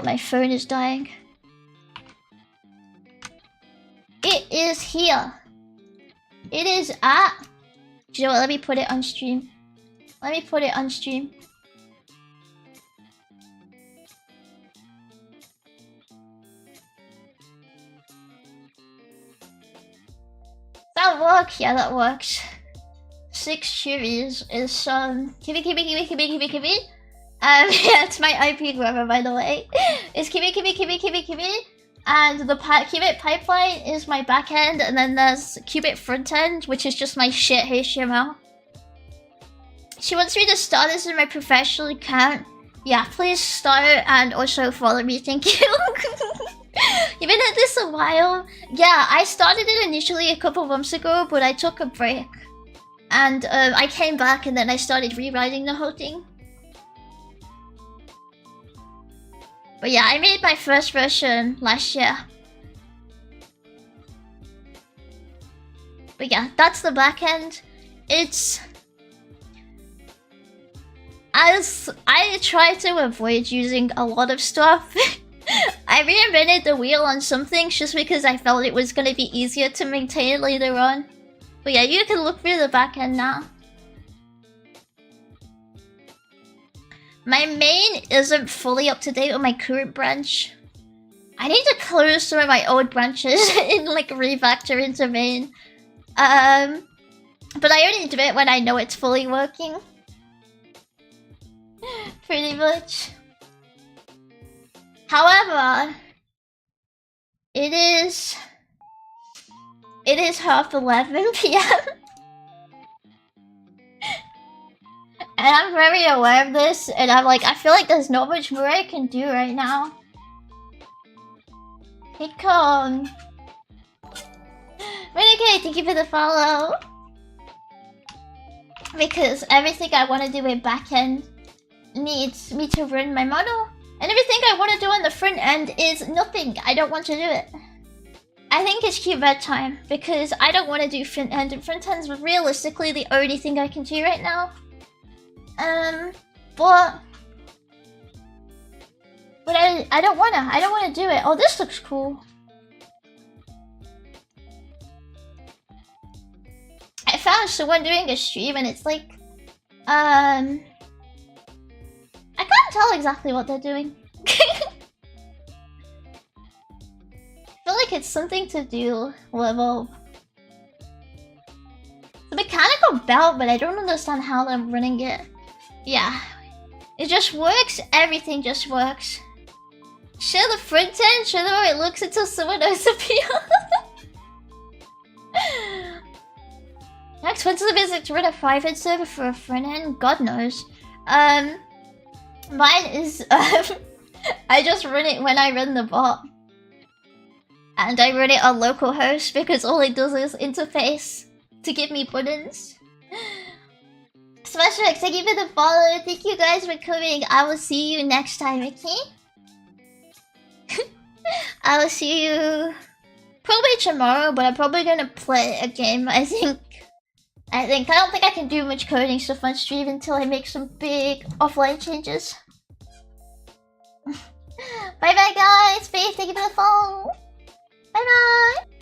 my phone is dying. It is here. It is at... Do you know what? Let me put it on stream. Let me put it on stream. That works? Yeah, that works. 6 cherries is kibi. Yeah, it's my IP grabber, by the way. It's kibi. And the Qubit pipeline is my backend, and then there's Qubit frontend, which is just my shit HTML. She wants me to start this in my professional account. Yeah, please start and also follow me, thank you. You've been at this a while. Yeah, I started it initially a couple months ago, but I took a break. And I came back and then I started rewriting the whole thing. But yeah, I made my first version last year. But yeah, that's the backend. It's... As I try to avoid using a lot of stuff, I reinvented the wheel on some things just because I felt it was going to be easier to maintain later on. But yeah, you can look through the backend now. My main isn't fully up to date with my current branch. I need to close some of my old branches and like refactor into main. But I only do it when I know it's fully working. Pretty much. However, it is 11:30 PM. And I'm very aware of this, and I'm like, I feel like there's not much more I can do right now. Hitcom. Renegade, thank you for the follow. Because everything I want to do in backend needs me to run my model. And everything I want to do on the front end is nothing. I don't want to do it. I think it's cute bedtime because I don't want to do front end, and front end's realistically the only thing I can do right now. But I don't wanna do it. Oh, this looks cool. I found someone doing a stream and it's like, I can't tell exactly what they're doing. it's something to do with the mechanical belt, but I don't understand how I'm running it. Yeah, it just works. Everything just works. Share the front end, show them how it looks until someone knows appeal. How expensive is it to run a private server for a front end? God knows. Mine is I just run it when I run the bot. And I run it on localhost because all it does is interface to give me buttons. Smashworks, thank you for the follow. Thank you guys for coming. I will see you next time, okay? I will see you probably tomorrow, but I'm probably gonna play a game. I don't think I can do much coding stuff on stream until I make some big offline changes. Bye bye guys. Faith, thank you for the follow. Bye bye.